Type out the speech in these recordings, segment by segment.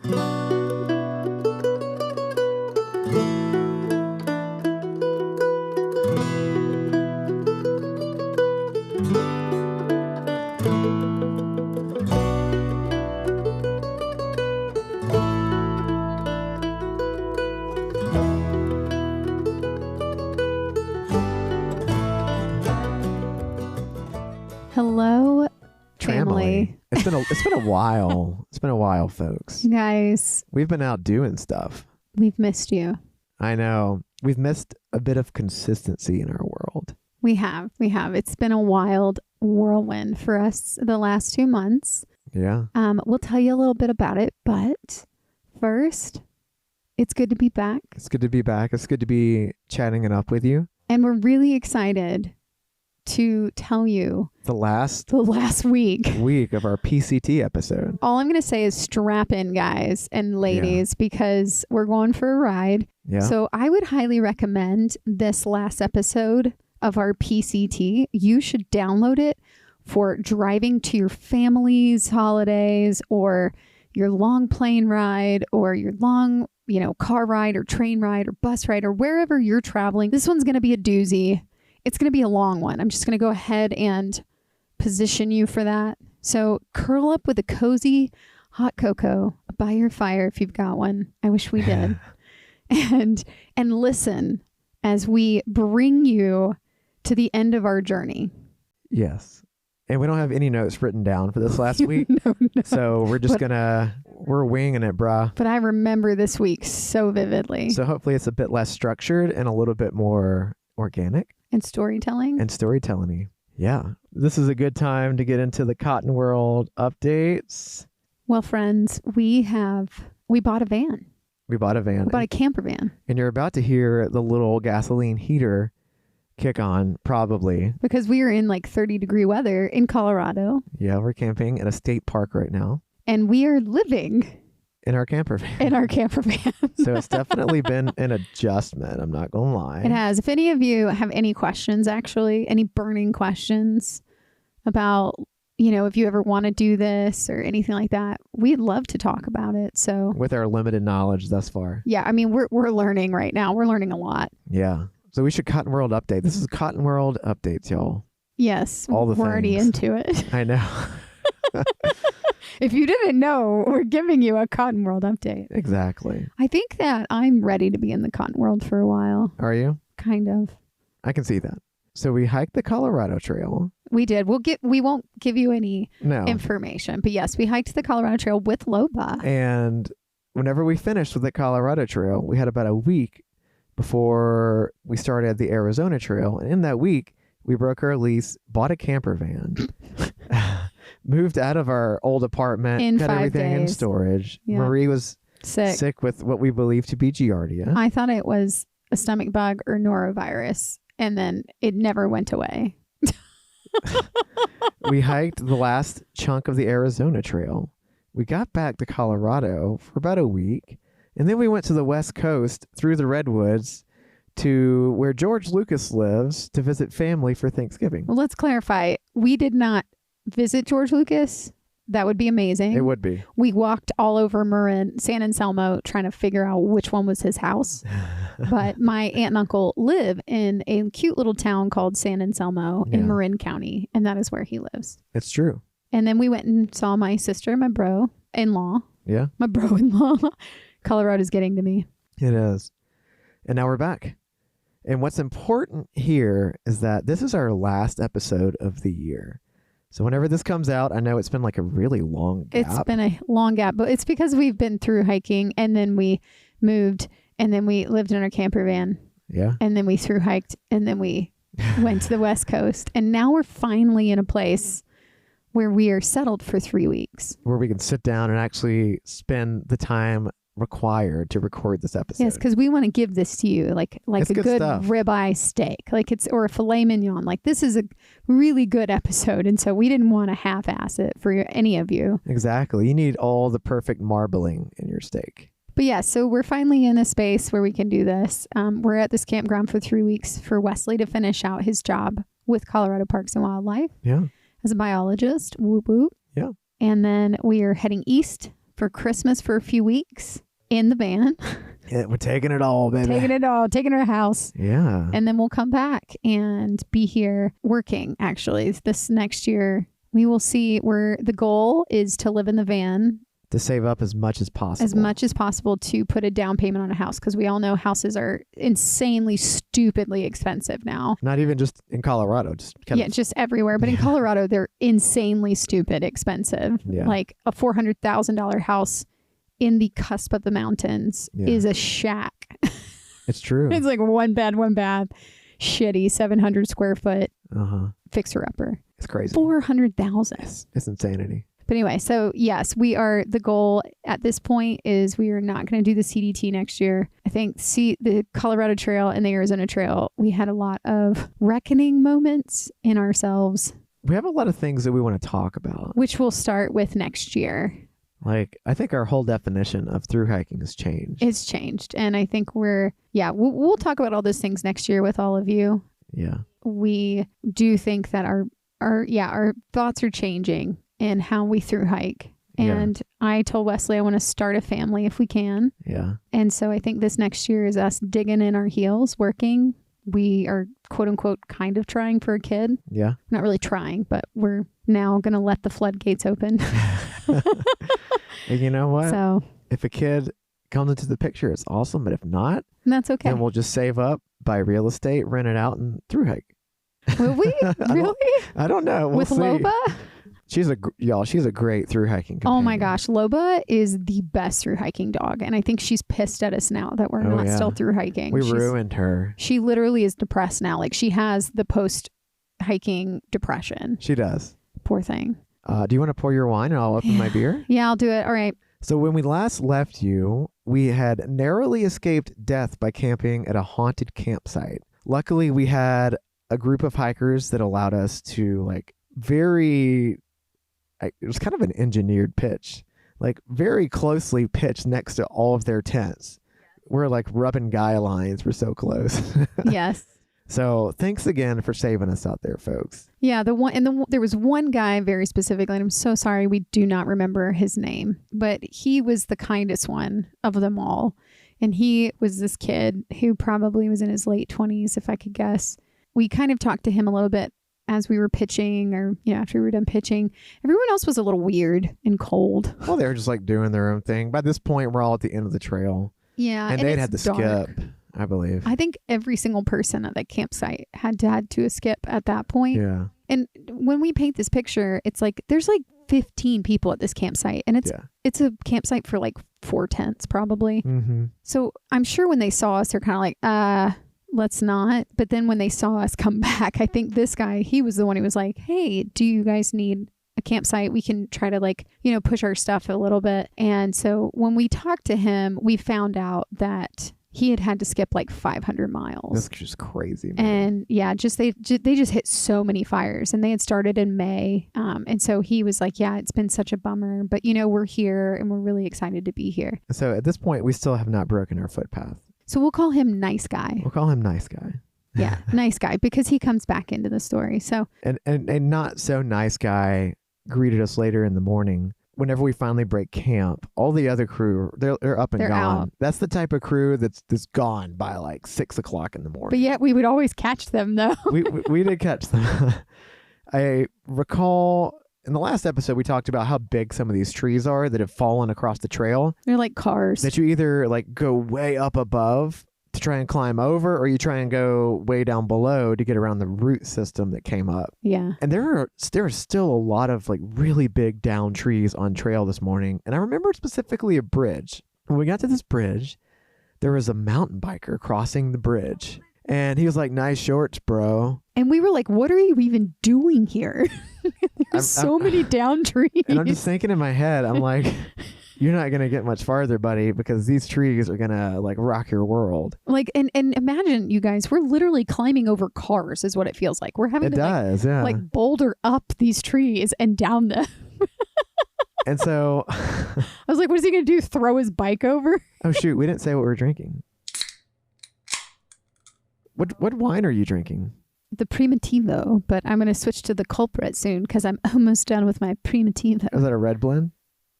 Hello, family. It's been a while. It's been a while, folks. You guys, We've been out doing stuff. we've missed you. I know. We've missed a bit of consistency in our world. We have. It's been a wild whirlwind for us the last 2 months. Yeah. We'll tell you a little bit about it, but first, it's good to be back. It's good to be back. It's good to be chatting it up with you. And we're really excited to tell you The last week of our PCT episode. All I'm going to say is strap in, guys and ladies, because we're going for a ride. Yeah. So I would highly recommend this last episode of our PCT. You should download it for driving to your family's holidays or your long plane ride or your long, car ride or train ride or bus ride or wherever you're traveling. This one's going to be a doozy. It's going to be a long one. I'm just going to go ahead and position you for that. So curl up with a cozy hot cocoa by your fire if you've got one. I wish we did. and listen as we bring you to the end of our journey. Yes. And we don't have any notes written down for this last week. No. So we're just we're winging it, brah. But I remember this week so vividly. So hopefully it's a bit less structured and a little bit more organic. And storytelling. Yeah. This is a good time to get into the Cotton World updates. Well, friends, we bought a van. We bought a camper van. And you're about to hear the little gasoline heater kick on, probably. Because we are in 30-degree weather in Colorado. Yeah, we're camping in a state park right now. And we are living in our camper van. So it's definitely been an adjustment. I'm not going to lie. It has. If any of you have any questions, actually, any burning questions about, if you ever want to do this or anything like that, we'd love to talk about it. So with our limited knowledge thus far. Yeah. I mean, we're learning right now. We're learning a lot. Yeah. So we should Cotton World update. This is Cotton World updates, y'all. Yes. All the we're things. Already into it. I know. If you didn't know, we're giving you a Cotton World update. Exactly. I think that I'm ready to be in the Cotton World for a while. Are you? Kind of. I can see that. So we hiked the Colorado Trail. We did. We won't give you any information, but yes, we hiked the Colorado Trail with Loba. And whenever we finished with the Colorado Trail, we had about a week before we started the Arizona Trail. And in that week, we broke our lease, bought a camper van, moved out of our old apartment, in got 5 everything days. in storage. Yeah. Marie was sick with what we believe to be Giardia. I thought it was a stomach bug or norovirus, and then it never went away. We hiked the last chunk of the Arizona Trail. We got back to Colorado for about a week, and then we went to the West Coast through the Redwoods to where George Lucas lives to visit family for Thanksgiving. Well, let's clarify. We did not visit George Lucas. That would be amazing. It would be. We walked all over Marin, San Anselmo, trying to figure out which one was his house. But my aunt and uncle live in a cute little town called San Anselmo in Marin County, and that is where he lives. It's true. And then we went and saw my sister, my bro-in-law. Yeah. My bro-in-law. Colorado's getting to me. It is. And now we're back. And what's important here is that this is our last episode of the year. So whenever this comes out, I know it's been a really long gap. It's been a long gap, but it's because we've been through hiking, and then we moved, and then we lived in our camper van. Yeah. And then we through hiked, and then we went to the West Coast. And now we're finally in a place where we are settled for 3 weeks. Where we can sit down and actually spend the time required to record this episode. Yes, because we want to give this to you like it's a good stuff. Ribeye steak, or a filet mignon. This is a really good episode, and so we didn't want to half-ass it for any of you. Exactly. You need all the perfect marbling in your steak. But yeah, so we're finally in a space where we can do this. We're at this campground for 3 weeks for Wesley to finish out his job with Colorado Parks and Wildlife. Yeah. As a biologist. Whoop whoop. Yeah. And then we are heading east for Christmas for a few weeks in the van. Yeah, we're taking it all, baby. Taking our house. Yeah. And then we'll come back and be here working, actually. This next year, we will see where the goal is to live in the van. To save up as much as possible. As much as possible to put a down payment on a house, because we all know houses are insanely, stupidly expensive now. Not even just in Colorado. Just everywhere. But in Colorado, they're insanely stupid expensive. Yeah. Like a $400,000 house in the cusp of the mountains is a shack. It's true. It's like one bed, one bath, shitty 700 square foot fixer-upper. It's crazy. 400,000. It's insanity. But anyway, so yes, the goal at this point is we are not going to do the CDT next year. I think the Colorado Trail and the Arizona Trail, we had a lot of reckoning moments in ourselves. We have a lot of things that we want to talk about. Which we'll start with next year. Like, I think our whole definition of through hiking has changed. It's changed. And I think we'll talk about all those things next year with all of you. Yeah. We do think that our thoughts are changing in how we through hike. And I told Wesley I want to start a family if we can. Yeah. And so I think this next year is us digging in our heels, working. We are quote unquote kind of trying for a kid. Yeah. Not really trying, but we're now going to let the floodgates open. And you know what? So if a kid comes into the picture, it's awesome. But if not, that's okay. then we'll just save up, buy real estate, rent it out, and through hike. Will we? Really? I don't know. We'll With see. Loba? She's a great through hiking companion. Oh my gosh. Loba is the best through hiking dog. And I think she's pissed at us now that we're not still through hiking. We ruined her. She literally is depressed now. Like she has the post hiking depression. She does. Poor thing. Do you want to pour your wine and I'll open my beer? Yeah, I'll do it. All right. So when we last left you, we had narrowly escaped death by camping at a haunted campsite. Luckily, we had a group of hikers that allowed us to it was kind of an engineered pitch, like very closely pitched next to all of their tents. We're like rubbing guy lines. We're so close. Yes. So thanks again for saving us out there, folks. Yeah, there was one guy very specifically, and I'm so sorry we do not remember his name, but he was the kindest one of them all. And he was this kid who probably was in his late 20s, if I could guess. We kind of talked to him a little bit as we were pitching or, after we were done pitching. Everyone else was a little weird and cold. Well, they were just doing their own thing. By this point, we're all at the end of the trail. Yeah. And they'd had to skip, I believe. I think every single person at that campsite had to skip at that point. Yeah. And when we paint this picture, it's like there's 15 people at this campsite, and it's a campsite for 4 tents probably. Mm-hmm. So I'm sure when they saw us, they're kind of let's not. But then when they saw us come back, I think this guy, he was the one who was like, hey, do you guys need a campsite? We can try to push our stuff a little bit. And so when we talked to him, we found out that he had to skip 500 miles. That's just crazy, man. And yeah, they just hit so many fires, and they had started in May. And so he was like, yeah, it's been such a bummer, but we're here and we're really excited to be here. So at this point, we still have not broken our footpath. So we'll call him Nice Guy. We'll call him Nice Guy. Yeah, Nice Guy, because he comes back into the story. So and not so nice guy greeted us later in the morning. Whenever we finally break camp, all the other crew, they're up and They're gone. out. That's the type of crew that's gone by 6 o'clock in the morning. but yet we would always catch them though. we did catch them. I recall in the last episode we talked about how big some of these trees are that have fallen across the trail. They're like cars. That you either go way up above to try and climb over, or you try and go way down below to get around the root system that came up. Yeah. And there are still a lot of really big down trees on trail this morning. And I remember specifically a bridge. When we got to this bridge, there was a mountain biker crossing the bridge. And he was like, nice shorts, bro. And we were like, what are you even doing here? There's so many down trees. And I'm just thinking in my head, I'm like, you're not going to get much farther, buddy, because these trees are going to rock your world. And imagine, you guys, we're literally climbing over cars is what it feels like. We're having to boulder up these trees and down them. And so I was like, what is he going to do? Throw his bike over? Oh, shoot. We didn't say what we're drinking. What wine are you drinking? The Primitivo, but I'm going to switch to the culprit soon because I'm almost done with my Primitivo. Is that a red blend?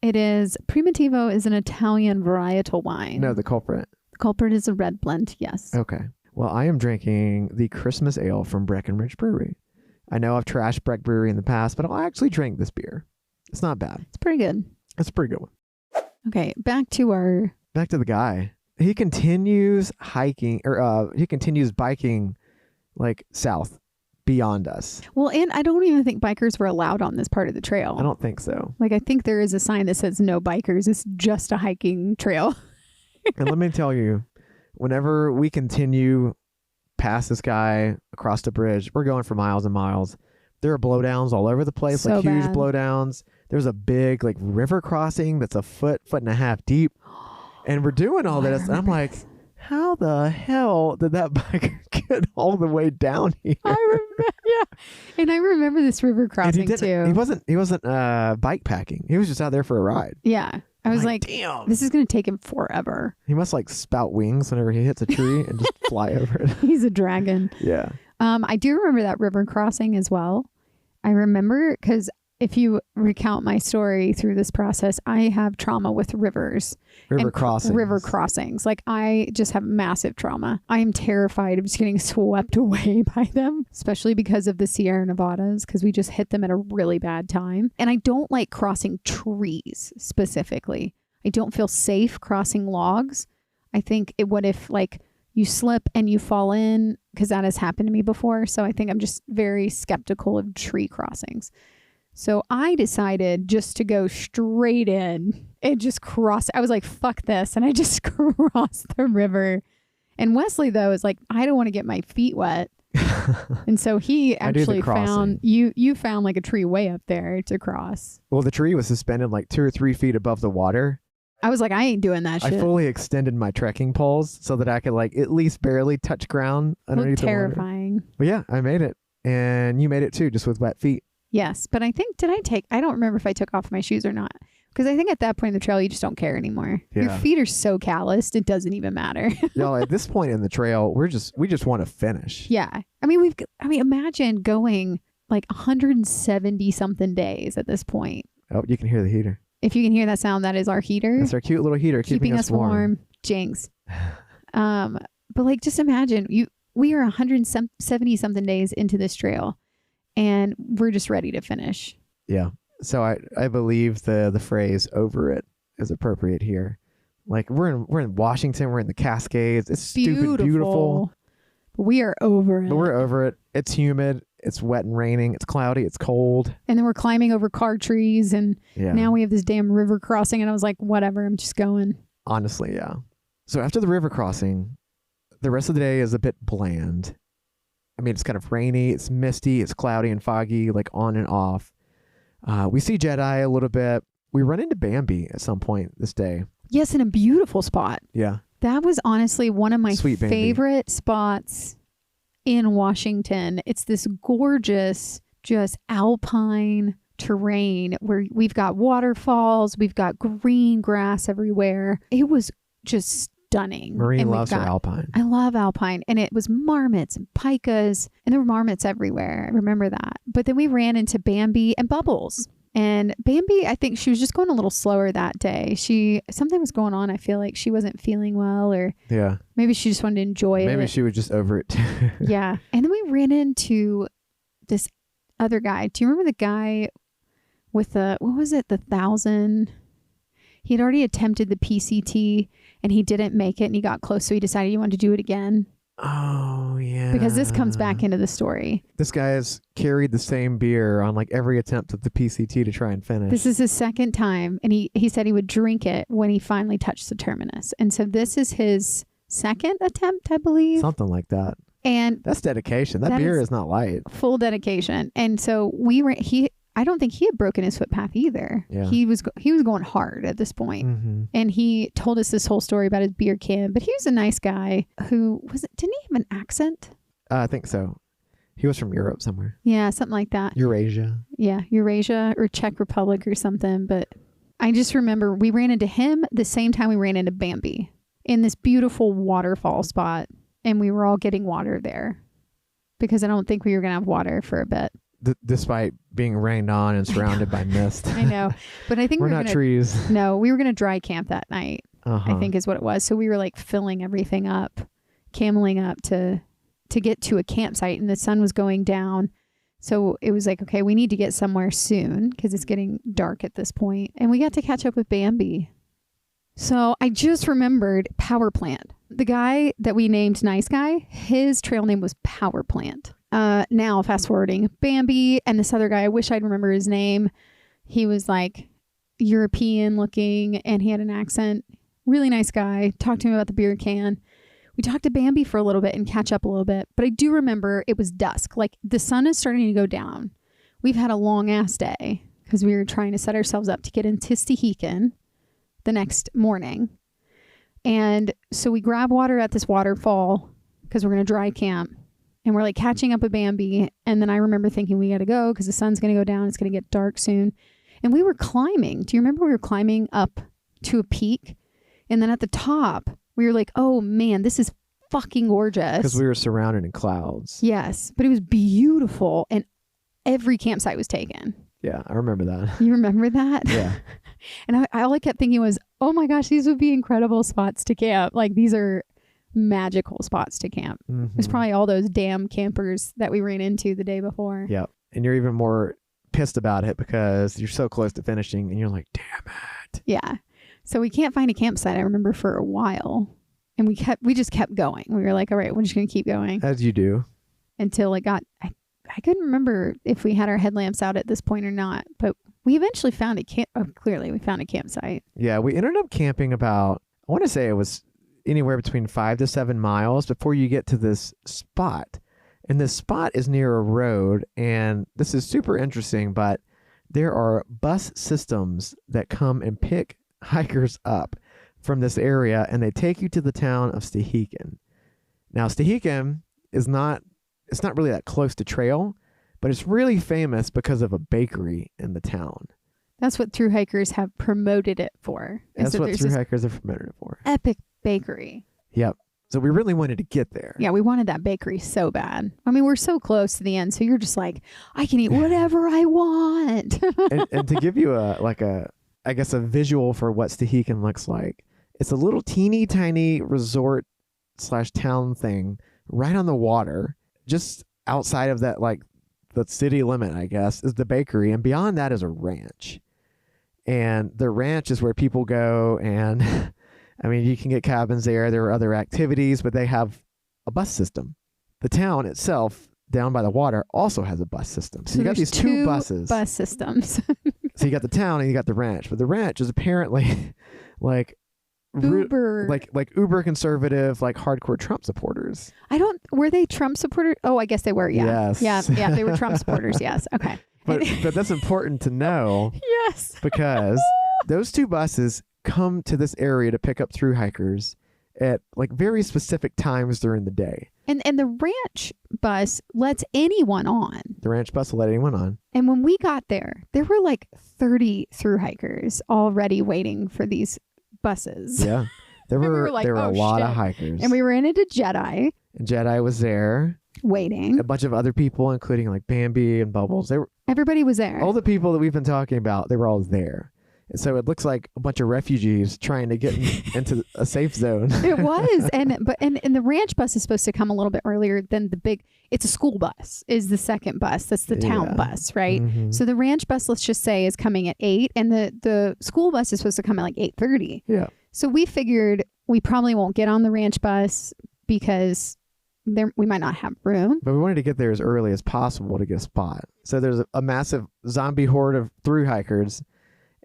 It is. Primitivo is an Italian varietal wine. No, the culprit. The culprit is a red blend, yes. Okay. Well, I am drinking the Christmas ale from Breckenridge Brewery. I know I've trashed Breck Brewery in the past, but I actually drank this beer. It's not bad. It's pretty good. It's a pretty good one. Okay, back to the guy. He continues hiking, or he continues biking, like south, beyond us. Well, and I don't even think bikers were allowed on this part of the trail. I don't think so. Like, I think there is a sign that says no bikers. It's just a hiking trail. And let me tell you, whenever we continue past this guy across the bridge, we're going for miles and miles. There are blowdowns all over the place, So like huge bad. blowdowns. There's a big like river crossing that's a foot and a half deep. And we're doing all this. And I'm like, how the hell did that biker get all the way down here? And I remember this river crossing too. He wasn't bike packing. He was just out there for a ride. Yeah. I was like, damn, this is going to take him forever. He must like spout wings whenever he hits a tree and just fly over it. He's a dragon. Yeah. I do remember that river crossing as well. I remember because if you recount my story through this process, I have trauma with rivers. River crossings. Like, I just have massive trauma. I am terrified of just getting swept away by them, especially because of the Sierra Nevadas, because we just hit them at a really bad time. And I don't like crossing trees specifically. I don't feel safe crossing logs. I think what if like you slip and you fall in, because that has happened to me before. So I think I'm just very skeptical of tree crossings. So I decided just to go straight in and just cross. I was like, fuck this. And I just crossed the river. And Wesley, though, is like, I don't want to get my feet wet. And so he actually found, you found like a tree way up there to cross. Well, the tree was suspended like 2 or 3 feet above the water. I was like, I ain't doing that shit. I fully extended my trekking poles so that I could like at least barely touch ground underneath the water. Terrifying. But yeah, I made it. And you made it too, just with wet feet. Yes, but I think, I don't remember if I took off my shoes or not. Because I think at that point in the trail, you just don't care anymore. Yeah. Your feet are so calloused, it doesn't even matter. Y'all, at this point in the trail, we just want to finish. Yeah. I mean, imagine going like 170 something days at this point. Oh, you can hear the heater. If you can hear that sound, that is our heater. That's our cute little heater keeping us warm. Jinx. But like, just imagine, we are 170 something days into this trail. And we're just ready to finish. Yeah. So I believe the phrase "over it" is appropriate here. Like we're in Washington, we're in the Cascades. It's stupid beautiful. But we are over it. But we're over it. It's humid. It's wet and raining. It's cloudy. It's cold. And then we're climbing over car trees, and now we have this damn river crossing. And I was like, whatever. I'm just going. Honestly, yeah. So after the river crossing, the rest of the day is a bit bland. I mean, it's kind of rainy, it's misty, it's cloudy and foggy, like on and off. We see Jedi a little bit. We run into Bambi at some point this day. Yes, in a beautiful spot. Yeah. That was honestly one of my favorite spots in Washington. It's this gorgeous, just alpine terrain where we've got waterfalls, we've got green grass everywhere. It was just stunning. Marie loves her alpine. I love alpine. And it was marmots and pikas, and there were marmots everywhere. I remember that. But then we ran into Bambi and Bubbles. And Bambi, I think she was just going a little slower that day. Something was going on. I feel like she wasn't feeling well, or maybe she just wanted to enjoy it. Maybe she was just over it. Yeah. And then we ran into this other guy. Do you remember the guy with the 1,000? He had already attempted the PCT and he didn't make it, and he got close, so he decided he wanted to do it again. Oh, yeah. Because this comes back into the story. This guy has carried the same beer on like every attempt at the PCT to try and finish. This is his second time, and he said he would drink it when he finally touched the Terminus. And so this is his second attempt, I believe. Something like that. And that's dedication. That beer is not light. Full dedication. And so I don't think he had broken his footpath either. Yeah. He was going hard at this point. Mm-hmm. And he told us this whole story about his beer can, but he was a nice guy who didn't he have an accent? I think so. He was from Europe somewhere. Yeah, something like that. Eurasia. Yeah, Eurasia or Czech Republic or something. But I just remember we ran into him the same time we ran into Bambi in this beautiful waterfall spot. And we were all getting water there because I don't think we were going to have water for a bit. despite being rained on and surrounded by mist. I know. But I think we're not trees. No, we were going to dry camp that night, Uh-huh. I think is what it was. So we were like filling everything up, cameling up to get to a campsite, and the sun was going down. So it was like, okay, we need to get somewhere soon because it's getting dark at this point. And we got to catch up with Bambi. So I just remembered Power Plant. The guy that we named Nice Guy, his trail name was Power Plant. Now fast forwarding, Bambi and this other guy, I wish I'd remember his name. He was like European looking and he had an accent. Really nice guy. Talked to him about the beer can. We talked to Bambi for a little bit and catch up a little bit. But I do remember it was dusk. Like the sun is starting to go down. We've had a long ass day because we were trying to set ourselves up to get into Stehekin the next morning. And so we grab water at this waterfall because we're going to dry camp. And we're like catching up with Bambi. And then I remember thinking we got to go because the sun's going to go down. It's going to get dark soon. And we were climbing. Do you remember we were climbing up to a peak? And then at the top, we were like, oh man, this is fucking gorgeous. Because we were surrounded in clouds. Yes, but it was beautiful and every campsite was taken. Yeah, I remember that. You remember that? Yeah. And all I kept thinking was, oh my gosh, these would be incredible spots to camp. Like these are magical spots to camp. Mm-hmm. It was probably all those damn campers that we ran into the day before. Yep. And you're even more pissed about it because you're so close to finishing and you're like, damn it. Yeah. So we can't find a campsite, I remember, for a while. And we just kept going. We were like, all right, we're just going to keep going. As you do. Until it got, I couldn't remember if we had our headlamps out at this point or not. But we eventually found clearly we found a campsite. Yeah, we ended up camping about, I want to say it was anywhere between 5 to 7 miles before you get to this spot. And this spot is near a road. And this is super interesting, but there are bus systems that come and pick hikers up from this area and they take you to the town of Stehekin. Now Stehekin it's not really that close to trail, but it's really famous because of a bakery in the town. That's what Thru hikers have promoted it for. That's what Thru hikers have promoted it for. Epic bakery. Yep. So we really wanted to get there. Yeah, we wanted that bakery so bad. I mean, we're so close to the end, so you're just like, I can eat whatever I want. and to give you a visual for what Stehekin looks like, it's a little teeny tiny resort / town thing right on the water. Just outside of that, like the city limit, I guess, is the bakery. And beyond that is a ranch. And the ranch is where people go. And I mean, you can get cabins there. There are other activities, but they have a bus system. The town itself down by the water also has a bus system. So you got these two buses. Bus systems. So you got the town and you got the ranch. But the ranch is apparently like uber like uber conservative, like hardcore Trump supporters. Were they Trump supporters? Oh, I guess they were. Yeah. Yes. Yeah, they were Trump supporters. Yes. Okay. But that's important to know. Yes. Because those two buses come to this area to pick up thru hikers at like very specific times during the day. And the ranch bus lets anyone on. The ranch bus will let anyone on. And when we got there were like 30 thru hikers already waiting for these buses. Yeah. There were a lot of hikers. And we ran into Jedi. And Jedi was there. Waiting. A bunch of other people, including like Bambi and Bubbles. Everybody was there. All the people that we've been talking about, they were all there. And so it looks like a bunch of refugees trying to get into a safe zone. It was. And the ranch bus is supposed to come a little bit earlier than it's a school bus is the second bus. That's the town bus, right? Mm-hmm. So the ranch bus, let's just say, is coming at 8 and the school bus is supposed to come at like 8:30. Yeah. So we figured we probably won't get on the ranch bus because we might not have room. But we wanted to get there as early as possible to get a spot. So there's a massive zombie horde of thru hikers.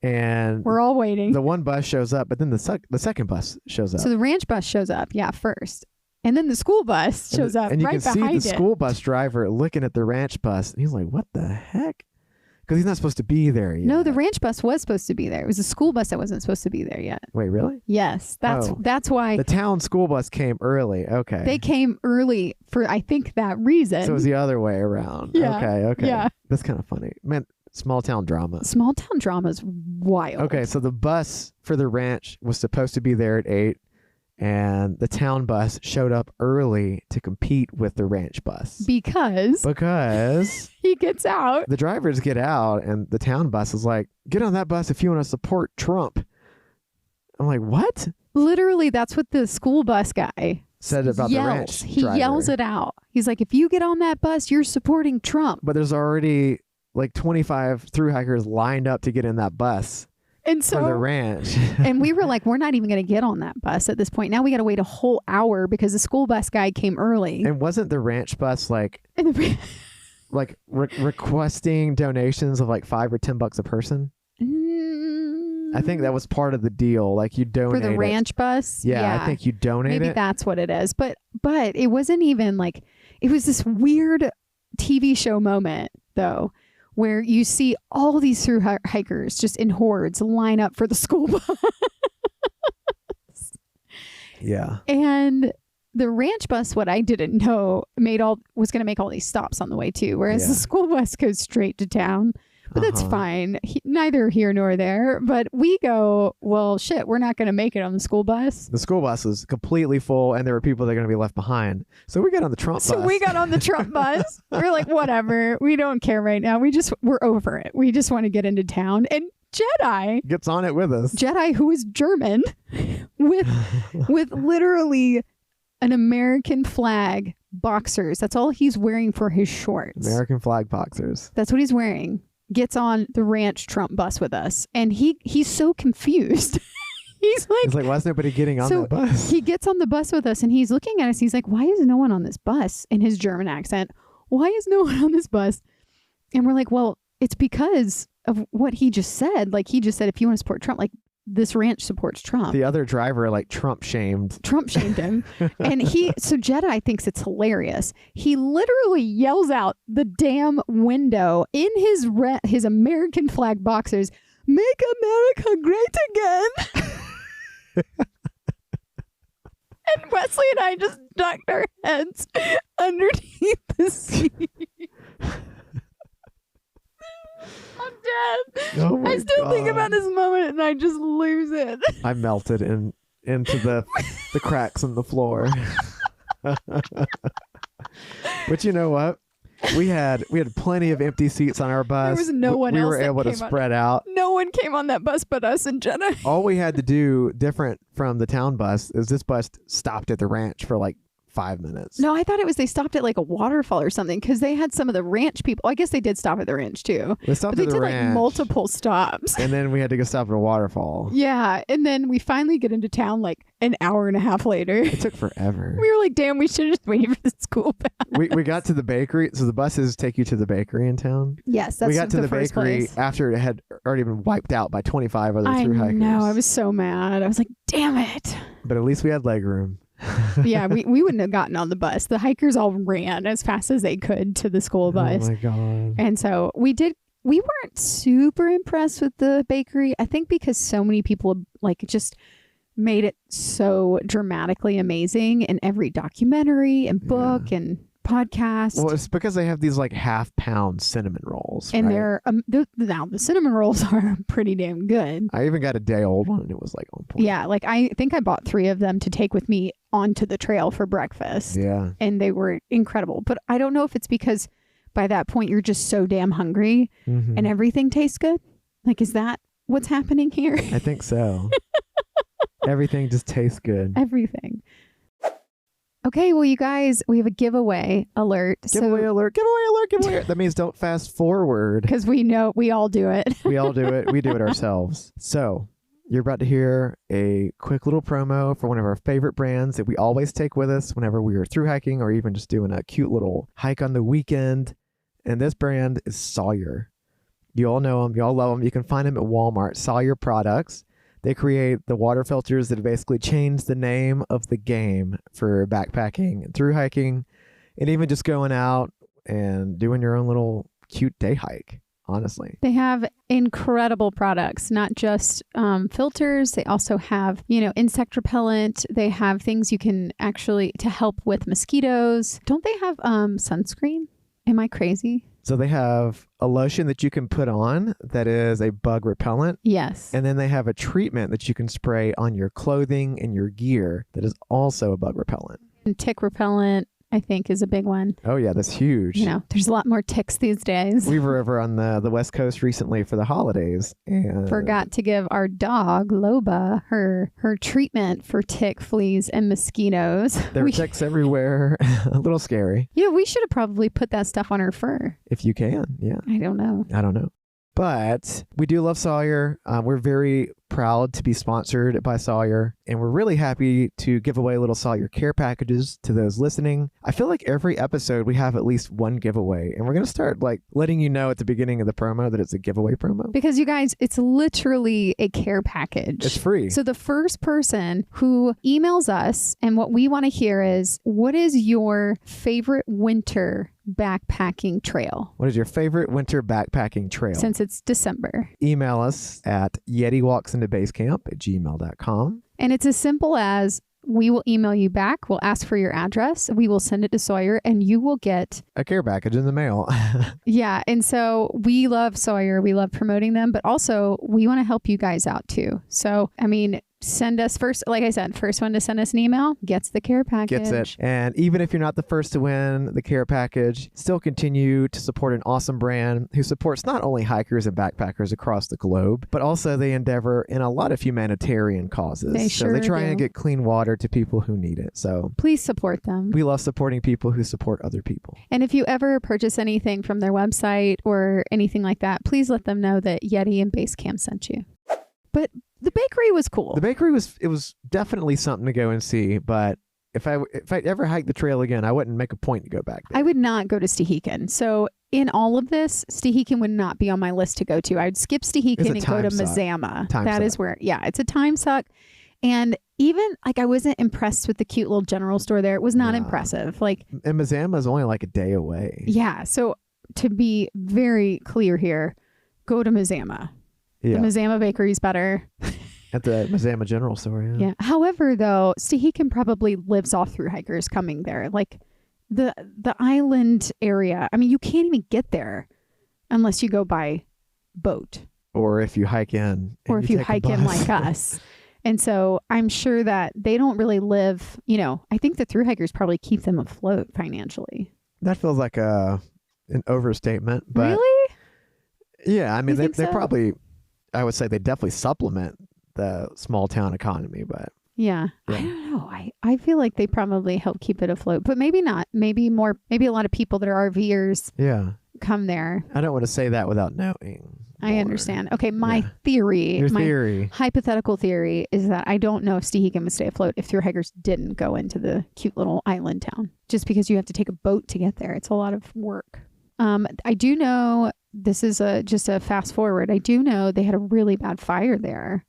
And we're all waiting. The one bus shows up, but then the second bus shows up. So the ranch bus shows up, first. And then the school bus shows up right behind it. And you can see the school bus driver looking at the ranch bus. And he's like, what the heck? Because he's not supposed to be there yet. No, the ranch bus was supposed to be there. It was a school bus that wasn't supposed to be there yet. Wait, really? Yes. That's why. The town school bus came early. Okay. They came early for, I think, that reason. So it was the other way around. Yeah. Okay. Yeah. That's kind of funny. Man, small town drama. Small town drama is wild. Okay, so the bus for the ranch was supposed to be there at 8. And the town bus showed up early to compete with the ranch bus. Because he gets out. The drivers get out and the town bus is like, get on that bus if you want to support Trump. I'm like, what? Literally, that's what the school bus guy said about the ranch driver. He yells it out. He's like, if you get on that bus, you're supporting Trump. But there's already like 25 thru hikers lined up to get in that bus. And so, for the ranch. And we were like, we're not even going to get on that bus at this point. Now we got to wait a whole hour because the school bus guy came early. And wasn't the ranch bus like requesting donations of like $5 or $10 a person? I think that was part of the deal. Like you donate for the ranch bus. Yeah, I think you donate Maybe that's what it is. But it wasn't even like, it was this weird TV show moment though, where you see all these thru hikers just in hordes line up for the school bus. Yeah. And the ranch bus, what I didn't know, was going to make all these stops on the way too, whereas the school bus goes straight to town. But that's fine. Neither here nor there. But we go, well, shit, we're not going to make it on the school bus. The school bus is completely full and there were people that are going to be left behind. So we got on the Trump bus. So we got on the Trump bus. We're like, whatever. We don't care right now. We're over it. We just want to get into town. And Jedi gets on it with us. Jedi, who is German, with literally an American flag boxers. That's all he's wearing for his shorts. American flag boxers. That's what he's wearing. Gets on the ranch Trump bus with us, and he's so confused. he's like, why is nobody getting on that bus? He gets on the bus with us, and he's looking at us. He's like, why is no one on this bus? In his German accent, why is no one on this bus? And we're like, well, it's because of what he just said. Like he just said, if you want to support Trump, like this ranch supports Trump. The other driver like Trump shamed him. And so Jedi thinks it's hilarious. He literally yells out the damn window in his American flag boxers, "Make America great again." And Wesley and I just ducked our heads underneath the seat. I'm dead. Oh I still God. think about this moment and I just lose it. I melted into the cracks in the floor. But you know what? We had plenty of empty seats on our bus. There was no one else. We were able to spread out. No one came on that bus but us and Jedi. All we had to do different from the town bus is this bus stopped at the ranch for like 5 minutes. No, I thought it was they stopped at like a waterfall or something because they had some of the ranch people. I guess they did stop at the ranch too. They stopped but at the ranch. Like multiple stops. And then we had to go stop at a waterfall. Yeah. And then we finally get into town like an hour and a half later. It took forever. We were like, damn, we should have just waited for the school bus. We got to the bakery. So the buses take you to the bakery in town. Yes, that's we got to the bakery place. after it had already been wiped out by 25 other thru hikers. I know. I was so mad. I was like, damn it. But at least we had leg room. Yeah, we wouldn't have gotten on the bus. The hikers all ran as fast as they could to the school bus. Oh my God. And so we weren't super impressed with the bakery. I think because so many people like just made it so dramatically amazing in every documentary and book and podcast. Well, it's because they have these like half-pound cinnamon rolls. And right? now the cinnamon rolls are pretty damn good. I even got a day-old one and it was like on point. Yeah, like I think I bought 3 of them to take with me onto the trail for breakfast. Yeah. And they were incredible. But I don't know if it's because by that point you're just so damn hungry and everything tastes good. Like, is that what's happening here? I think so. Everything just tastes good. Everything. Okay, well, you guys, we have a giveaway alert. Giveaway alert. That means don't fast forward. Because we know we all do it. We all do it. We do it ourselves. So you're about to hear a quick little promo for one of our favorite brands that we always take with us whenever we are thru hiking or even just doing a cute little hike on the weekend. And this brand is Sawyer. You all know them. You all love them. You can find them at Walmart. Sawyer products. They create the water filters that basically change the name of the game for backpacking and thru hiking and even just going out and doing your own little cute day hike, honestly. They have incredible products, not just filters. They also have, insect repellent. They have things you can actually to help with mosquitoes. Don't they have sunscreen? Am I crazy? So they have a lotion that you can put on that is a bug repellent. Yes. And then they have a treatment that you can spray on your clothing and your gear that is also a bug repellent. And tick repellent, I think, is a big one. Oh, yeah, that's huge. You know, there's a lot more ticks these days. We were over on the West Coast recently for the holidays and Forgot to give our dog, Loba, her treatment for tick, fleas, and mosquitoes. there were ticks everywhere. A little scary. Yeah, we should have probably put that stuff on her fur. If you can, yeah. I don't know. But we do love Sawyer. We're very proud to be sponsored by Sawyer, and we're really happy to give away little Sawyer care packages to those listening. I feel like every episode we have at least one giveaway, and we're going to start letting you know at the beginning of the promo that it's a giveaway promo. Because you guys, it's literally a care package. It's free. So the first person who emails us, and what we want to hear is, what is your favorite winter backpacking trail? What is your favorite winter backpacking trail? Since it's December. Email us at yetiwalksintobasecamp@gmail.com. And it's as simple as, we will email you back. We'll ask for your address. We will send it to Sawyer, and you will get a care package in the mail. Yeah. And so we love Sawyer. We love promoting them, but also we want to help you guys out too. So, I mean, send us first, like I said, first one to send us an email gets the care package. Gets it. And even if you're not the first to win the care package, still continue to support an awesome brand who supports not only hikers and backpackers across the globe, but also they endeavor in a lot of humanitarian causes. So they try and get clean water to people who need it. So please support them. We love supporting people who support other people. And if you ever purchase anything from their website or anything like that, please let them know that Yeti and Basecamp sent you. But the bakery was cool. The bakery was definitely something to go and see, but if I ever hiked the trail again, I wouldn't make a point to go back there. I would not go to Stehekin. So in all of this, Stehekin would not be on my list to go to. I would skip Stehekin and go to Mazama. That is where, yeah, it's a time suck. And even I wasn't impressed with the cute little general store there. It was not impressive. And Mazama is only like a day away. Yeah. So to be very clear here, go to Mazama. Yeah. The Mazama bakery is better. At the Mazama General Store, yeah. Yeah. However, though, Stehekin probably lives off through hikers coming there. The island area, I mean, you can't even get there unless you go by boat. Or if you hike in. Or if you hike in like us. And so I'm sure that they don't really live, I think the through hikers probably keep them afloat financially. That feels like an overstatement. But really? Yeah. I mean, they probably, I would say they definitely supplement the small town economy, but yeah. I don't know. I feel like they probably help keep it afloat, but maybe not. Maybe a lot of people that are RVers come there. I don't want to say that without knowing. I understand. Okay, my theory, my hypothetical theory is that I don't know if Stehekin would stay afloat if through hikers didn't go into the cute little island town, just because you have to take a boat to get there. It's a lot of work. I do know, this is just a fast forward. I do know they had a really bad fire there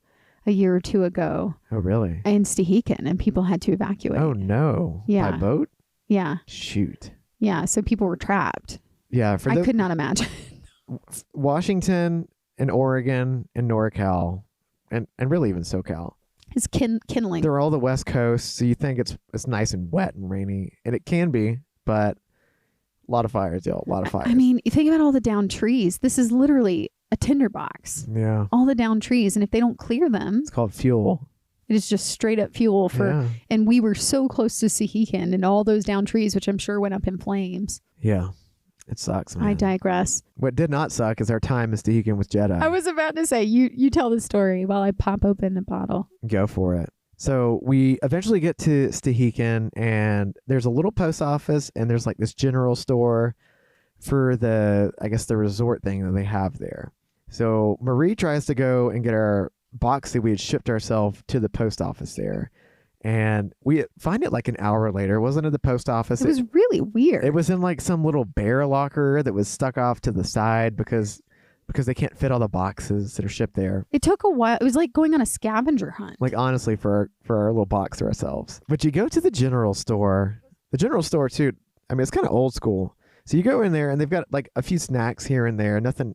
a year or two ago. Oh, really? In Stehekin, and people had to evacuate. Oh, no. Yeah. By boat? Yeah. Shoot. Yeah, so people were trapped. Yeah. I could not imagine. Washington and Oregon and NorCal and really even SoCal. It's kindling. They're all the West Coast, so you think it's nice and wet and rainy, and it can be, but a lot of fires, a lot of fires. I mean, you think about all the downed trees. This is literally a tinderbox. Yeah. All the downed trees, and if they don't clear them, it's called fuel. It is just straight up fuel for, and we were so close to Stehekin and all those downed trees, which I'm sure went up in flames. Yeah. It sucks, man. I digress. What did not suck is our time in Stehekin with Jedi. I was about to say, you tell the story while I pop open the bottle. Go for it. So we eventually get to Stehekin, and there's a little post office, and there's this general store for the resort thing that they have there. So Marie tries to go and get our box that we had shipped ourselves to the post office there. And we find it an hour later. It wasn't at the post office. It was really weird. It was in some little bear locker that was stuck off to the side because they can't fit all the boxes that are shipped there. It took a while. It was like going on a scavenger hunt. Honestly, for our little box to ourselves. But you go to the general store. The general store too, I mean, it's kind of old school. So you go in there and they've got a few snacks here and there. Nothing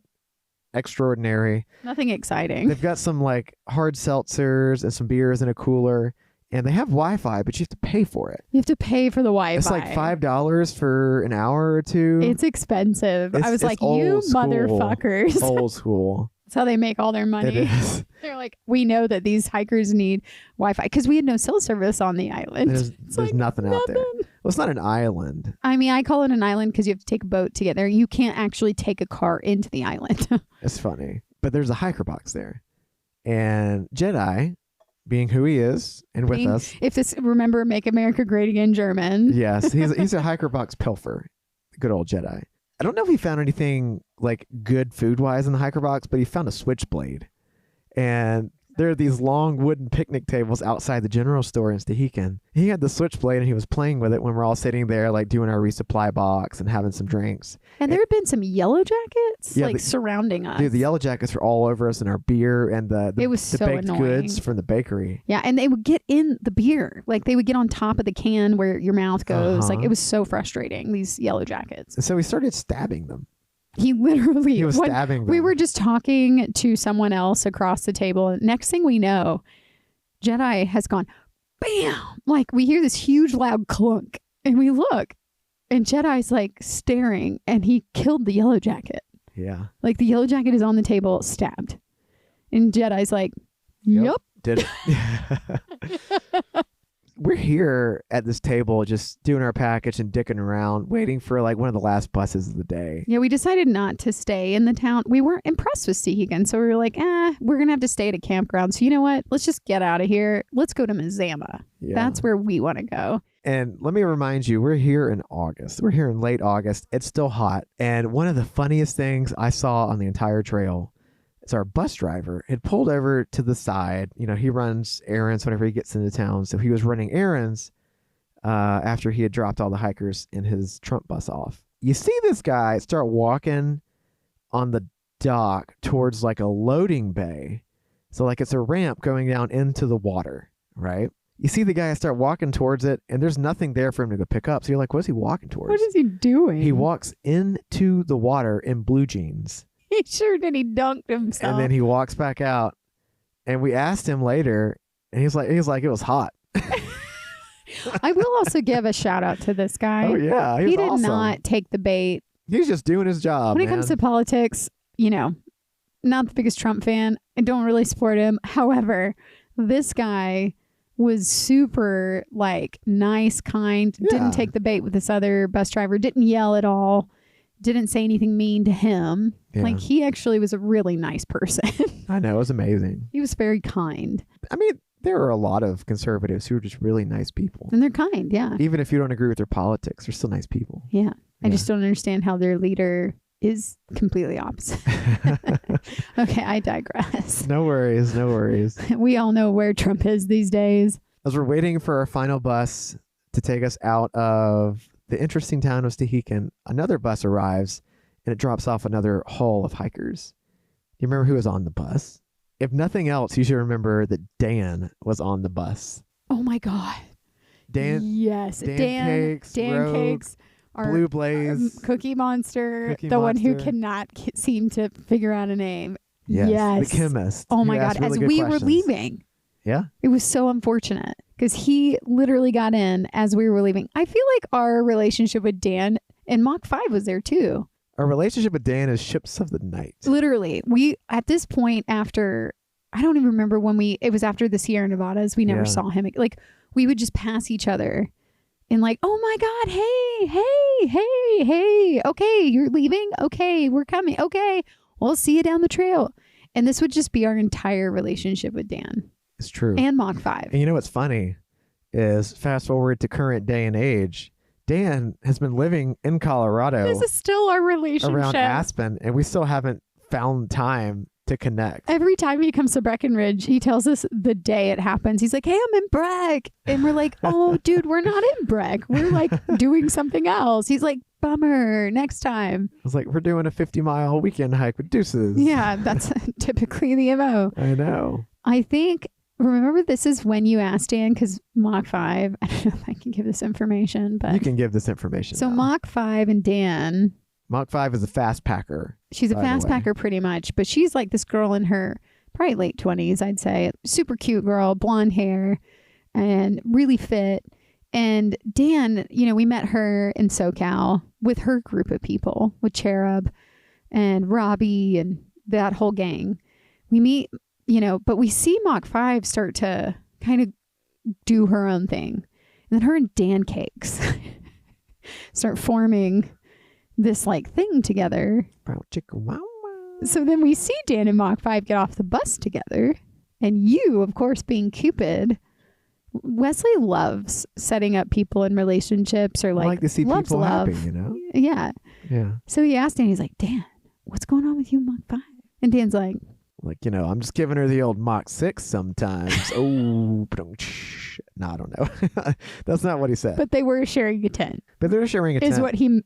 extraordinary. Nothing exciting. They've got some hard seltzers and some beers in a cooler. And they have Wi-Fi, but you have to pay for it. You have to pay for the Wi-Fi. It's like $5 for an hour or two. It's expensive. I was like, you old school. motherfuckers. Old school. That's how they make all their money. It is. They're like, we know that these hikers need Wi-Fi because we had no cell service on the island. There's like nothing out there. Well, it's not an island. I mean, I call it an island because you have to take a boat to get there. You can't actually take a car into the island. It's funny. But there's a hiker box there. And Jedi, being who he is and with us. If this, remember, Make America Great Again German. Yes, he's a hiker box pilfer. Good old Jedi. I don't know if he found anything like good food-wise in the hiker box, but he found a switchblade. And there are these long wooden picnic tables outside the general store in Stehekin. He had the switchblade and he was playing with it when we're all sitting there like doing our resupply box and having some drinks. And there had been some yellow jackets Yeah, surrounding us. Dude, the yellow jackets were all over us and our beer and the it was so baked annoying. goods from the bakery. Yeah, and they would get in the beer. Like they would get on top of the can where your mouth goes. Like it was so frustrating, these yellow jackets. And so we started stabbing them. He literally was stabbing them. We were just talking to someone else across the table. And next thing we know, Jedi has gone, bam! Like we hear this huge loud clunk and we look and Jedi's like staring and he killed the yellow jacket. Yeah. Like the yellow jacket is on the table, stabbed. And Jedi's like, yep. Did it. We're here at this table just doing our package and dicking around, waiting for like one of the last buses of the day. Yeah, we decided not to stay in the town. We weren't impressed with Stehekin, so we were like, we're going to have to stay at a campground. So you know what? Let's just get out of here. Let's go to Mazama. Yeah. That's where we want to go. And let me remind you, we're here in August. We're here in late August. It's still hot. And one of the funniest things I saw on the entire trail is our bus driver had pulled over to the side. You know, he runs errands whenever he gets into town. So he was running errands after he had dropped all the hikers in his Trump bus off. You see this guy start walking on the dock towards like a loading bay. So like it's a ramp going down into the water, right? You see the guy start walking towards it and there's nothing there for him to go pick up. So you're like, what is he walking towards? What is he doing? He walks into the water in blue jeans. He sure did. He dunked himself. And then he walks back out. And we asked him later and he's like, it was hot. I will also give a shout out to this guy. Oh yeah. He did awesome. not take the bait. He's just doing his job. When it comes to politics, you know, not the biggest Trump fan. I don't really support him. However, this guy was super like nice, kind, didn't take the bait with this other bus driver, didn't yell at all, didn't say anything mean to him. Yeah. Like he actually was a really nice person. I know, it was amazing. He was very kind. I mean, there are a lot of conservatives who are just really nice people. And they're kind, yeah. Even if you don't agree with their politics, they're still nice people. Yeah. I just don't understand how their leader is completely opposite. Okay, I digress. No worries, no worries. We all know where Trump is these days. As we're waiting for our final bus to take us out of the interesting town of Stehekin, another bus arrives and it drops off another haul of hikers. You remember who was on the bus? If nothing else, you should remember that Dan was on the bus. Oh my God. Dan. Yes. Dan Cakes. Dan Rogue, Cakes. Our Blue Blaze. Cookie Monster. Cookie the one who Monster. cannot seem to figure out a name. Yes. The chemist. Oh my who God. asked really As good we questions. were leaving. Yeah. It was so unfortunate because he literally got in as we were leaving. I feel like our relationship with Dan and Mach 5 was there too. Our relationship with Dan is ships of the night. Literally. We, at this point after, I don't even remember when it was after the Sierra Nevadas, we never saw him. Like we would just pass each other and like, oh my God, hey, okay, you're leaving? Okay, we're coming. Okay, we'll see you down the trail. And this would just be our entire relationship with Dan. It's true. And Mach 5. And you know what's funny is fast forward to current day and age, Dan has been living in Colorado. This is still our relationship. Around Aspen, and we still haven't found time to connect. Every time he comes to Breckenridge, he tells us the day it happens. He's like, hey, I'm in Breck. And we're like, oh, dude, we're not in Breck. We're like doing something else. He's like, bummer, next time. I was like, we're doing a 50-mile weekend hike with deuces. Yeah, that's typically the MO. I know. I think, remember, this is when you asked Dan, because Mach 5, I don't know if I can give this information, but. You can give this information. So now. Mach 5 and Dan. Mach 5 is a fast packer. She's a fast packer pretty much, but she's like this girl in her probably late 20s, I'd say. Super cute girl, blonde hair. and really fit. And Dan, we met her in SoCal with her group of people, with Cherub and Robbie and that whole gang. We meet, but we see Mach 5 start to kind of do her own thing. And then her and Dan Cakes start forming this like thing together. So then we see Dan and Mach 5 get off the bus together. And you, of course, being Cupid, Wesley loves setting up people in relationships, or I like to see people happy, Yeah. Yeah. So he asked Dan, he's like, Dan, what's going on with you and Mach 5? And Dan's like, I'm just giving her the old Mach 6 sometimes. Oh, no, I don't know. That's not what he said. But they were sharing a tent. But they're sharing a tent. Is what he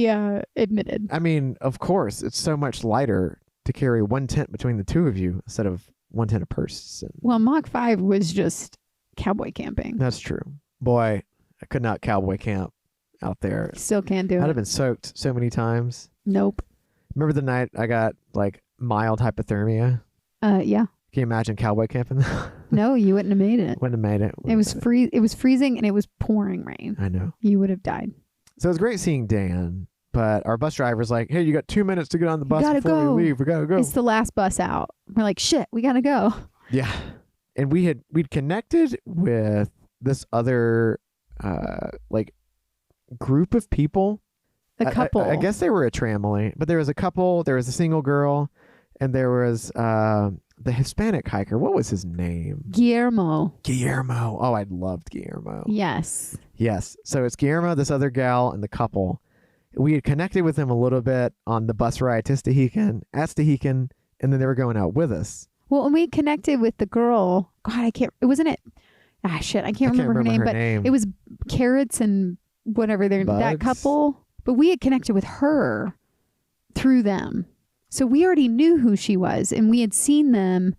admitted. I mean, of course, it's so much lighter to carry one tent between the two of you instead of one tent a person. Well, Mach 5 was just cowboy camping. That's true. Boy, I could not cowboy camp out there. Still can't do it. I'd have been soaked so many times. Nope. Remember the night I got like mild hypothermia? Yeah. Can you imagine cowboy camping? No, you wouldn't have made it. Wouldn't have made it. It was freezing and it was pouring rain. I know. You would have died. So it was great seeing Dan, but our bus driver's like, hey, you got 2 minutes to get on the bus before we leave. We gotta go. It's the last bus out. We're like, shit, we gotta go. Yeah. And we'd connected with this other like group of people. A couple. I guess they were a tramily, but there was a couple, there was a single girl, and there was the Hispanic hiker. What was his name? Guillermo. Oh, I loved Guillermo. Yes. So it's Guillermo, this other gal, and the couple. We had connected with them a little bit on the bus ride to Stehekin, and then they were going out with us. Well, and we connected with the girl. God, I can't remember her name, but it was Carrots and whatever that couple. But we had connected with her through them. So we already knew who she was, and we had seen them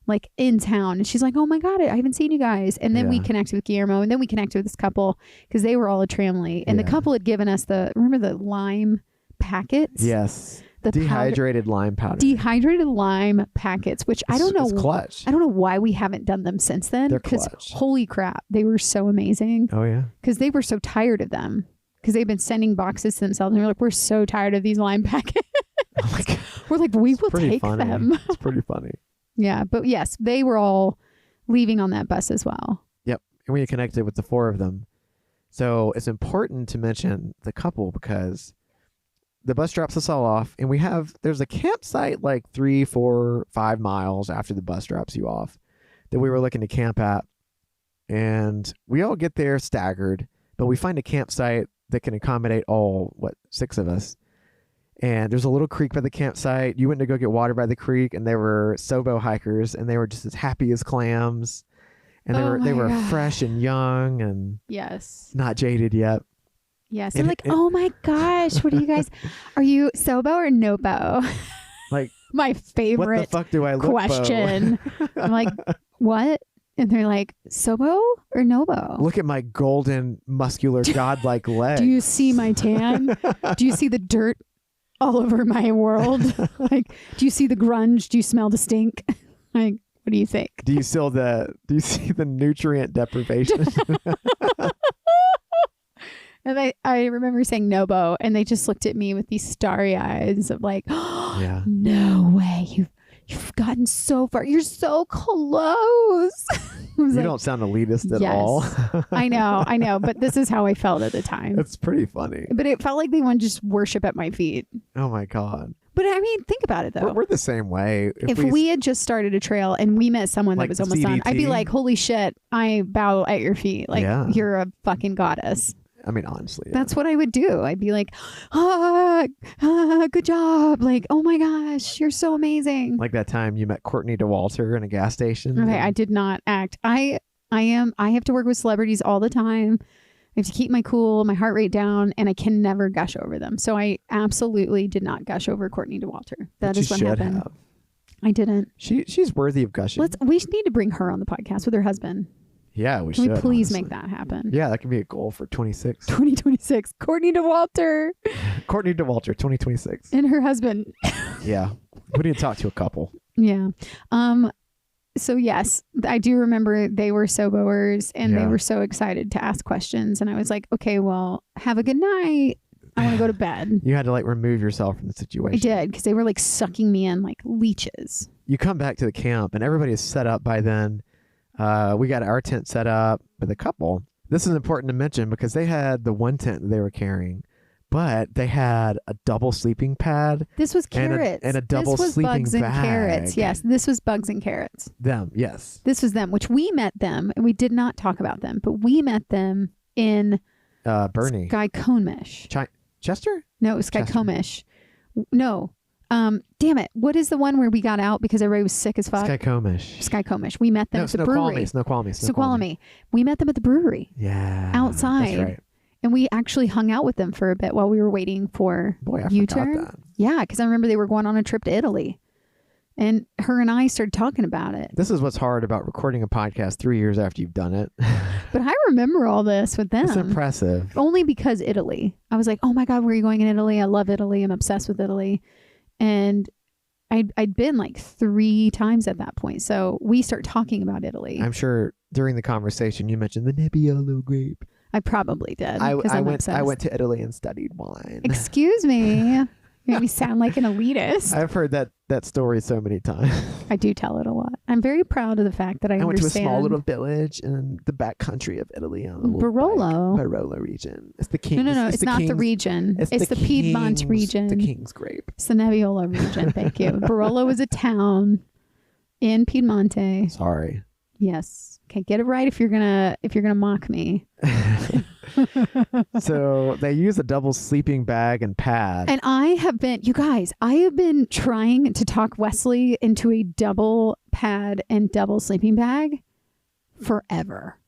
like in town. And she's like, oh my God, I haven't seen you guys. And then we connected with Guillermo, and then we connected with this couple because they were all a tramily. And the couple had given us remember the lime packets? Yes. The dehydrated lime powder. Dehydrated lime packets, which I don't know. It's clutch. I don't know why we haven't done them since then. They're clutch. Holy crap, they were so amazing. Oh yeah. Because they were so tired of them. Because they've been sending boxes to themselves, and they're like, we're so tired of these lime packets. Oh my God. We're like, we will take them. It's pretty funny. Yeah, but yes, they were all leaving on that bus as well. Yep, and we connected with the four of them. So it's important to mention the couple because the bus drops us all off, and there's a campsite like 3, 4, 5 miles after the bus drops you off that we were looking to camp at. And we all get there staggered, but we find a campsite that can accommodate all, 6 of us. And there's a little creek by the campsite. You went to go get water by the creek, and they were Sobo hikers, and they were just as happy as clams. And they were fresh and young and not jaded yet. Yes. They're like, oh my gosh, what are you guys? Are you Sobo or Nobo? Like my favorite what the fuck do I look question. I'm like, what? And they're like, Sobo or Nobo? Look at my golden, muscular, godlike legs. Do you see my tan? Do you see the dirt all over my world? Like, do you see the grunge? Do you smell the stink? Like, what do you think? Do you see the nutrient deprivation? And I remember saying Nobo, and they just looked at me with these starry eyes of like, oh, yeah. No way. You've gotten so far. You're so close. You don't sound elitist at all. I know. But this is how I felt at the time. It's pretty funny. But it felt like they wanted to just worship at my feet. Oh my God. But I mean, think about it though. We're the same way. If we had just started a trail and we met someone that was almost done, I'd be like, holy shit, I bow at your feet. Like, you're a fucking goddess. I mean, honestly. That's what I would do. I'd be like, good job. Like, oh my gosh, you're so amazing. Like that time you met Courtney DeWalter in a gas station. Okay, I did not act. I have to work with celebrities all the time. I have to keep my cool, my heart rate down, and I can never gush over them. So I absolutely did not gush over Courtney DeWalter. That is what happened. I didn't. She's worthy of gushing. We need to bring her on the podcast with her husband. Yeah, we should. Can we please make that happen? Yeah, that can be a goal for 2026. Courtney DeWalter. Courtney DeWalter, 2026. And her husband. Yeah. We need to talk to a couple. Yeah. So yes, I do remember they were Soboers and they were so excited to ask questions. And I was like, okay, well, have a good night. I want to go to bed. You had to like remove yourself from the situation. I did, because they were like sucking me in like leeches. You come back to the camp and everybody is set up by then. We got our tent set up with a couple. This is important to mention because they had the one tent that they were carrying, but they had a double sleeping pad. This was carrots. And a double this was sleeping bugs bag. and carrots. Yes, this was bugs and carrots. Them, yes. This was them, which we met them, and we did not talk about them, but we met them in Bernie. Skycomish. Chester? No, it was Skycomish. No. Damn it. What is the one where we got out because everybody was sick as fuck? Skycomish. We met them at the brewery. Snoqualmie. We met them at the brewery. Yeah. Outside. That's right. And we actually hung out with them for a bit while we were waiting for U-turn. Forgot that. Yeah, because I remember they were going on a trip to Italy. And her and I started talking about it. This is what's hard about recording a podcast 3 years after you've done it. But I remember all this with them. It's impressive. Only because Italy. I was like, oh my God, where are you going in Italy? I love Italy. I'm obsessed with Italy. And I'd been like 3 times at that point. So we start talking about Italy. I'm sure during the conversation you mentioned the Nebbiolo grape. I probably did. I went to Italy and studied wine. Excuse me. You made me sound like an elitist. I've heard that story so many times. I do tell it a lot. I'm very proud of the fact that I went to a understand. small little village in the back country of Italy. Barolo region. It's the King's. No. It's not the region. It's the Piedmont region. The King's grape. It's the Nebbiolo region. Thank you. Barolo is a town in Piedmonte. Sorry. Yes. Okay, get it right if you're gonna mock me. So they use a double sleeping bag and pad. And I have been trying to talk Wesley into a double pad and double sleeping bag forever.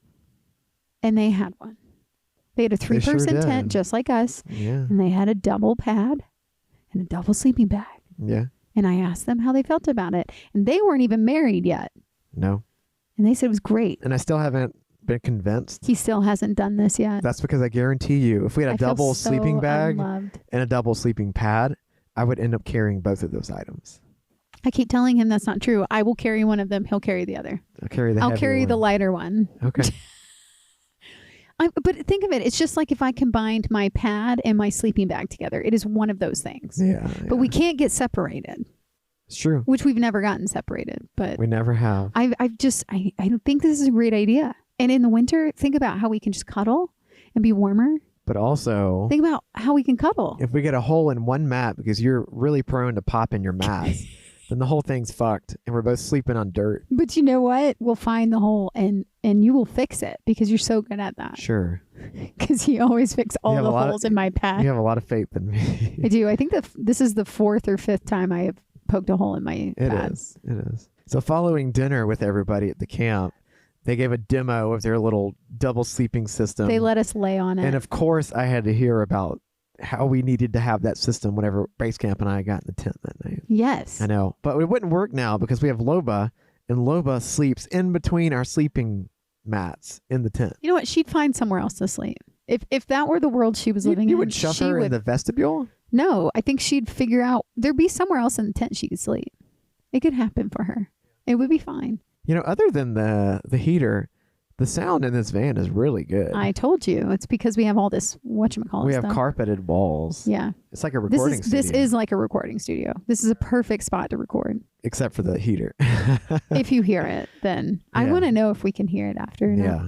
And they had one. They had a 3-person tent just like us. Yeah. And they had a double pad and a double sleeping bag. Yeah. And I asked them how they felt about it. And they weren't even married yet. No. And they said it was great. And I still haven't been convinced. He still hasn't done this yet. That's because I guarantee you, if we had a double sleeping bag unloved. And a double sleeping pad, I would end up carrying both of those items. I keep telling him that's not true. I will carry one of them. He'll carry the other. I'll carry the lighter one. Okay. But think of it. It's just like if I combined my pad and my sleeping bag together. It is one of those things. Yeah. But we can't get separated. It's true. Which we've never gotten separated. But we never have. I think this is a great idea. And in the winter, think about how we can just cuddle and be warmer. But also, think about how we can cuddle. If we get a hole in one mat because you're really prone to pop in your mat, then the whole thing's fucked and we're both sleeping on dirt. But you know what? We'll find the hole and you will fix it because you're so good at that. Sure. Because you always fix all the holes in my pad. You have a lot of faith in me. I do. I think this is the 4th or 5th time I have poked a hole in my pad. It is. So following dinner with everybody at the camp, they gave a demo of their little double sleeping system. They let us lay on it. And of course, I had to hear about how we needed to have that system whenever Basecamp and I got in the tent that night. Yes. I know. But it wouldn't work now because we have Loba, and Loba sleeps in between our sleeping mats in the tent. You know what? She'd find somewhere else to sleep. If that were the world she was living in. You would shove her in the vestibule? No, I think she'd figure out there'd be somewhere else in the tent she could sleep. It could happen for her. It would be fine. You know, other than the heater, the sound in this van is really good. I told you. It's because we have all this whatchamacallit We have stuff. carpeted walls. Yeah. It's like a recording studio. This is like a recording studio. This is a perfect spot to record. Except for the heater. If you hear it, then I want to know if we can hear it after. Yeah.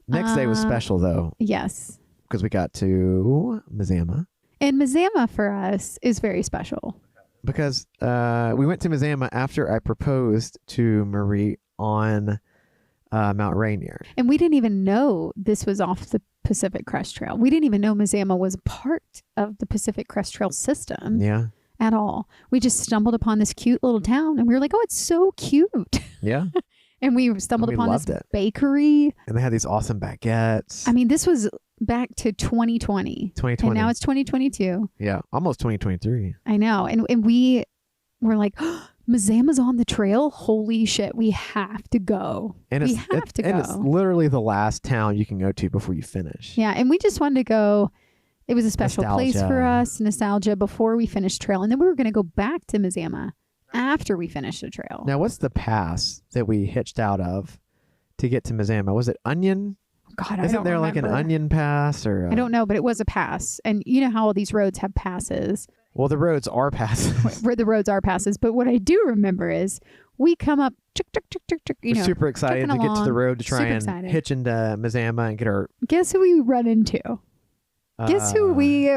Next day was special, though. Yes. Because we got to Mazama. And Mazama for us is very special. Because we went to Mazama after I proposed to Marie on Mount Rainier. And we didn't even know this was off the Pacific Crest Trail. We didn't even know Mazama was a part of the Pacific Crest Trail system. Yeah. At all. We just stumbled upon this cute little town and we were like, oh, it's so cute. Yeah. And we stumbled upon this bakery. And they had these awesome baguettes. I mean, this was back to 2020. And now it's 2022. Yeah. Almost 2023. I know. And we were like, oh, Mazama's on the trail. Holy shit. We have to go. And we have to go. And it's literally the last town you can go to before you finish. Yeah. And we just wanted to go. It was a special place for us, nostalgia, before we finished trail. And then we were going to go back to Mazama after we finished the trail. Now, what's the pass that we hitched out of to get to Mazama? Was it Onion? God, I Isn't don't there remember. like an Onion pass or? I don't know, but it was a pass. And you know how all these roads have passes. Well, the roads are passes. Where the roads are passes. But what I do remember is we come up, you We're know, super excited to get to the road to try Super and excited. hitch into Mazama and get our. Guess who we run into? Guess who we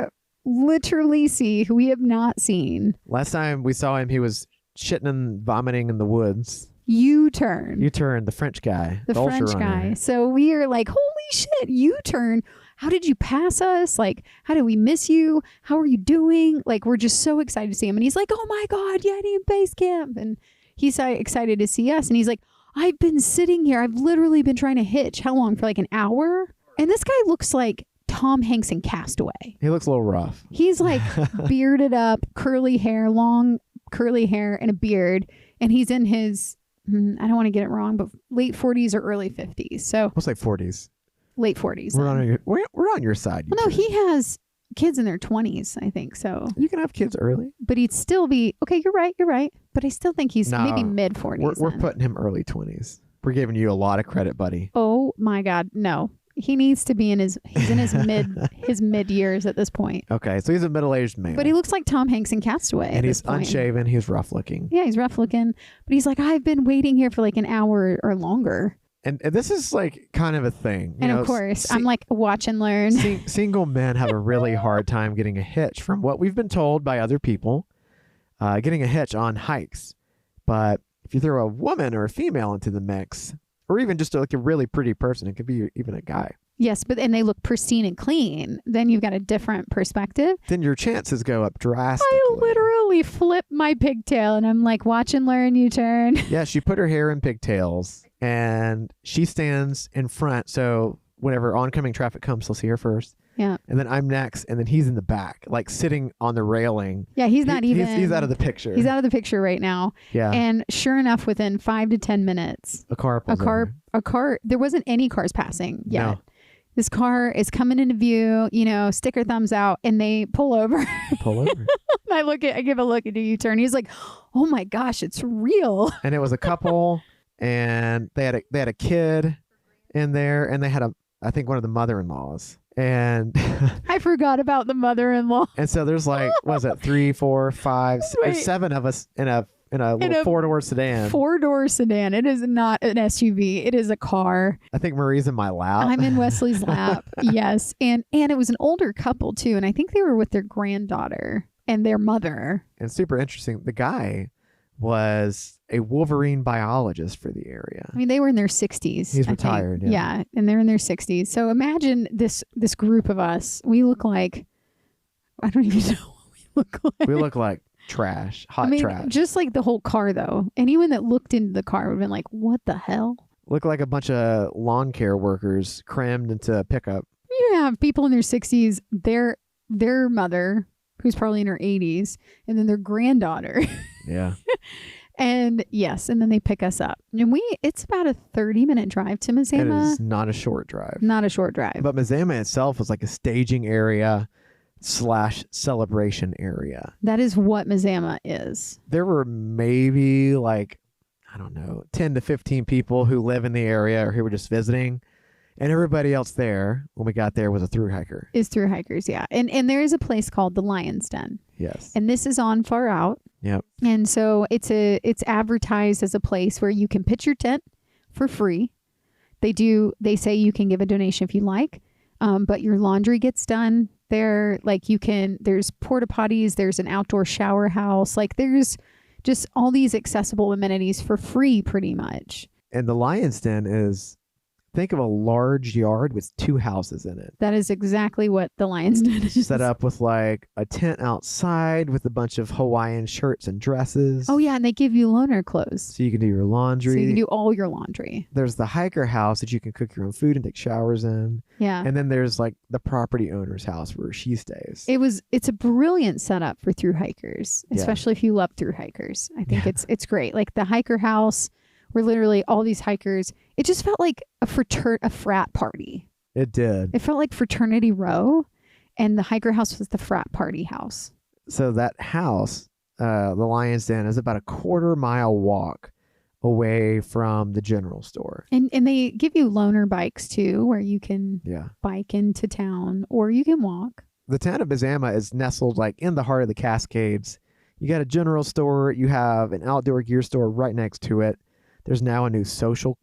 literally see, who we have not seen. Last time we saw him, he was shitting and vomiting in the woods. U-turn. U-turn, the French guy. The ultra French runner. guy. So we are like, holy shit, U-turn. How did you pass us? Like, how did we miss you? How are you doing? Like, we're just so excited to see him. And he's like, oh my God, Yeti and Basecamp. And he's so excited to see us. And he's like, I've been sitting here. I've literally been trying to hitch. How long? For like an hour? And this guy looks like Tom Hanks in Castaway. He looks a little rough. He's like bearded up, curly hair, long curly hair and a beard. And he's in his, I don't want to get it wrong, but late 40s or early 50s. So Looks like 40s. late 40s. We're on your side. Well, no, he has kids in their 20s, I think. So, You can have kids early. but he'd still be, okay, you're right. But I still think he's No, maybe mid 40s. We're putting him early 20s. We're giving you a lot of credit, buddy. Oh my God. No, he needs to be he's in his mid years at this point. Okay, so he's a middle-aged man. But he looks like Tom Hanks in Castaway. and at he's this point. unshaven. He's rough looking. Yeah, he's rough looking, but he's like, I've been waiting here for like an hour or longer. And this is like kind of a thing. And of course, I'm like, watch and learn. Single men have a really hard time getting a hitch from what we've been told by other people, getting a hitch on hikes. But if you throw a woman or a female into the mix, or even just like a really pretty person, it could be even a guy, Yes, but and they look pristine and clean. Then you've got a different perspective. then your chances go up drastically. I literally flip my pigtail and I'm like, watch and learn, U-turn. Yeah, she put her hair in pigtails and she stands in front. So whenever oncoming traffic comes, they'll see her first. Yeah. And then I'm next. And then he's in the back, like sitting on the railing. Yeah, he's not even. He's out of the picture. He's out of the picture right now. Yeah. And sure enough, within 5 to 10 minutes, a car pulls over. there wasn't any cars passing yet. No. This car is coming into view, sticker thumbs out, and they pull over. Pull over. I give a look at the U-turn. He's like, oh my gosh, it's real. And it was a couple, and they had a kid in there, and they had I think one of the mother-in-laws, and I forgot about the mother-in-law. and so there's like, what is it, 3, 4, 5, there's 7 of us in a little 4-door sedan. 4-door sedan. It is not an SUV. It is a car. I think Marie's in my lap. I'm in Wesley's lap. Yes. And it was an older couple too. And I think they were with their granddaughter and their mother. And super interesting. The guy was a Wolverine biologist for the area. I mean, they were in their 60s. He's retired. Yeah. And they're in their 60s. So imagine this group of us. We look like, I don't even know what we look like. We look like trash, hot trash. Just like the whole car though. Anyone that looked into the car would have been like, what the hell? Look like a bunch of lawn care workers crammed into a pickup. You have people in their 60s, their mother, who's probably in her 80s, and then their granddaughter. Yeah. And yes, and then they pick us up. And it's about a 30-minute drive to It Mazama. is not a short drive. Not a short drive. But Mazama itself was like a staging area / celebration area. That is what Mazama is. There were maybe like, I don't know, 10 to 15 people who live in the area or who were just visiting. And everybody else there, when we got there, was a thru hiker. Is through hikers, yeah. And there is a place called the Lion's Den. Yes. And this is on Far Out. Yep. And so it's advertised as a place where you can pitch your tent for free. They say you can give a donation if you like, but your laundry gets done there. Like there's porta potties, there's an outdoor shower house. Like there's just all these accessible amenities for free pretty much. And the Lion's Den is, think of a large yard with 2 houses in it. That is exactly what the Lion's Den is. Set up with like a tent outside with a bunch of Hawaiian shirts and dresses. Oh yeah, and they give you loaner clothes. So you can do your laundry. So you can do all your laundry. There's the hiker house that you can cook your own food and take showers in. Yeah. And then there's like the property owner's house where she stays. It's a brilliant setup for through hikers, especially if you love through hikers. I think it's great. Like the hiker house, where literally all these hikers, it just felt like a frat party. It did. It felt like Fraternity Row, and the hiker house was the frat party house. So that house the Lion's Den is about a 1/4-mile walk away from the general store. And they give you loaner bikes too, where you can bike into town or you can walk. The town of Mazama is nestled like in the heart of the Cascades. You got a general store. You have an outdoor gear store right next to it. There's now a new social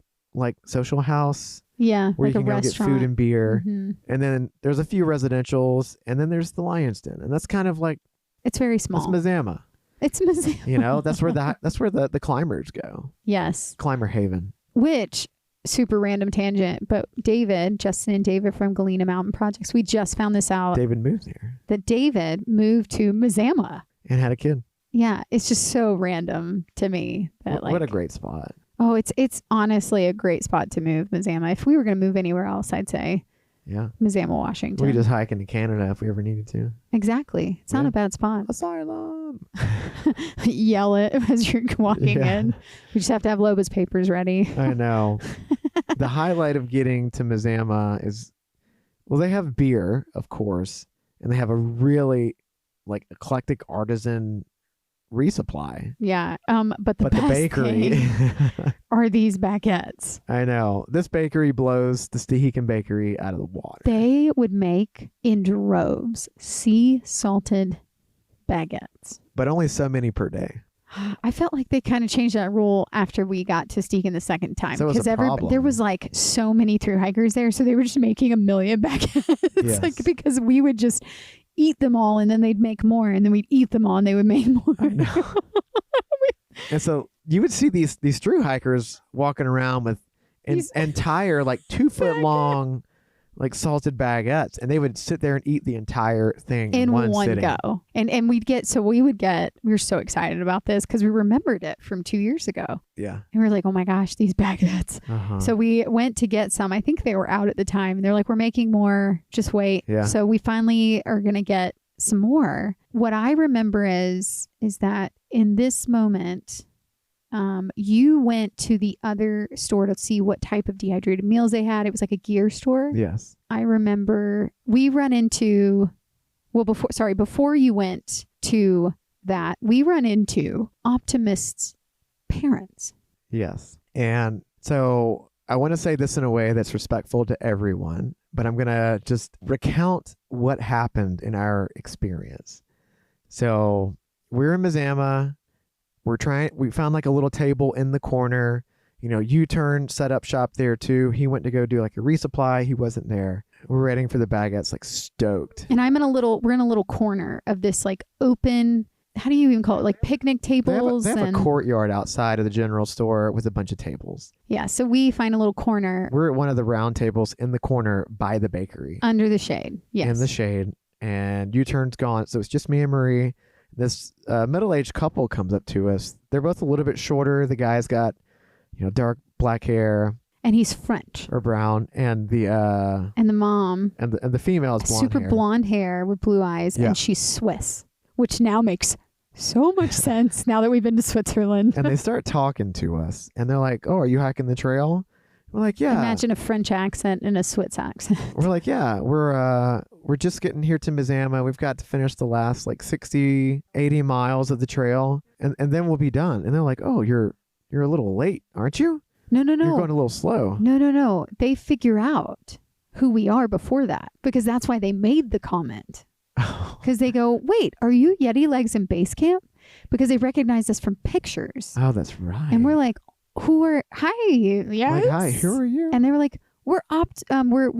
house. Yeah, where like you can go get food and beer. Mm-hmm. And then there's a few residentials, and then there's the Lion's Den, and that's kind of like it's very small. It's Mazama. It's Mazama. You know, that's where the climbers go. Yes. Climber haven. Which super random tangent, but Justin and David from Galena Mountain Projects, we just found this out. David moved here. That David moved to Mazama and had a kid. Yeah, it's just so random to me that what a great spot. Oh, it's honestly a great spot to move, Mazama. If we were going to move anywhere else, I'd say Mazama, Washington. We could just hike into Canada if we ever needed to. Exactly. It's not a bad spot. Asylum. Yell it as you're walking in. We just have to have Loba's papers ready. I know. The highlight of getting to Mazama is, well, they have beer, of course, and they have a really eclectic artisan resupply. Yeah. But the bakery are these baguettes. I know. This bakery blows the Stehekin Bakery out of the water. They would make in droves sea salted baguettes. But only so many per day. I felt like they kind of changed that rule after we got to Stehekin the second time. So because there was so many through hikers there. So they were just making a million baguettes. Because we would just eat them all and then they'd make more and then we'd eat them all and they would make more. I know. And so you would see these true hikers walking around with entire 2-foot long salted baguettes, and they would sit there and eat the entire thing in one sitting. Go. And we were so excited about this because we remembered it from 2 years ago. Yeah. And we were like, oh my gosh, these baguettes. Uh-huh. So we went to get some. I think they were out at the time. And they're like, we're making more. Just wait. Yeah. So we finally are going to get some more. What I remember is that in this moment, you went to the other store to see what type of dehydrated meals they had. It was like a gear store. Yes. I remember we run into, before you went to that, we run into Optimist's parents. Yes. And so I want to say this in a way that's respectful to everyone, but I'm going to just recount what happened in our experience. So we're in Mazama. We found a little table in the corner, U-turn, set up shop there too. He went to go do a resupply. He wasn't there. We're waiting for the baguettes, stoked. And we're in a little corner of this open, how do you even call it? Picnic tables. They have a courtyard outside of the general store with a bunch of tables. Yeah. So we find a little corner. We're at one of the round tables in the corner by the bakery. Under the shade. Yes. In the shade. And U-turn's gone. So it's just me and Marie. This middle-aged couple comes up to us. They're both a little bit shorter. The guy's got, dark black hair, and he's French or brown, and the mom and the female is blonde super hair. Blonde hair with blue eyes, and she's Swiss, which now makes so much sense now that we've been to Switzerland. And they start talking to us, and they're like, "Oh, are you hiking the trail?" We're like, "Yeah." Imagine a French accent and a Swiss accent. We're like, "Yeah, we're just getting here to Mazama. We've got to finish the last 60, 80 miles of the trail, and then we'll be done." And they're like, "Oh, you're a little late, aren't you?" No. You're going a little slow. No. They figure out who we are before that because that's why they made the comment. Because they go, "Wait, are you Yeti Legs and Basecamp?" Because they recognize us from pictures. Oh, that's right. And we're like, hi, yes. Hi, who are you? And they were like, we're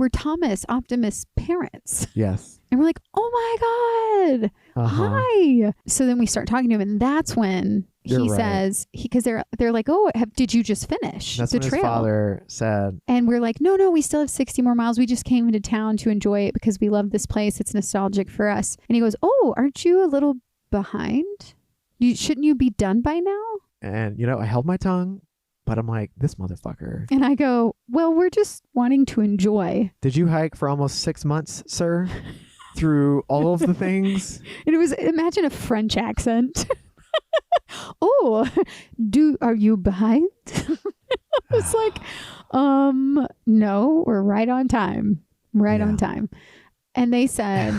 Thomas Optimist's parents. Yes. And we're like, oh my God. Hi. So then we start talking to him, and that's when he says, because they're like, oh, did you just finish that's the when trail? His father said. And we're like, no, we still have 60 more miles. We just came into town to enjoy it because we love this place. It's nostalgic for us. And he goes, oh, aren't you a little behind? Shouldn't you be done by now? And, I held my tongue. But I'm like, this motherfucker. And I go, well, we're just wanting to enjoy. Did you hike for almost 6 months, sir? Through all of the things? And it was, imagine a French accent. Oh, are you behind? It's like, no, we're right on time. On time. And they said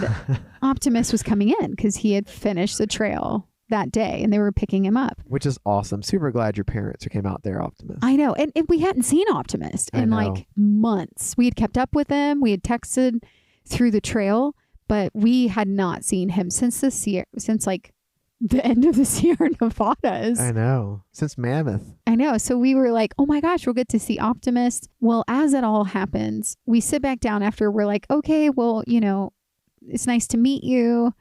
Optimus was coming in because he had finished the trail. that day and they were picking him up. Which is awesome. Super glad your parents came out there, Optimus. I know. And we hadn't seen Optimus in like months. We had kept up with him. We had texted through the trail, but we had not seen him since like the end of the Sierra Nevadas. I know. Since Mammoth. I know. So we were like, oh my gosh, we'll get to see Optimus. Well, as it all happens, we sit back down after we're like, okay, well, you know, it's nice to meet you.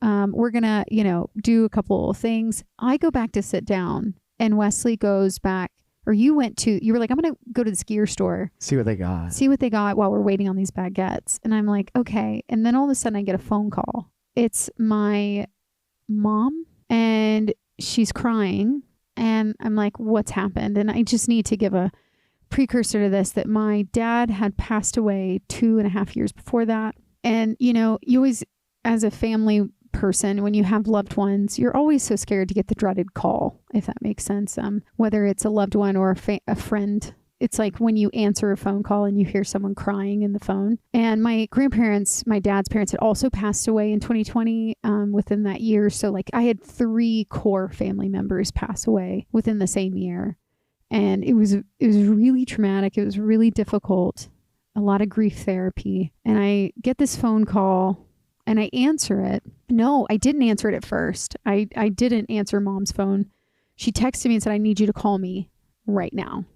We're going to, you know, do a couple of things. I go back to sit down and Wesley goes back, or you were like, I'm going to go to the gear store. See what they got while we're waiting on these baguettes. And I'm like, okay. And then all of a sudden I get a phone call. It's my mom and she's crying. And I'm like, what's happened? And I just need to give a precursor to this, that my dad had passed away 2.5 years before that. And, you know, you always, as a family person, when you have loved ones, you're always so scared to get the dreaded call, if that makes sense. Whether it's a loved one or a friend, it's like when you answer a phone call and you hear someone crying in the phone. And my grandparents, my dad's parents, had also passed away in 2020 within that year. So like I had 3 core family members pass away within the same year. And it was really traumatic. It was really difficult. A lot of grief therapy. And I get this phone call and I answer it. No, I didn't answer it at first. I didn't answer mom's phone. She texted me and said, I need you to call me right now.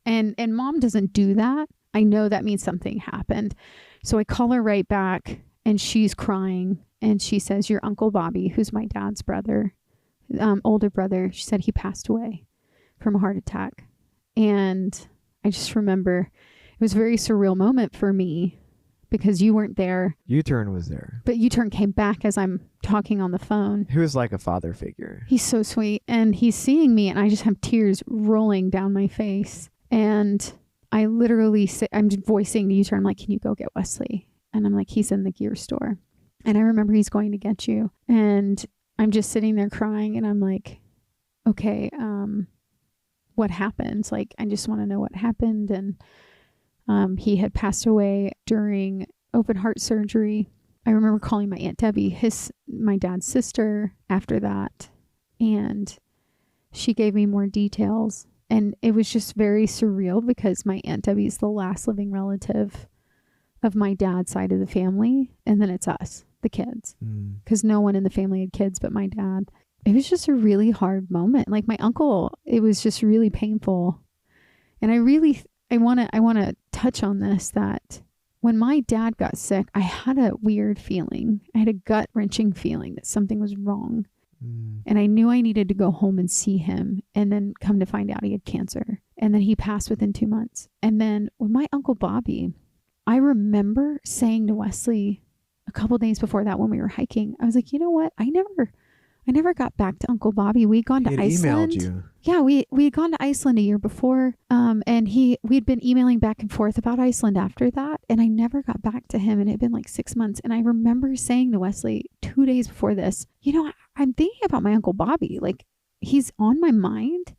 And mom doesn't do that. I know that means something happened. So I call her right back and she's crying. And she says, your Uncle Bobby, who's my dad's brother, older brother, she said he passed away from a heart attack. And I just remember it was a very surreal moment for me because you weren't there. U-Turn was there. But U-Turn came back as I'm talking on the phone. He was like a father figure. He's so sweet. And he's seeing me and I just have tears rolling down my face. And I literally say, I'm voicing to U-Turn, I'm like, can you go get Wesley? And I'm like, he's in the gear store. And I remember he's going to get you. And I'm just sitting there crying and I'm like, okay, what happened? Like, I just want to know what happened. And he had passed away during open heart surgery. I remember calling my Aunt Debbie, my dad's sister, after that. And she gave me more details. And it was just very surreal because my Aunt Debbie is the last living relative of my dad's side of the family. And then it's us, the kids. Because no one in the family had kids but my dad. It was just a really hard moment. Like my uncle, it was just really painful. And I want to touch on this, that when my dad got sick, I had a weird feeling. I had a gut-wrenching feeling that something was wrong. And I knew I needed to go home and see him, and then come to find out he had cancer. And then he passed within 2 months. And then with my Uncle Bobby, I remember saying to Wesley a couple days before that when we were hiking, I was like, you know what? I never got back to Uncle Bobby. We'd gone to Iceland. Emailed you. Yeah, we had gone to Iceland a year before. And we'd been emailing back and forth about Iceland after that. And I never got back to him. And it had been like 6 months. And I remember saying to Wesley 2 days before this, you know, I'm thinking about my Uncle Bobby. Like, he's on my mind.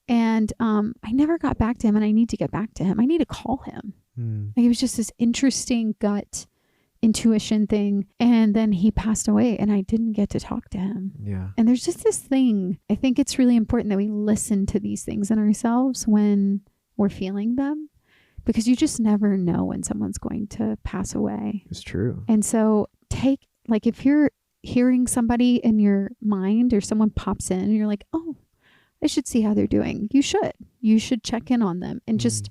And I never got back to him, and I need to get back to him. I need to call him. Like, it was just this interesting gut intuition thing. And then he passed away and I didn't get to talk to him. Yeah. And there's just this thing. I think it's really important that we listen to these things in ourselves when we're feeling them, because you just never know when someone's going to pass away. It's true. And so if you're hearing somebody in your mind or someone pops in and you're like, oh, I should see how they're doing. You should check in on them and just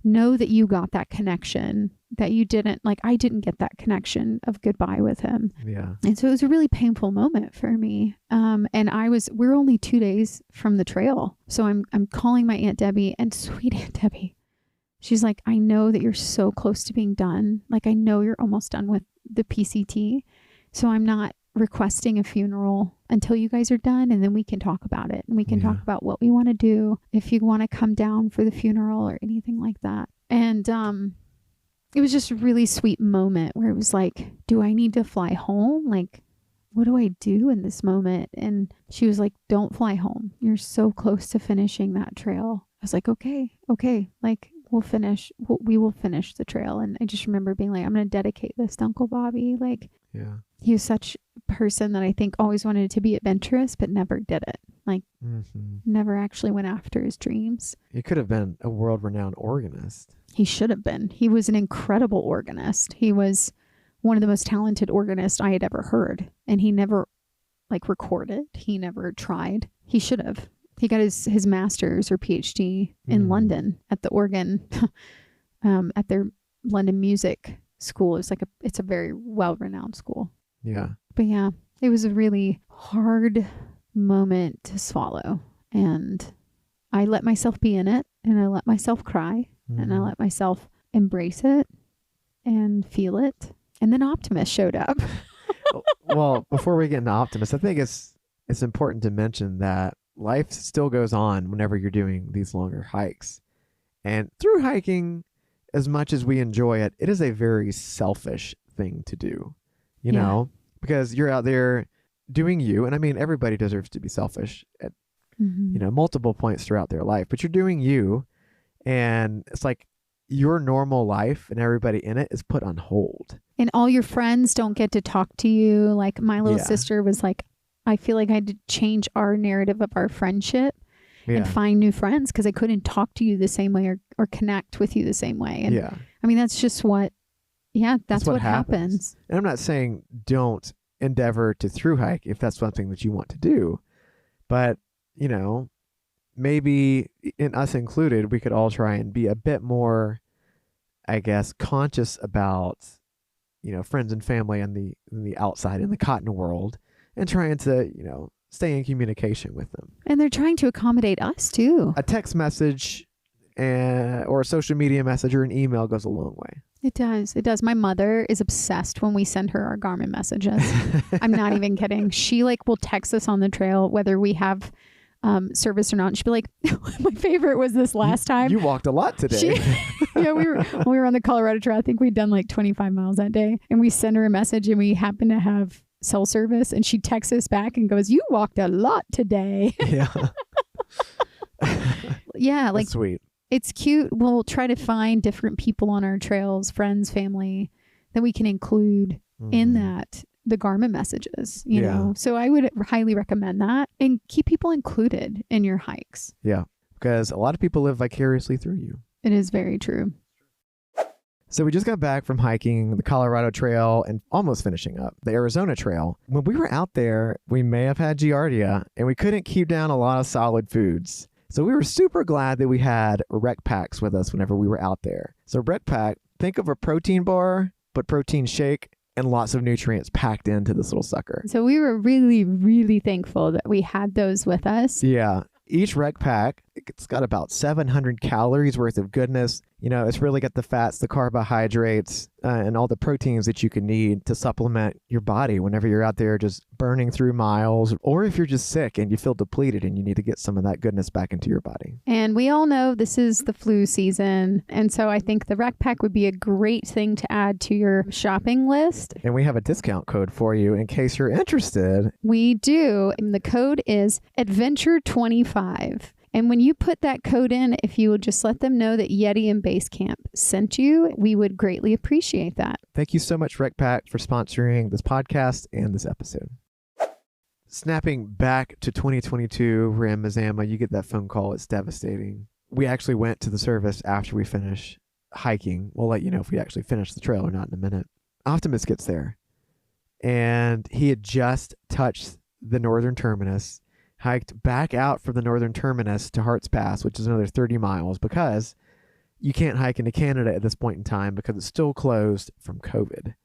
know that you got that connection that you didn't, like I didn't get that connection of goodbye with him. Yeah. And so it was a really painful moment for me. And we're only 2 days from the trail. So I'm calling my Aunt Debbie, and sweet Aunt Debbie, she's like, I know that you're so close to being done. Like, I know you're almost done with the PCT. So I'm not requesting a funeral until you guys are done, and then we can talk about it, and we can talk about what we want to do, if you want to come down for the funeral or anything like that. And it was just a really sweet moment where it was like, do I need to fly home? Like, what do I do in this moment? And she was like, don't fly home. You're so close to finishing that trail. I was like, okay. Like, we will finish the trail. And I just remember being like, I'm going to dedicate this to Uncle Bobby. Like, Yeah. he was such a person that I think always wanted to be adventurous, but never did it. Like, never actually went after his dreams. He could have been a world-renowned organist. He should have been. He was an incredible organist. He was one of the most talented organists I had ever heard. And he never recorded. He never tried. He should have. He got his master's or PhD in London at the organ, at their London music school. It's a very well-renowned school. Yeah. But yeah, it was a really hard moment to swallow. And I let myself be in it, and I let myself cry, and I let myself embrace it and feel it. And then Optimus showed up. Well, before we get into Optimus, I think it's important to mention that life still goes on whenever you're doing these longer hikes. And through hiking, as much as we enjoy it, it is a very selfish thing to do, you know, because you're out there doing you. And I mean, everybody deserves to be selfish at, multiple points throughout their life, but you're doing you. And it's like your normal life and everybody in it is put on hold. And all your friends don't get to talk to you. Like my little sister was like, I feel like I had to change our narrative of our friendship and find new friends because I couldn't talk to you the same way or connect with you the same way. And I mean, that's just what happens. And I'm not saying don't endeavor to through hike if that's something that you want to do. But, maybe in us included, we could all try and be a bit more, I guess, conscious about, friends and family and the outside in the cotton world and trying to, stay in communication with them. And they're trying to accommodate us too. A text message or a social media message or an email goes a long way. It does. It does. My mother is obsessed when we send her our Garmin messages. I'm not even kidding. She will text us on the trail, whether we have service or not. And she'd be like, my favorite was this last time. You walked a lot today. When we were on the Colorado Trail, I think we'd done 25 miles that day. And we sent her a message and we happened to have cell service, and she texts us back and goes, you walked a lot today. Yeah. Yeah. That's sweet. It's cute. We'll try to find different people on our trails, friends, family, that we can include in the Garmin messages, you know? So I would highly recommend that, and keep people included in your hikes. Yeah. Because a lot of people live vicariously through you. It is very true. So we just got back from hiking the Colorado Trail and almost finishing up the Arizona Trail. When we were out there, we may have had Giardia, and we couldn't keep down a lot of solid foods. So we were super glad that we had RecPaks with us whenever we were out there. So RecPak, think of a protein bar, but protein shake and lots of nutrients packed into this little sucker. So we were really, really thankful that we had those with us. Yeah. Each RecPak, it's got about 700 calories worth of goodness. It's really got the fats, the carbohydrates, and all the proteins that you can need to supplement your body whenever you're out there just burning through miles, or if you're just sick and you feel depleted and you need to get some of that goodness back into your body. And we all know this is the flu season. And so I think the RecPak would be a great thing to add to your shopping list. And we have a discount code for you in case you're interested. We do. And the code is adventure25. And when you put that code in, if you will just let them know that Yeti and Basecamp sent you, we would greatly appreciate that. Thank you so much, RecPak, for sponsoring this podcast and this episode. Snapping back to 2022, Ramazama, you get that phone call. It's devastating. We actually went to the service after we finish hiking. We'll let you know if we actually finish the trail or not in a minute. Optimus gets there, and he had just touched the northern terminus, hiked back out from the northern terminus to Hart's Pass, which is another 30 miles, because you can't hike into Canada at this point in time because it's still closed from COVID.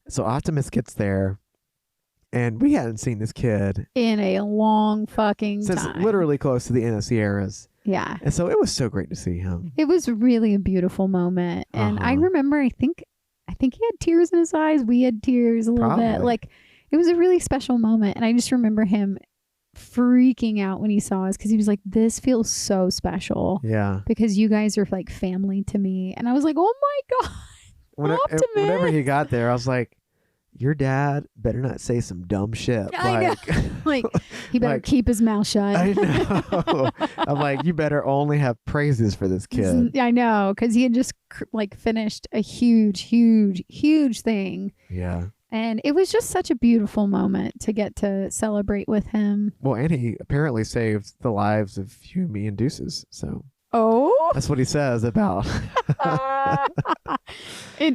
So Optimus gets there, and we hadn't seen this kid in a long fucking since time. Literally close to the end of Sierras. Yeah. And so it was so great to see him. It was really a beautiful moment. And I remember, I think he had tears in his eyes. We had tears a little bit. It was a really special moment. And I just remember him freaking out when he saw us, because he was like, this feels so special. Yeah. Because you guys are like family to me. And I was like, oh my God. Whenever he got there, I was like, your dad better not say some dumb shit. I know. Like, he better keep his mouth shut. I know. I'm like, you better only have praises for this kid. I know, because he had just finished a huge thing. Yeah. And it was just such a beautiful moment to get to celebrate with him. Well, and he apparently saved the lives of you, me, and Deuces. So that's what he says about.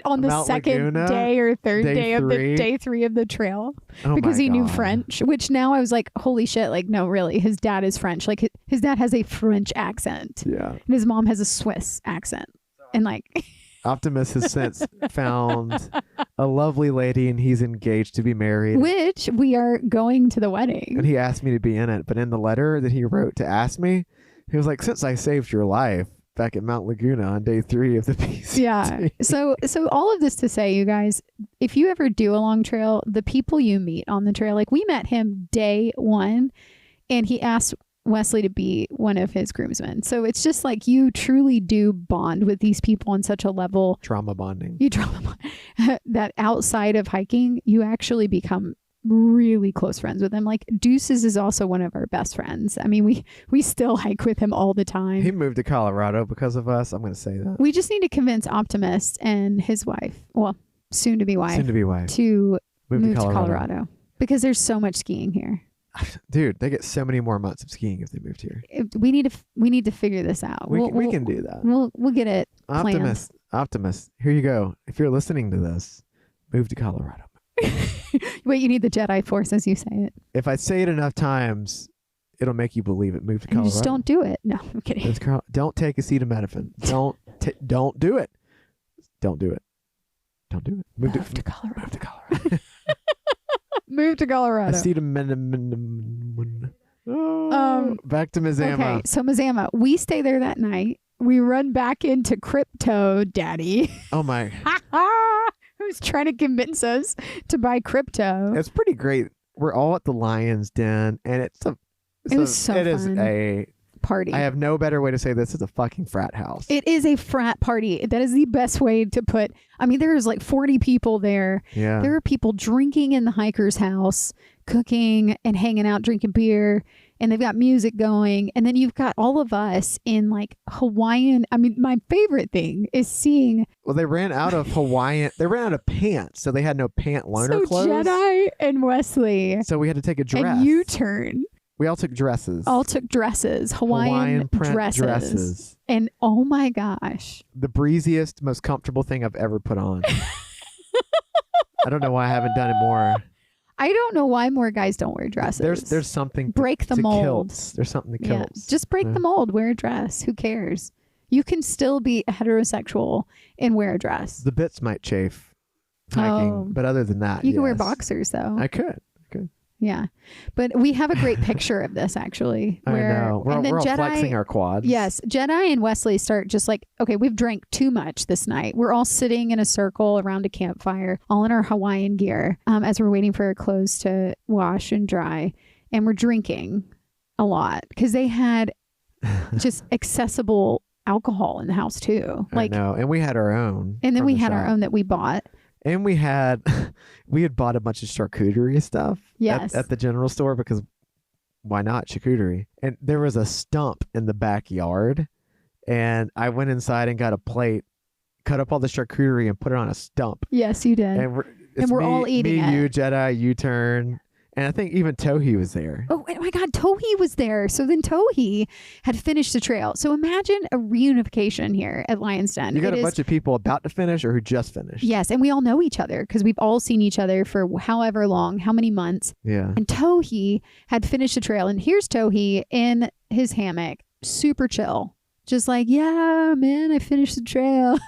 On the second Laguna, day or third day of the day 3 of the trail, because he knew French, which now I was like, holy shit, like, no, really, his dad is French. Like, his dad has a French accent. Yeah. And his mom has a Swiss accent. And like... Optimus has since found a lovely lady, and he's engaged to be married. Which we are going to the wedding. And he asked me to be in it. But in the letter that he wrote to ask me, he was like, since I saved your life back at Mount Laguna on day 3 of the PCT. Yeah. So all of this to say, you guys, if you ever do a long trail, the people you meet on the trail, like we met him day 1 and he asked Wesley to be one of his groomsmen. So it's just like you truly do bond with these people on such a level. Trauma bonding. You trauma bond. That outside of hiking, you actually become really close friends with him. Like Deuces is also one of our best friends. I mean, we still hike with him all the time. He moved to Colorado because of us. I'm going to say that. We just need to convince Optimist and his wife, well, soon to be wife, to move to Colorado because there's so much skiing here. Dude, they get so many more months of skiing if they moved here. We need to figure this out. We can do that. We'll get it. Optimist. Here you go. If you're listening to this, move to Colorado. Wait, you need the Jedi Force as you say it. If I say it enough times, it'll make you believe it. Move to Colorado. Just don't do it. No, I'm kidding. Don't take acetaminophen. Don't do it. Don't do it. Don't do it. Move to Colorado. Move to Colorado. Move to Colorado. Back to Mazama. Okay, so Mazama, we stay there that night. We run back into Crypto Daddy. Oh my. Who's trying to convince us to buy crypto. It's pretty great. We're all at the Lion's Den, and it is a party. I have no better way to say this. It's a fucking frat house. It is a frat party. That is the best way to put. I mean, there's like 40 people there. Yeah. There are people drinking in the hiker's house, cooking and hanging out, drinking beer, and they've got music going. And then you've got all of us in like Hawaiian. I mean, my favorite thing is seeing. Well, they ran out of Hawaiian. They ran out of pants, so they had no pant loaner clothes. Jedi and Wesley. So we had to take a dress. And U-turn. We all took dresses. Hawaiian print dresses. And oh my gosh. The breeziest, most comfortable thing I've ever put on. I don't know why I haven't done it more. I don't know why more guys don't wear dresses. There's something break the mold. Kilts. There's something to kilts. Yeah. Just break the mold. Wear a dress. Who cares? You can still be heterosexual and wear a dress. The bits might chafe hiking, but other than that, you can wear boxers though. I could. Yeah. But we have a great picture of this actually. I know. We're all flexing our quads. Yes. Jedi and Wesley start just like, okay, we've drank too much this night. We're all sitting in a circle around a campfire, all in our Hawaiian gear, as we're waiting for our clothes to wash and dry. And we're drinking a lot because they had just accessible alcohol in the house too. I know. And we had our own. And then we had our own that we bought. And we had bought a bunch of charcuterie stuff at the general store because why not charcuterie? And there was a stump in the backyard, and I went inside and got a plate, cut up all the charcuterie and put it on a stump. Yes, you did. And we're all eating it. You, Jedi, U-turn. And I think even Tohi was there. Oh my God, Tohi was there. So then Tohi had finished the trail. So imagine a reunification here at Lion's Den. You got a bunch of people about to finish or who just finished. Yes, and we all know each other because we've all seen each other for however long, how many months. Yeah. And Tohi had finished the trail. And here's Tohi in his hammock, super chill. Just like, yeah, man, I finished the trail.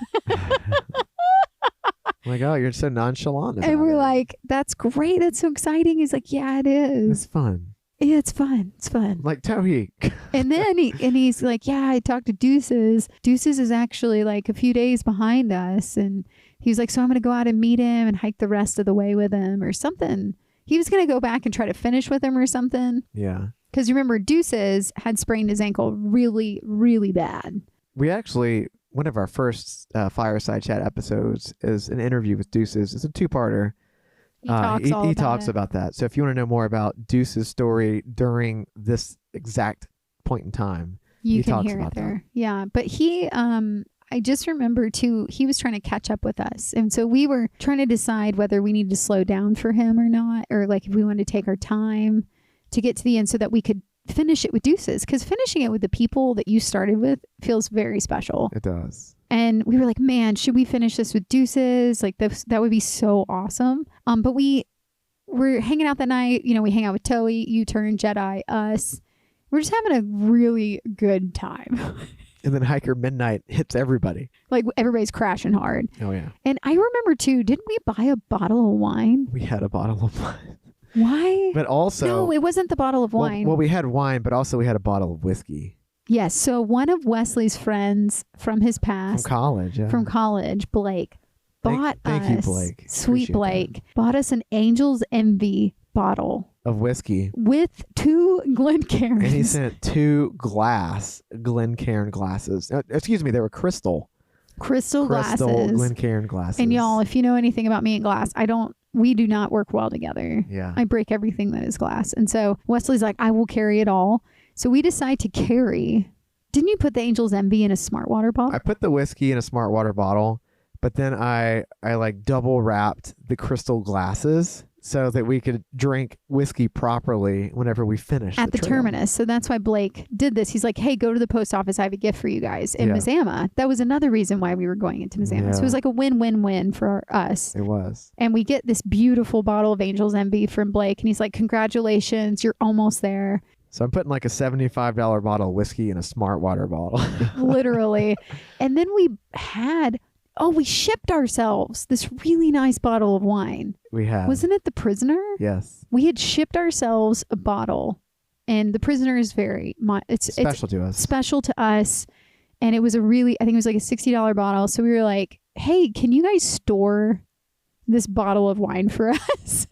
Like, oh, you're so nonchalant about and we're it. like, that's great. That's so exciting. He's like, yeah, it is. It's fun. Yeah, it's fun. It's fun. Like Tohi. And then he's like, yeah, I talked to Deuces. Deuces is actually like a few days behind us. And he's like, so I'm going to go out and meet him and hike the rest of the way with him or something. He was going to go back and try to finish with him or something. Yeah. Because remember, Deuces had sprained his ankle really, really bad. We actually... One of our first fireside chat episodes is an interview with Deuces. It's a 2-parter. He talks all he about talks it. about that. So if you want to know more about Deuce's story during this exact point in time, You he can talks hear it about that. there. Yeah. But he, I just remember too, he was trying to catch up with us. And so we were trying to decide whether we needed to slow down for him or not, or like if we wanted to take our time to get to the end so that we could finish it with Deuces. Because finishing it with the people that you started with feels very special. It does. And we were like, man, should we finish this with Deuces? Like that would be so awesome. But we were hanging out that night. You know, we hang out with Toei, U-Turn, Jedi, us. We're just having a really good time. And then Hiker Midnight hits everybody. Like everybody's crashing hard. Oh, yeah. And I remember too, didn't we buy a bottle of wine? We had a bottle of wine. Why? But also... No, it wasn't the bottle of wine. Well, we had wine, but also we had a bottle of whiskey. Yes. So one of Wesley's friends from his past, From college, yeah. from college, Blake, bought Thank us, you, Blake. sweet Appreciate Blake, bought us an Angel's Envy bottle of whiskey. with 2 Glencairns. And he sent 2 Glencairn glasses. Excuse me, they were crystal glasses. Glencairn glasses. And y'all, if you know anything about me and glass, we do not work well together. Yeah. I break everything that is glass. And so Wesley's like, I will carry it all. So we decide to carry. Didn't you put the Angel's Envy in a smart water bottle? I put the whiskey in a smart water bottle, but then I like double wrapped the crystal glasses so that we could drink whiskey properly whenever we finished at the trail. Terminus. So that's why Blake did this. He's like, hey, go to the post office. I have a gift for you guys in Yeah. Mazama. That was another reason why we were going into Mazama. Yeah. So it was like a win-win-win for us. It was. And we get this beautiful bottle of Angel's Envy from Blake. And he's like, congratulations, you're almost there. So I'm putting like a $75 bottle of whiskey in a smart water bottle. Literally. And then we shipped ourselves this really nice bottle of wine. We had. Wasn't it the Prisoner? Yes. We had shipped ourselves a bottle, and the Prisoner is it's Special to us. special to us. And it was I think it was like a $60 bottle. So we were like, hey, can you guys store this bottle of wine for us?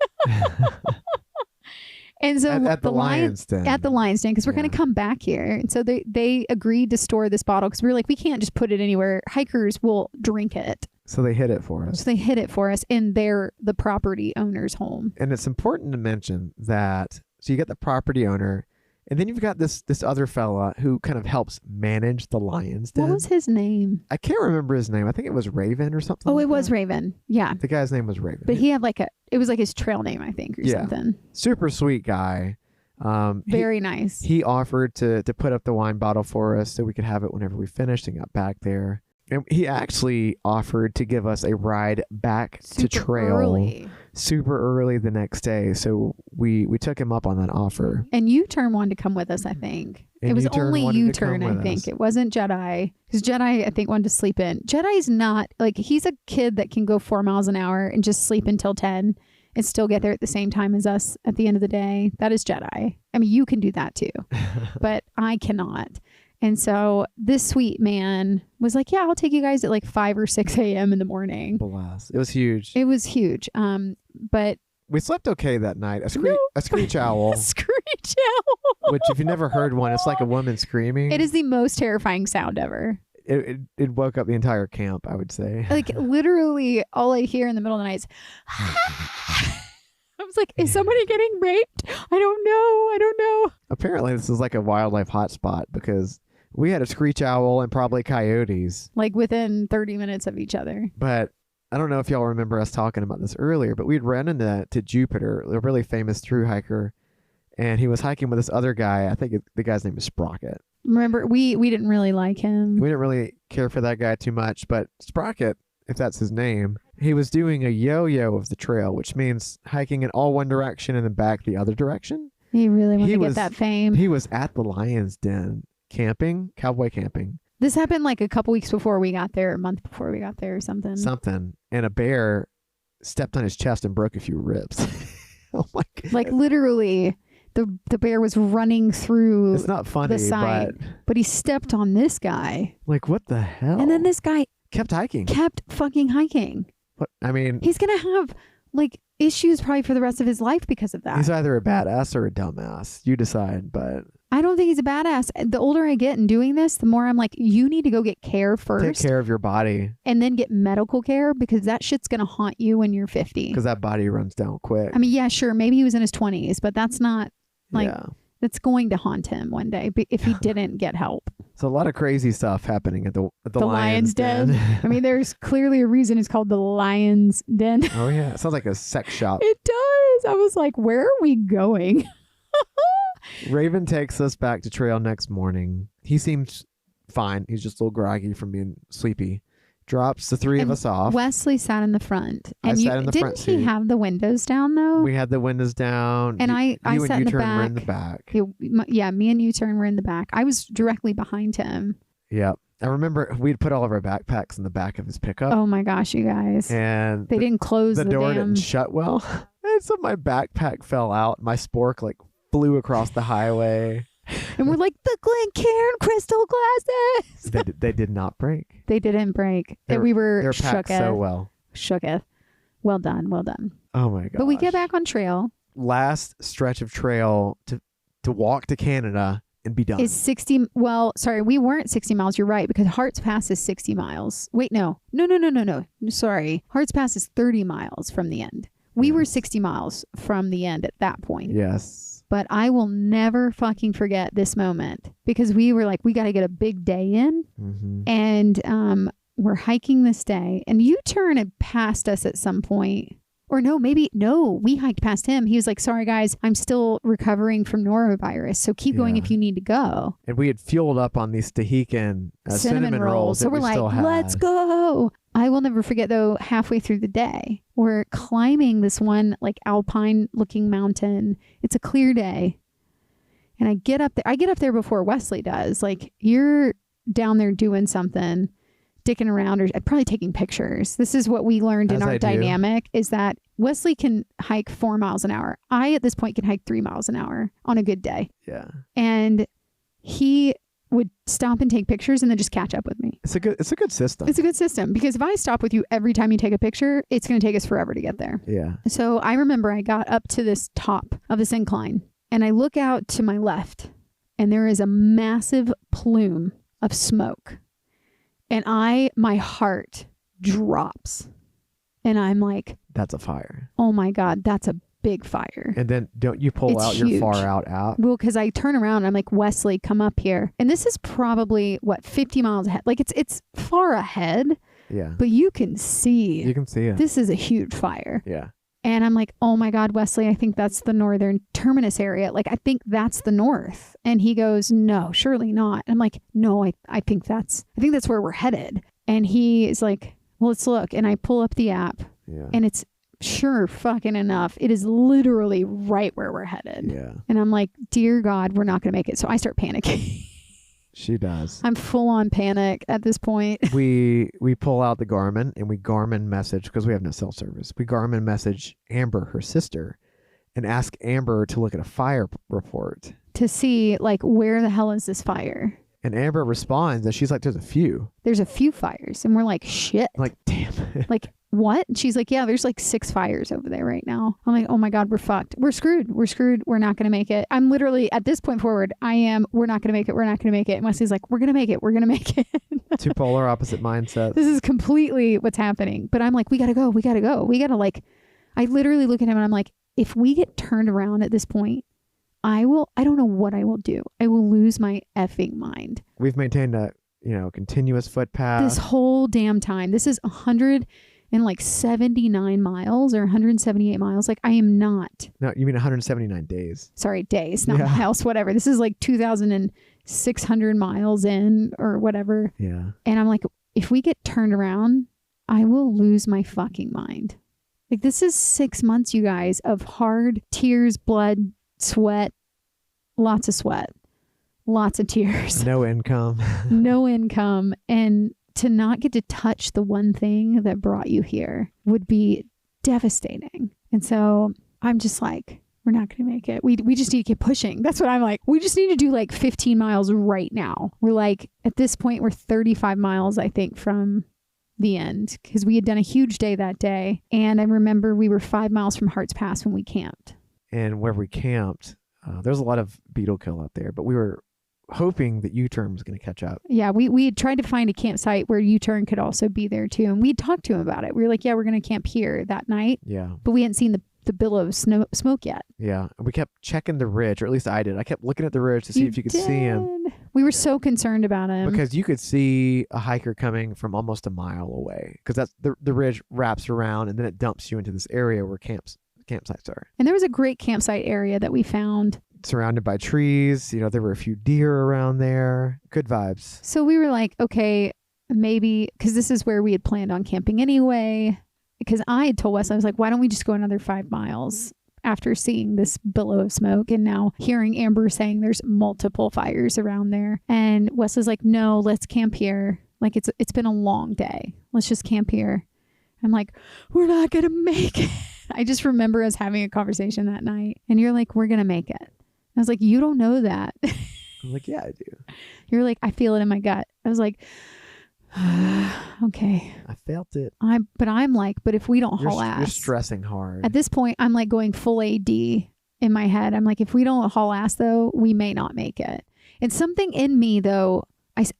And so at the Lion's Den. At the Lion's Den, because we're going to come back here. And so they agreed to store this bottle because we were like, we can't just put it anywhere. Hikers will drink it. So they hid it for us. So they hid it for us in the property owner's home. And it's important to mention that, so you get the property owner, and then you've got this other fella who kind of helps manage the Lion's Den. What was his name? I can't remember his name. I think it was Raven or something. Oh, like it was that. Raven. Yeah. The guy's name was Raven. But he had it was like his trail name, I think, or something. Super sweet guy. Very nice. He offered to put up the wine bottle for us so we could have it whenever we finished and got back there. And he actually offered to give us a ride back to trail super early the next day. So we took him up on that offer. And U-Turn wanted to come with us, I think. And it was U-Turn only wanted to U-Turn, come I with think. us. It wasn't Jedi. Because Jedi, I think, wanted to sleep in. Jedi's not, he's a kid that can go 4 miles an hour and just sleep until 10 and still get there at the same time as us at the end of the day. That is Jedi. I mean, you can do that too. But I cannot. And so this sweet man was like, yeah, I'll take you guys at 5 or 6 a.m. in the morning. Blast. It was huge. It was huge. But We slept okay that night. A screech owl. a screech owl. Which, if you've never heard one, it's like a woman screaming. It is the most terrifying sound ever. It woke up the entire camp, I would say. Literally, all I hear in the middle of the night is, I was like, is somebody getting raped? I don't know. Apparently, this is like a wildlife hotspot because we had a screech owl and probably coyotes. Within 30 minutes of each other. But I don't know if y'all remember us talking about this earlier, but we'd run into Jupiter, a really famous Thru hiker, and he was hiking with this other guy. I think the guy's name is Sprocket. Remember, we didn't really like him. We didn't really care for that guy too much, but Sprocket, if that's his name, he was doing a yo-yo of the trail, which means hiking in all one direction and then back the other direction. He really wanted to get that fame. He was at the Lion's Den camping, cowboy camping. This happened a couple weeks before we got there, a month before we got there or something. And a bear stepped on his chest and broke a few ribs. Oh my god. Literally, the bear was running through it's not funny, the side, but he stepped on this guy. What the hell? And then this guy kept hiking. kept fucking hiking. What? I mean, he's going to have issues probably for the rest of his life because of that. He's either a badass or a dumbass. You decide, but I don't think he's a badass. The older I get in doing this, the more I'm like, you need to go get care first. take care of your body. And then get medical care because that shit's going to haunt you when you're 50. Because that body runs down quick. I mean, yeah, sure. Maybe he was in his 20s, but that's not like, yeah. that's going to haunt him one day if he didn't get help. So a lot of crazy stuff happening at the Lion's Den. I mean, there's clearly a reason it's called the Lion's Den. Oh, yeah. It sounds like a sex shop. It does. I was like, where are we going? Raven takes us back to trail next morning. He seems fine. He's just a little groggy from being sleepy. Drops the three of us off. Wesley sat in the front. And I sat in the front seat. Didn't he have the windows down though? We had the windows down. And I sat in the back. Were in the back. Yeah, me and U-turn were in the back. I was directly behind him. Yep. I remember we'd put all of our backpacks in the back of his pickup. Oh my gosh, you guys. And they didn't close the door didn't shut well. And so my backpack fell out. My spork like flew across the highway. And we're like, the Glencairn crystal glasses. They did not break. They didn't break. They're packed shooketh. so well. Shooketh. Well done. Well done. Oh my god. But we get back on trail. Last stretch of trail to walk to Canada and be done. Is 60. Well, sorry, we weren't 60 miles. You're right, because Hearts Pass is 60 miles. Wait, no. Sorry. Hearts Pass is 30 miles from the end. We were 60 miles from the end at that point. Yes. But I will never fucking forget this moment because we were like, we got to get a big day in. Mm-hmm. And we're hiking this day. And U-turn had passed us at some point. Or no, we hiked past him. He was like, sorry, guys, I'm still recovering from norovirus. So keep going if you need to go. And we had fueled up on these Tahican cinnamon rolls. So we're like, let's go. I will never forget, though, halfway through the day, we're climbing this one like alpine looking mountain. It's a clear day. And I get up there before Wesley does. Like, you're down there doing something, dicking around or probably taking pictures. This is what we learned in our dynamic is that Wesley can hike 4 miles an hour. I, at this point, can hike 3 miles an hour on a good day. Yeah. And he would stop and take pictures and then just catch up with me. It's a good system. It's a good system because if I stop with you every time you take a picture, it's going to take us forever to get there. Yeah. So I remember I got up to this top of this incline and I look out to my left and there is a massive plume of smoke. And my heart drops. And I'm like, that's a fire. Oh my God, that's a big fire. And then don't you pull out your far out app? Well, because I turn around and I'm like, Wesley, come up here. And this is probably 50 miles ahead. Like it's far ahead. Yeah. But you can see. You can see it. This is a huge fire. Yeah. And I'm like, oh my God, Wesley, I think that's the northern Terminus area. Like, I think that's the north. And he goes, no, surely not. I'm like, no, I think that's where we're headed. And he is like, well, let's look. And I pull up the app and it's sure fucking enough. It is literally right where we're headed. Yeah. And I'm like, dear God, we're not going to make it. So I start panicking. She does. I'm full on panic at this point. We pull out the Garmin and we Garmin message because we have no cell service. We Garmin message Amber, her sister, and ask Amber to look at a fire report to see like where the hell is this fire. And Amber responds and she's like, there's a few fires. And we're like, shit. I'm like, damn it. Like, what? And she's like, yeah, there's like 6 fires over there right now. I'm like, oh my God, we're fucked. We're screwed. We're not going to make it. I'm literally at this point forward. We're not going to make it. And Wesley's like, we're going to make it. Two polar opposite mindsets. This is completely what's happening. But I'm like, we got to go. I literally look at him and I'm like, if we get turned around at this point, I don't know what I will do. I will lose my effing mind. We've maintained a, continuous footpath. This whole damn time. This is 179 miles or 178 miles. Like I am not. No, you mean 179 days. Sorry, days, not miles, whatever. This is like 2,600 miles in or whatever. Yeah. And I'm like, if we get turned around, I will lose my fucking mind. Like this is 6 months, you guys, of hard tears, blood, sweat, lots of sweat, lots of tears. No income. No income. And to not get to touch the one thing that brought you here would be devastating. And so I'm just like, we're not going to make it. We just need to keep pushing. That's what I'm like. We just need to do like 15 miles right now. We're like, at this point, we're 35 miles, I think, from the end because we had done a huge day that day. And I remember we were 5 miles from Hart's Pass when we camped. And where we camped, there's a lot of beetle kill out there, but we were hoping that U-turn was going to catch up. Yeah, we had tried to find a campsite where U-turn could also be there too. And we had talked to him about it. We were like, yeah, we're going to camp here that night. Yeah. But we hadn't seen the billow of smoke yet. Yeah. And we kept checking the ridge, or at least I did. I kept looking at the ridge to see if you could see him. We were so concerned about him. Because you could see a hiker coming from almost a mile away. Because that's the ridge wraps around and then it dumps you into this area where campsites are. And there was a great campsite area that we found. Surrounded by trees. You know, there were a few deer around there. Good vibes. So we were like, okay, maybe, because this is where we had planned on camping anyway. Because I had told Wes, I was like, why don't we just go another 5 miles after seeing this billow of smoke and now hearing Amber saying there's multiple fires around there. And Wes was like, no, let's camp here. Like it's been a long day. Let's just camp here. I'm like, we're not going to make it. I just remember us having a conversation that night and you're like, we're going to make it. I was like, you don't know that. I'm like, yeah, I do. You're like, I feel it in my gut. I was like, okay. I felt it. But if we don't haul ass. You're stressing hard. At this point, I'm like going full AD in my head. I'm like, if we don't haul ass though, we may not make it. And something in me though,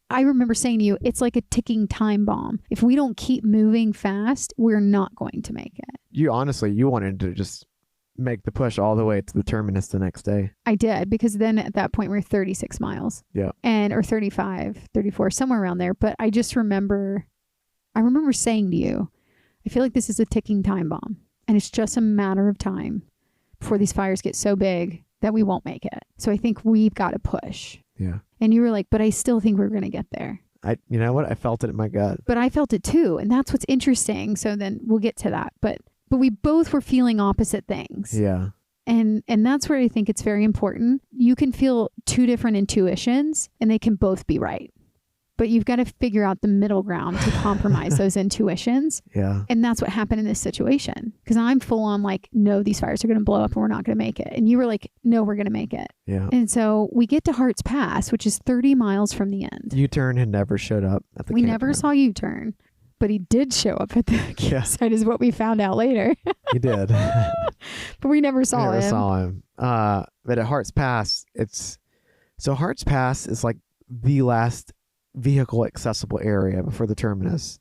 I remember saying to you, it's like a ticking time bomb. If we don't keep moving fast, we're not going to make it. You wanted to just make the push all the way to the terminus the next day. I did, because then at that point we're 36 miles. Yeah. Or 35, 34, somewhere around there. But I remember saying to you, I feel like this is a ticking time bomb and it's just a matter of time before these fires get so big that we won't make it. So I think we've got to push. Yeah. And you were like, but I still think we're going to get there. You know what? I felt it in my gut. But I felt it too. And that's what's interesting. So then we'll get to that. But we both were feeling opposite things. Yeah. And that's where I think it's very important. You can feel two different intuitions and they can both be right. But you've got to figure out the middle ground to compromise those intuitions. Yeah. And that's what happened in this situation. Because I'm full on like, no, these fires are going to blow up and we're not going to make it. And you were like, no, we're going to make it. Yeah. And so we get to Hart's Pass, which is 30 miles from the end. U-turn had never showed up at the We campground. never saw U-turn. But he did show up at the campsite, is what we found out later. He did. But we never saw him. But at Hart's Pass, Hart's Pass is like the last vehicle accessible area before the terminus.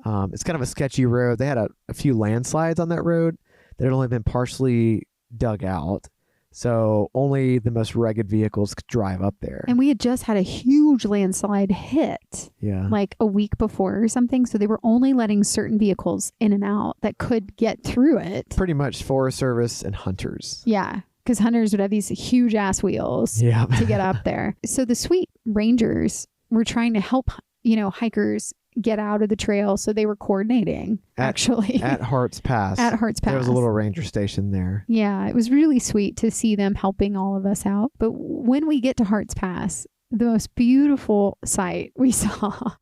It's kind of a sketchy road. They had a few landslides on that road that had only been partially dug out. So only the most rugged vehicles could drive up there. And we had just had a huge landslide hit. Yeah. Like a week before or something. So they were only letting certain vehicles in and out that could get through it. Pretty much Forest Service and hunters. Yeah. Because hunters would have these huge ass wheels to get up there. So the sweet rangers were trying to help, hikers get out of the trail. So they were coordinating, actually. At Hart's Pass. At Hart's Pass. There was a little ranger station there. Yeah, it was really sweet to see them helping all of us out. But when we get to Hart's Pass, the most beautiful sight we saw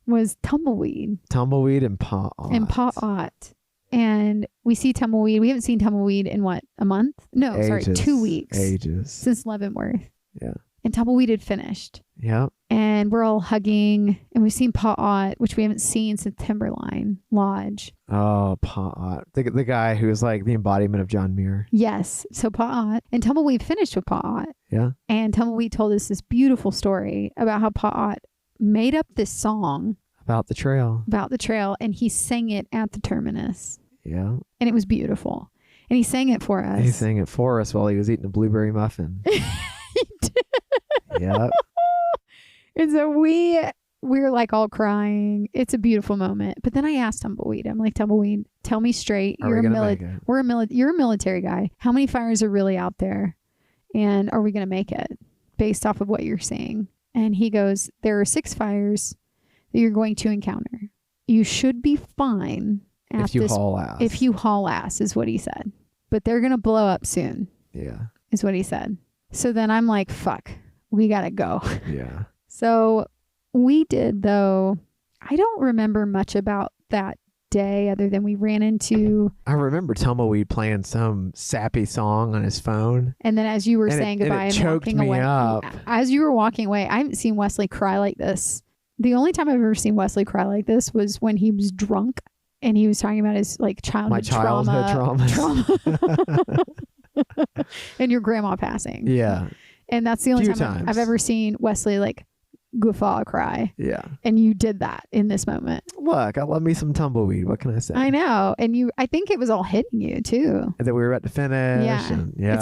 was tumbleweed. Tumbleweed and pot. And we see tumbleweed. We haven't seen tumbleweed in what, a month? No, Ages. sorry, 2 weeks. Ages. Since Leavenworth. Yeah. And tumbleweed had finished. Yeah. And we're all hugging. And we've seen Pot, which we haven't seen since Timberline Lodge. Oh, Pot. The guy who is like the embodiment of John Muir. Yes. So Pot. And tumbleweed finished with Pot. Yeah. And tumbleweed told us this beautiful story about how Pot made up this song. About the trail. And he sang it at the terminus. Yeah. And it was beautiful. And he sang it for us. He sang it for us while he was eating a blueberry muffin. He did. Yep. And so we were like all crying. It's a beautiful moment. But then I asked Tumbleweed, I'm like, Tumbleweed, tell me straight. You're a military guy. How many fires are really out there? And are we going to make it based off of what you're seeing? And he goes, there are 6 fires that you're going to encounter. You should be fine if you haul ass. If you haul ass is what he said. But they're going to blow up soon. Yeah. Is what he said. So then I'm like, fuck, we got to go. Yeah. So we did, though. I don't remember much about that day other than we ran into... I remember Tumbleweed playing some sappy song on his phone. And then as you were saying goodbye and choked walking me away... up. As you were walking away, I haven't seen Wesley cry like this The only time I've ever seen Wesley cry like this was when he was drunk and he was talking about his like childhood trauma. And your grandma passing. Yeah. And that's the only Few time times. I've ever seen Wesley like guffaw cry. Yeah. And you did that in this moment. Look, I love me some tumbleweed. What can I say? I know. And I think it was all hitting you too. And that we were about to finish. Yeah. And yeah.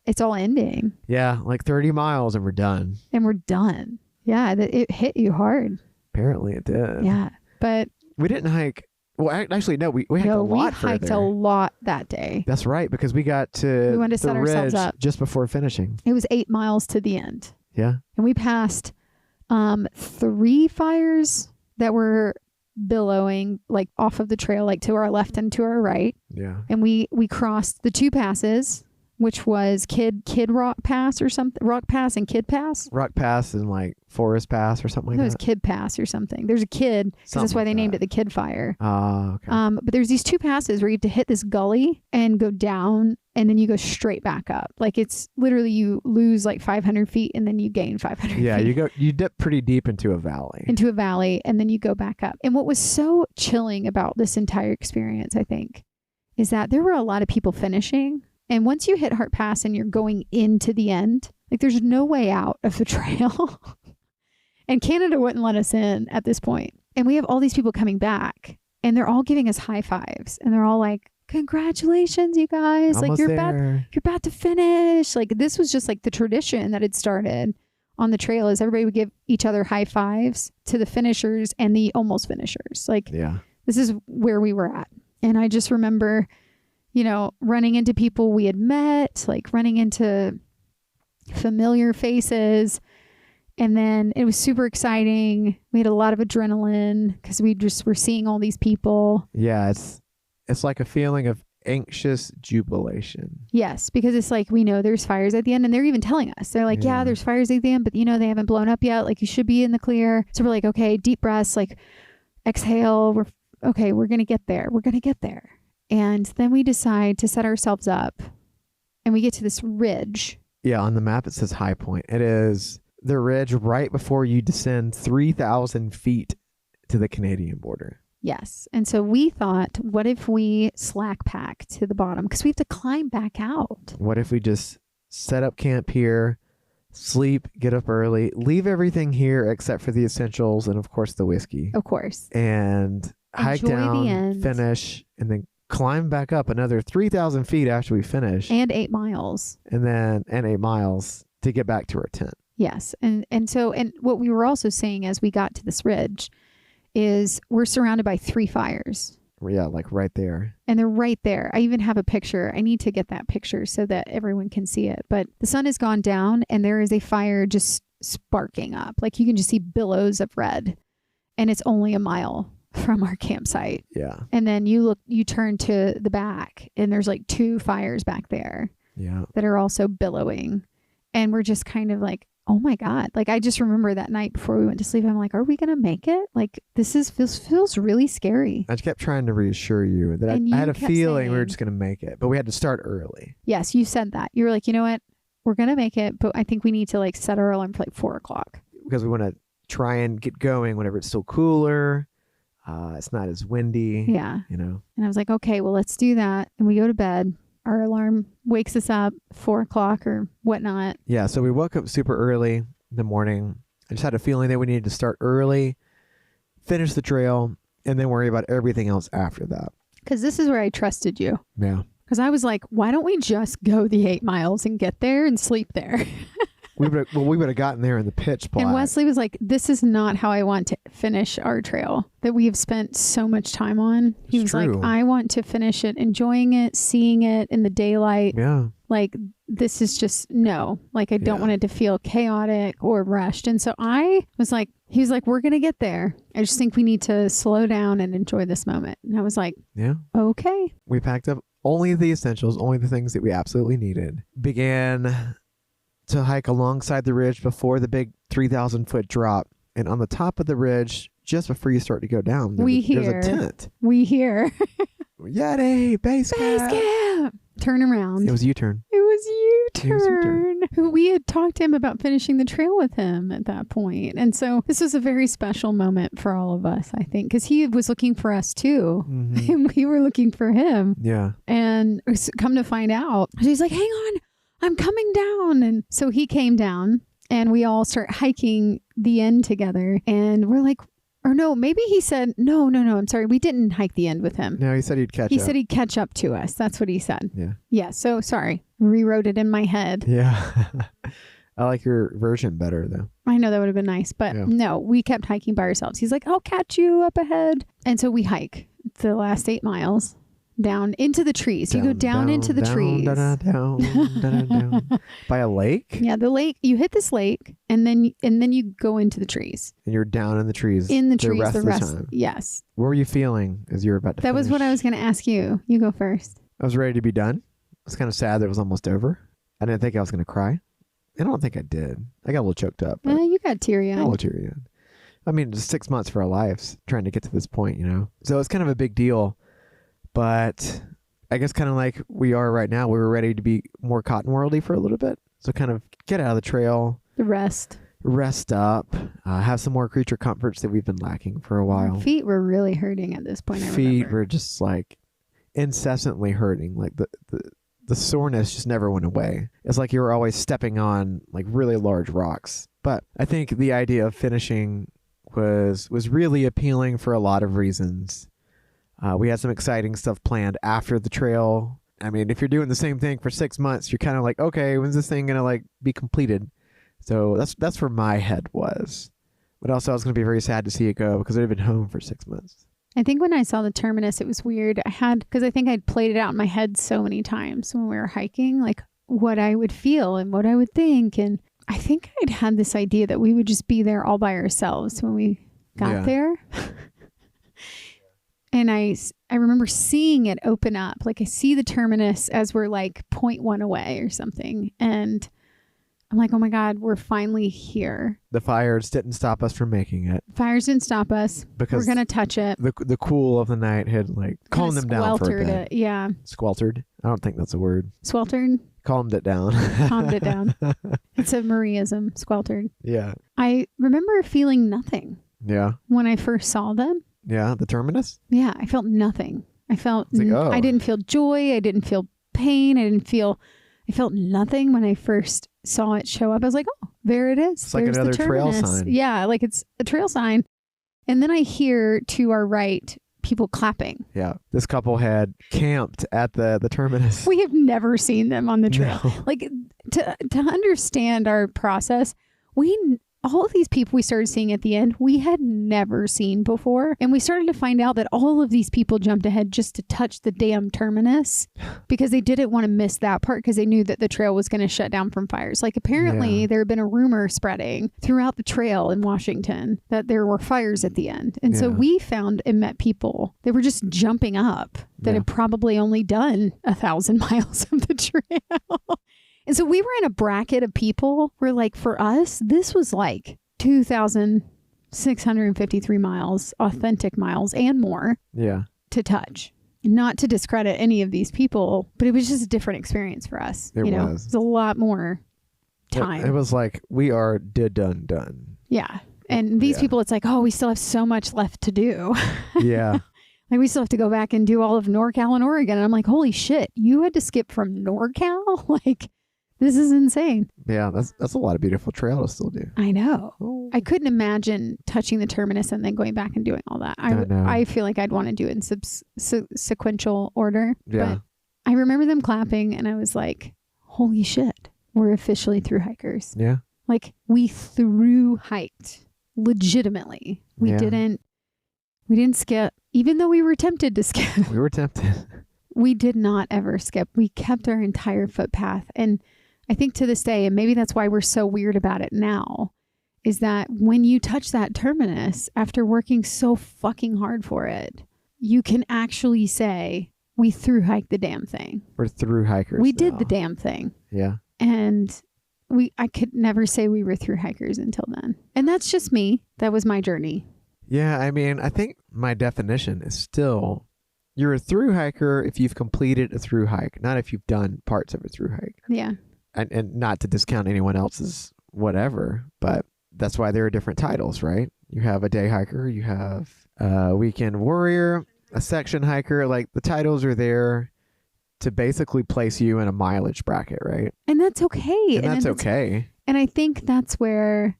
It's all ending. Yeah. Like 30 miles and we're done. And we're done. Yeah. It hit you hard. Apparently it did. Yeah. But we didn't hike. Well, actually, no, we hiked a lot further. We hiked a lot that day. That's right, because we got to we wanted to the set ourselves ridge up just before finishing. It was 8 miles to the end. Yeah. And we passed 3 fires that were billowing like off of the trail, like to our left and to our right. Yeah. And we crossed the 2 passes, which was Kid Rock Pass or something. Rock Pass and Kid Pass. Rock Pass and like Forest Pass or something I like think it was that. Kid Pass or something. There's a kid, because that's why they named it the Kid Fire. Oh, okay. But there's these 2 passes where you have to hit this gully and go down, and then you go straight back up. Like it's literally you lose like 500 feet and then you gain 500 feet. Yeah, you dip pretty deep into a valley. Into a valley, and then you go back up. And what was so chilling about this entire experience, I think, is that there were a lot of people finishing. And once you hit Hart Pass and you're going into the end, like there's no way out of the trail. And Canada wouldn't let us in at this point. And we have all these people coming back and they're all giving us high fives. And they're all like, congratulations, you guys. Almost like you're there. about to finish. Like this was just like the tradition that had started on the trail, is everybody would give each other high fives to the finishers and the almost finishers. Like this is where we were at. And I just remember, running into people we had met, like running into familiar faces. And then it was super exciting. We had a lot of adrenaline because we just were seeing all these people. Yeah, it's like a feeling of anxious jubilation. Yes, because it's like we know there's fires at the end, and they're even telling us. They're like, yeah, there's fires at the end, but they haven't blown up yet. Like you should be in the clear. So we're like, okay, deep breaths, like exhale. We're going to get there. We're going to get there. And then we decide to set ourselves up and we get to this ridge. Yeah, on the map it says high point. It is the ridge right before you descend 3,000 feet to the Canadian border. Yes. And so we thought, what if we slack pack to the bottom? Because we have to climb back out. What if we just set up camp here, sleep, get up early, leave everything here except for the essentials and of course the whiskey. Of course. And hike Enjoy down, the end. finish, and then climb back up another 3,000 feet after we finish. And 8 miles. And 8 miles to get back to our tent. Yes. And what we were also saying as we got to this ridge is we're surrounded by 3 fires. Yeah, like right there. And they're right there. I even have a picture. I need to get that picture so that everyone can see it. But the sun has gone down and there is a fire just sparking up. Like you can just see billows of red. And it's only a mile from our campsite. Yeah. And then you turn to the back and there's like 2 fires back there. Yeah. That are also billowing. And we're just kind of like, oh my God. Like I just remember that night before we went to sleep, I'm like, are we going to make it? Like this feels really scary. I just kept trying to reassure you that I had a feeling we were just going to make it, but we had to start early. Yes, you said that. You were like, you know what? We're going to make it, but I think we need to like set our alarm for like 4:00. Because we want to try and get going whenever it's still cooler. It's not as windy. Yeah. And I was like, okay, well, let's do that. And we go to bed. Our alarm wakes us up 4:00 or whatnot. Yeah. So we woke up super early in the morning. I just had a feeling that we needed to start early, finish the trail, and then worry about everything else after that. Because this is where I trusted you. Yeah. Because I was like, why don't we just go the 8 miles and get there and sleep there? We would have gotten there in the pitch black. And Wesley was like, this is not how I want to finish our trail that we have spent so much time on. He was like, I want to finish it, enjoying it, seeing it in the daylight. Yeah. Like, this is just, no. Like, I don't want it to feel chaotic or rushed. And so I was like, he was like, we're going to get there. I just think we need to slow down and enjoy this moment. And I was like, yeah, okay. We packed up only the essentials, only the things that we absolutely needed. Began to hike alongside the ridge before the big 3,000-foot drop. And on the top of the ridge, just before you start to go down, there's a tent. We hear. Yeti, Basecamp. Turn around. It was U-turn. It was Here's your turn. Who we had talked to him about finishing the trail with him at that point. And so this was a very special moment for all of us, I think, because he was looking for us too. Mm-hmm. And we were looking for him. Yeah. And come to find out, he's like, hang on, I'm coming down. And so he came down and we all start hiking the end together. And we're like, or no, maybe he said, no, I'm sorry. We didn't hike the end with him. No, he said he'd catch up. He said he'd catch up to us. That's what he said. Yeah. Yeah. So sorry. Rewrote it in my head. Yeah. I like your version better though. I know that would have been nice, but no, we kept hiking by ourselves. He's like, I'll catch you up ahead. And so we hike the last 8 miles down into the trees. You go down into the trees. Down. By a lake? Yeah, the lake. You hit this lake and then you go into the trees. And you're down in the trees. In the trees the rest of the time. Yes. What were you feeling as you were about to That finish? was what I was going to ask you. You go first. I was ready to be done. I was kind of sad that it was almost over. I didn't think I was going to cry. I don't think I did. I got a little choked up. You got teary-eyed. A little teary-eyed. I mean, just 6 months for our lives trying to get to this point, you know? So it's kind of a big deal. But I guess kind of like we are right now, we were ready to be more cotton worldy for a little bit. So kind of get out of the trail. The rest up. Have some more creature comforts that we've been lacking for a while. Feet were really hurting at this point. Feet were just like incessantly hurting. Like the soreness just never went away. It's like you were always stepping on like really large rocks. But I think the idea of finishing was really appealing for a lot of reasons. We had some exciting stuff planned after the trail. I mean, if you're doing the same thing for 6 months, you're kind of like, okay, when's this thing gonna like be completed? So that's where my head was. But also I was gonna be very sad to see it go because I'd been home for 6 months. I think when I saw the Terminus, it was weird. Because I think I'd played it out in my head so many times when we were hiking, like what I would feel and what I would think. And I think I'd had this idea that we would just be there all by ourselves when we got there. And I remember seeing it open up. Like I see the Terminus as we're like 0.1 away or something. And I'm like, oh my God, we're finally here. The fires didn't stop us from making it. Fires didn't stop us. Because we're going to touch it. The cool of the night had like calmed them down for a bit. It. Yeah. Squeltered? I don't think that's a word. Sweltered? Calmed it down. Calmed it down. It's a Marieism, squeltered. Yeah. I remember feeling nothing. Yeah. When I first saw them. Yeah, the Terminus? Yeah, I felt nothing. I felt, like, I didn't feel joy. I didn't feel pain. I felt nothing when I first saw it show up. I was like, oh, there it is. It's like another trail sign. Yeah, like it's a trail sign. And then I hear to our right, people clapping. Yeah. This couple had camped at the Terminus. We have never seen them on the trail. No. Like to understand our process, all of these people we started seeing at the end, we had never seen before. And we started to find out that all of these people jumped ahead just to touch the damn Terminus because they didn't want to miss that part because they knew that the trail was going to shut down from fires. Like apparently there had been a rumor spreading throughout the trail in Washington that there were fires at the end. And so we found and met people that were just jumping up that had probably only done 1,000 miles of the trail. And so we were in a bracket of people where like for us, this was like 2,653 miles, authentic miles and more to touch. Not to discredit any of these people, but it was just a different experience for us. It was a lot more time. It was like we are done. Yeah. And these people, it's like, oh, we still have so much left to do. Yeah. Like we still have to go back and do all of NorCal and Oregon. And I'm like, holy shit, you had to skip from NorCal? Like, this is insane. Yeah, that's a lot of beautiful trail to still do. I know. Oh. I couldn't imagine touching the Terminus and then going back and doing all that. I feel like I'd want to do it in sequential order. Yeah. But I remember them clapping and I was like, holy shit, we're officially through hikers. Yeah. Like we through hiked legitimately. We didn't skip, even though we were tempted to skip. We were tempted. We did not ever skip. We kept our entire footpath. And I think to this day, and maybe that's why we're so weird about it now, is that when you touch that Terminus, after working so fucking hard for it, you can actually say, we through hiked the damn thing. We're through hikers. We did the damn thing. Yeah. And I could never say we were through hikers until then. And that's just me. That was my journey. Yeah. I mean, I think my definition is still, you're a through hiker if you've completed a through hike, not if you've done parts of a through hike. Yeah. and not to discount anyone else's whatever, but that's why there are different titles, right? You have a day hiker, you have a weekend warrior, a section hiker. Like, the titles are there to basically place you in a mileage bracket, right? And that's okay. And that's okay. And I think that's where,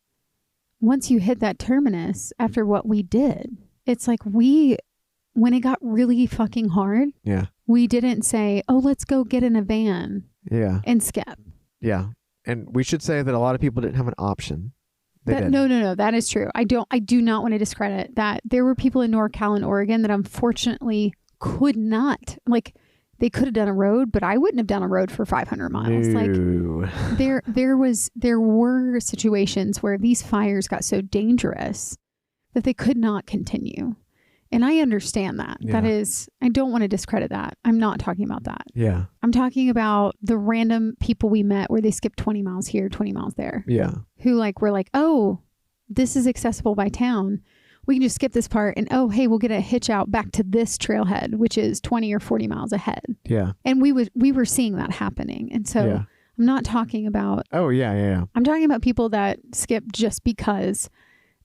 once you hit that terminus after what we did, it's like when it got really fucking hard, we didn't say, oh, let's go get in a van and skip. Yeah. And we should say that a lot of people didn't have an option. No. That is true. I do not want to discredit that. There were people in NorCal and Oregon that unfortunately could not, like, they could have done a road, but I wouldn't have done a road for 500 miles. No. Like, there were situations where these fires got so dangerous that they could not continue. And I understand that. Yeah. That is, I don't want to discredit that. I'm not talking about that. Yeah. I'm talking about the random people we met where they skipped 20 miles here, 20 miles there. Yeah. Who like were like, oh, this is accessible by town. We can just skip this part and, oh, hey, we'll get a hitch out back to this trailhead, which is 20 or 40 miles ahead. Yeah. And we were seeing that happening. And so I'm not talking about. Oh, yeah. I'm talking about people that skip just because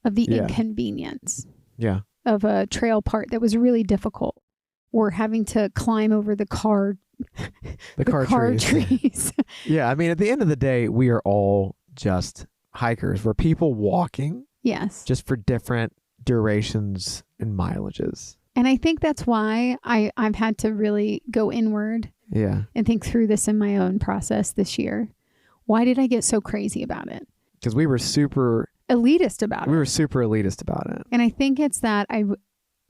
of the inconvenience. Yeah. Of a trail part that was really difficult, or having to climb over the car trees. Yeah, I mean, at the end of the day, we are all just hikers. We're people walking. Yes. Just for different durations and mileages. And I think that's why I've had to really go inward. Yeah. And think through this in my own process this year. Why did I get so crazy about it? Because we were super elitist about it. We were super elitist about it. And I think it's that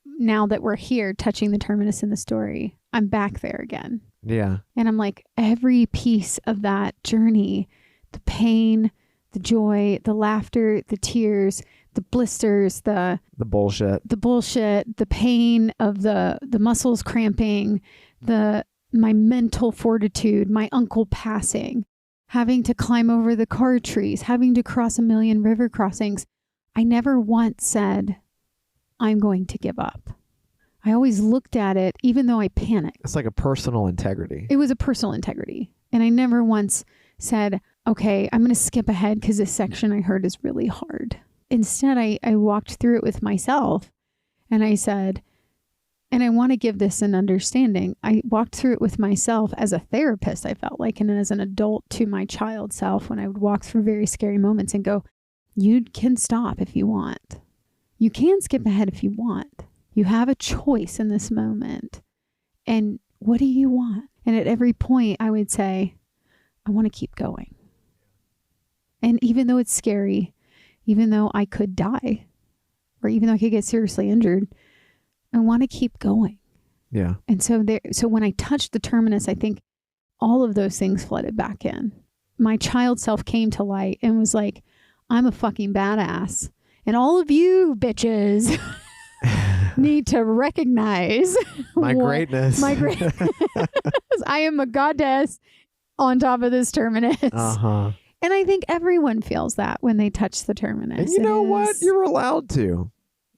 now that we're here touching the terminus in the story, I'm back there again. Yeah. And I'm like, every piece of that journey, the pain, the joy, the laughter, the tears, the blisters, the bullshit, the pain of the muscles cramping, my mental fortitude, my uncle passing, having to climb over the car trees, having to cross 1 million river crossings. I never once said, I'm going to give up. I always looked at it, even though I panicked. It's like a personal integrity. It was a personal integrity. And I never once said, okay, I'm going to skip ahead because this section I heard is really hard. Instead, I walked through it with myself and I said, and I want to give this an understanding. I walked through it with myself as a therapist, I felt like, and as an adult to my child self when I would walk through very scary moments and go, you can stop if you want. You can skip ahead if you want. You have a choice in this moment. And what do you want? And at every point I would say, I want to keep going. And even though it's scary, even though I could die, or even though I could get seriously injured, I want to keep going. Yeah. And so when I touched the terminus, I think all of those things flooded back in. My child self came to light and was like, I'm a fucking badass. And all of you bitches need to recognize my greatness. My greatness. I am a goddess on top of this terminus. Uh-huh. And I think everyone feels that when they touch the terminus. And you know what? You're allowed to.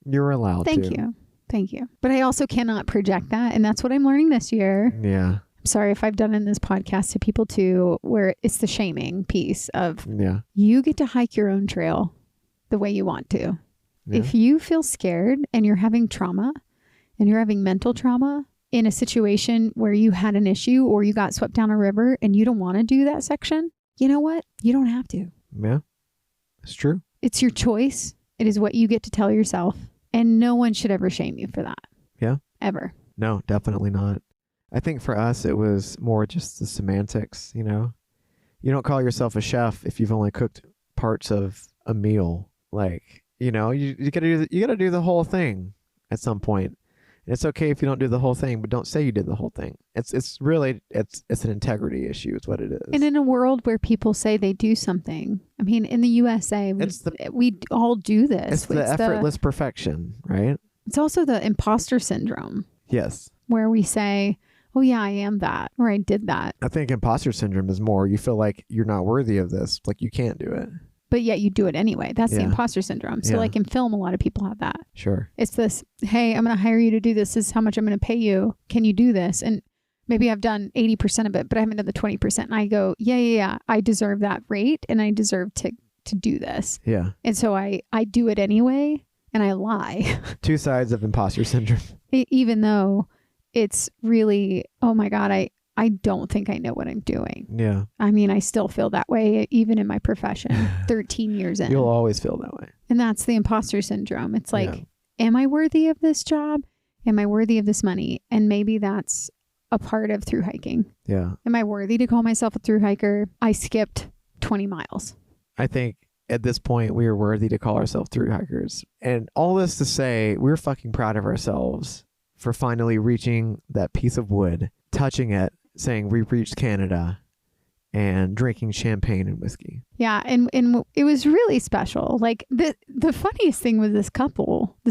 You're allowed to. Thank you. But I also cannot project that. And that's what I'm learning this year. Yeah. I'm sorry if I've done in this podcast to people too, where it's the shaming piece of you get to hike your own trail the way you want to. Yeah. If you feel scared and you're having trauma and you're having mental trauma in a situation where you had an issue or you got swept down a river and you don't want to do that section, you know what? You don't have to. Yeah, it's true. It's your choice. It is what you get to tell yourself. And no one should ever shame you for that. Yeah. Ever. No, definitely not. I think for us, it was more just the semantics, you know? You don't call yourself a chef if you've only cooked parts of a meal. Like, you know, you gotta do the whole thing at some point. And it's okay if you don't do the whole thing, but don't say you did the whole thing. It's really an integrity issue is what it is. And in a world where people say they do something, I mean, in the USA, we all do this. It's the effortless perfection, right? It's also the imposter syndrome. Yes. Where we say, oh yeah, I am that, or I did that. I think imposter syndrome is more, you feel like you're not worthy of this, like you can't do it. But yet you do it anyway. That's the imposter syndrome. So like in film, a lot of people have that. Sure. It's this, hey, I'm going to hire you to do this. This is how much I'm going to pay you. Can you do this? And maybe I've done 80% of it, but I haven't done the 20%. And I go, yeah. I deserve that rate and I deserve to do this. Yeah. And so I do it anyway and I lie. Two sides of imposter syndrome. Even though it's really, oh my God, I don't think I know what I'm doing. Yeah. I mean, I still feel that way even in my profession 13 years in. You'll always feel that way. And that's the imposter syndrome. It's like, am I worthy of this job? Am I worthy of this money? And maybe that's a part of thru hiking. Yeah. Am I worthy to call myself a thru hiker? I skipped 20 miles. I think at this point we are worthy to call ourselves thru hikers. And all this to say, we're fucking proud of ourselves for finally reaching that piece of wood, touching it, saying we reached Canada, and drinking champagne and whiskey. Yeah, and it was really special. Like the funniest thing was this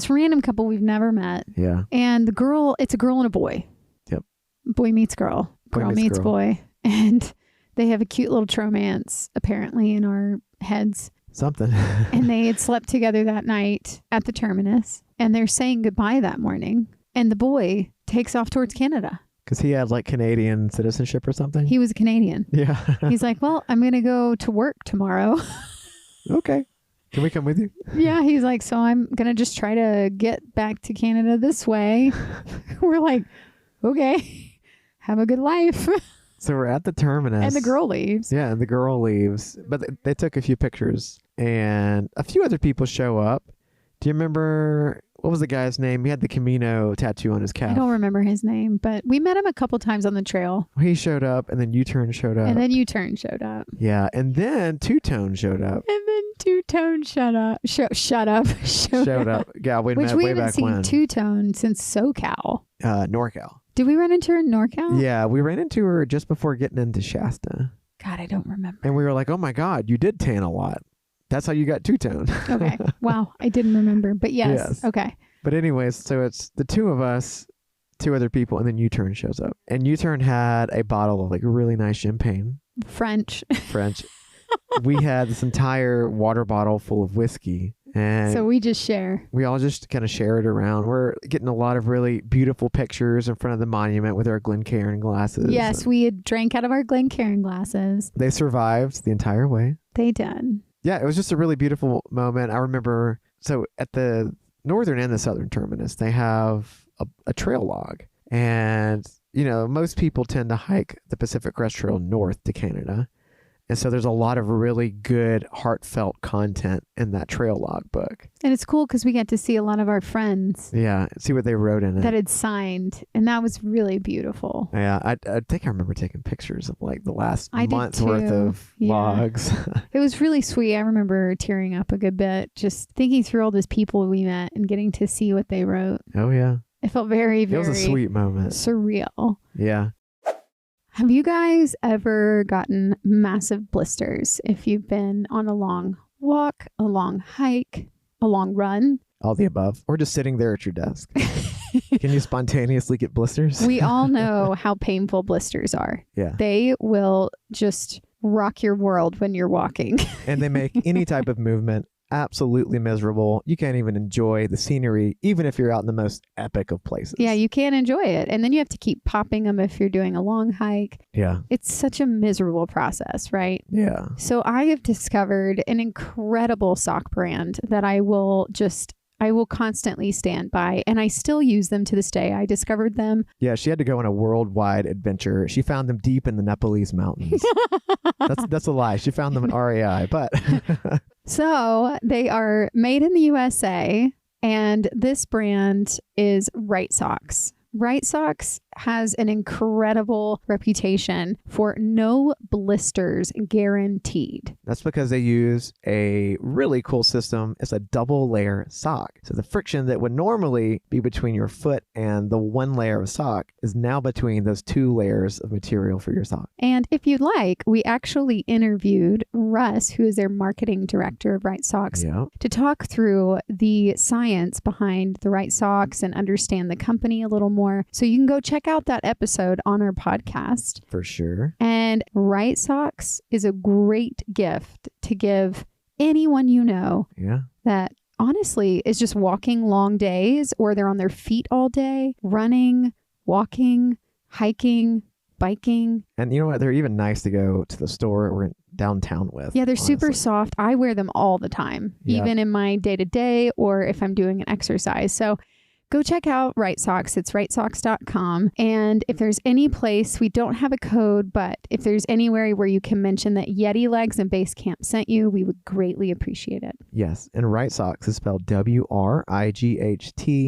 random couple we've never met. Yeah. And it's a girl and a boy. Yep. Boy meets girl. Girl meets boy. And they have a cute little tromance apparently in our heads. Something. And they had slept together that night at the Terminus. And they're saying goodbye that morning. And the boy takes off towards Canada. Because he had like Canadian citizenship or something? He was a Canadian. Yeah. He's like, well, I'm going to go to work tomorrow. Okay. Can we come with you? Yeah. He's like, so I'm going to just try to get back to Canada this way. We're like, okay, have a good life. So we're at the Terminus. And the girl leaves. Yeah, and the girl leaves. But they took a few pictures. And a few other people show up. Do you remember... What was the guy's name? He had the Camino tattoo on his calf. I don't remember his name, but we met him a couple times on the trail. He showed up, and then U-Turn showed up. And then U-Turn showed up. Yeah, and then Two-Tone showed up. And then Two-Tone showed up. Yeah, we Which met we way haven't back seen when. Two-Tone since SoCal. NorCal. Did we run into her in NorCal? Yeah, we ran into her just before getting into Shasta. God, I don't remember. And we were like, oh my God, you did tan a lot. That's how you got Two-Tone. Okay. Wow. I didn't remember, but yes. Okay. But anyways, so it's the two of us, two other people, and then U-Turn shows up. And U-Turn had a bottle of like really nice champagne. French. We had this entire water bottle full of whiskey. And so we just share. We all just kind of share it around. We're getting a lot of really beautiful pictures in front of the monument with our Glencairn glasses. Yes, we had drank out of our Glencairn glasses. They survived the entire way. They did. Yeah, it was just a really beautiful moment. I remember, so at the northern and the southern Terminus, they have a trail log. And, you know, most people tend to hike the Pacific Crest Trail north to Canada. And so there's a lot of really good, heartfelt content in that trail log book. And it's cool because we get to see a lot of our friends. Yeah, see what they wrote in it. That had signed. And that was really beautiful. Yeah, I think I remember taking pictures of like the last I month's did too. worth of logs. It was really sweet. I remember tearing up a good bit, just thinking through all those people we met and getting to see what they wrote. Oh, yeah. It felt very, very It was a sweet moment. Surreal. Yeah. Have you guys ever gotten massive blisters if you've been on a long walk, a long hike, a long run? All the above. Or just sitting there at your desk. Can you spontaneously get blisters? We all know how painful blisters are. Yeah. They will just rock your world when you're walking. And they make any type of movement absolutely miserable. You can't even enjoy the scenery, even if you're out in the most epic of places. Yeah, you can't enjoy it. And then you have to keep popping them if you're doing a long hike. Yeah. It's such a miserable process, right? Yeah. So I have discovered an incredible sock brand that I will constantly stand by, and I still use them to this day. I discovered them. Yeah, she had to go on a worldwide adventure. She found them deep in the Nepalese mountains. That's a lie. She found them in REI, but... So they are made in the USA, and this brand is Wrightsock. Wrightsock has an incredible reputation for no blisters guaranteed. That's because they use a really cool system. It's a double layer sock. So the friction that would normally be between your foot and the one layer of sock is now between those two layers of material for your sock. And if you'd like, we actually interviewed Russ, who is their marketing director of Wrightsock, to talk through the science behind the Wrightsock and understand the company a little more. So you can go check out that episode on our podcast. For sure. And Wrightsock is a great gift to give anyone you know that honestly is just walking long days, or they're on their feet all day, running, walking, hiking, biking. And you know what? They're even nice to go to the store or downtown with. Yeah, they're honestly. super soft. I wear them all the time, Yeah. even in my day-to-day or if I'm doing an exercise. So go check out Wrightsocks. It's Wrightsocks.com. And if there's any place, we don't have a code, but if there's anywhere where you can mention that Yeti Legs and Basecamp sent you, we would greatly appreciate it. Yes. And Wrightsocks is spelled WRIGHTSOCKS.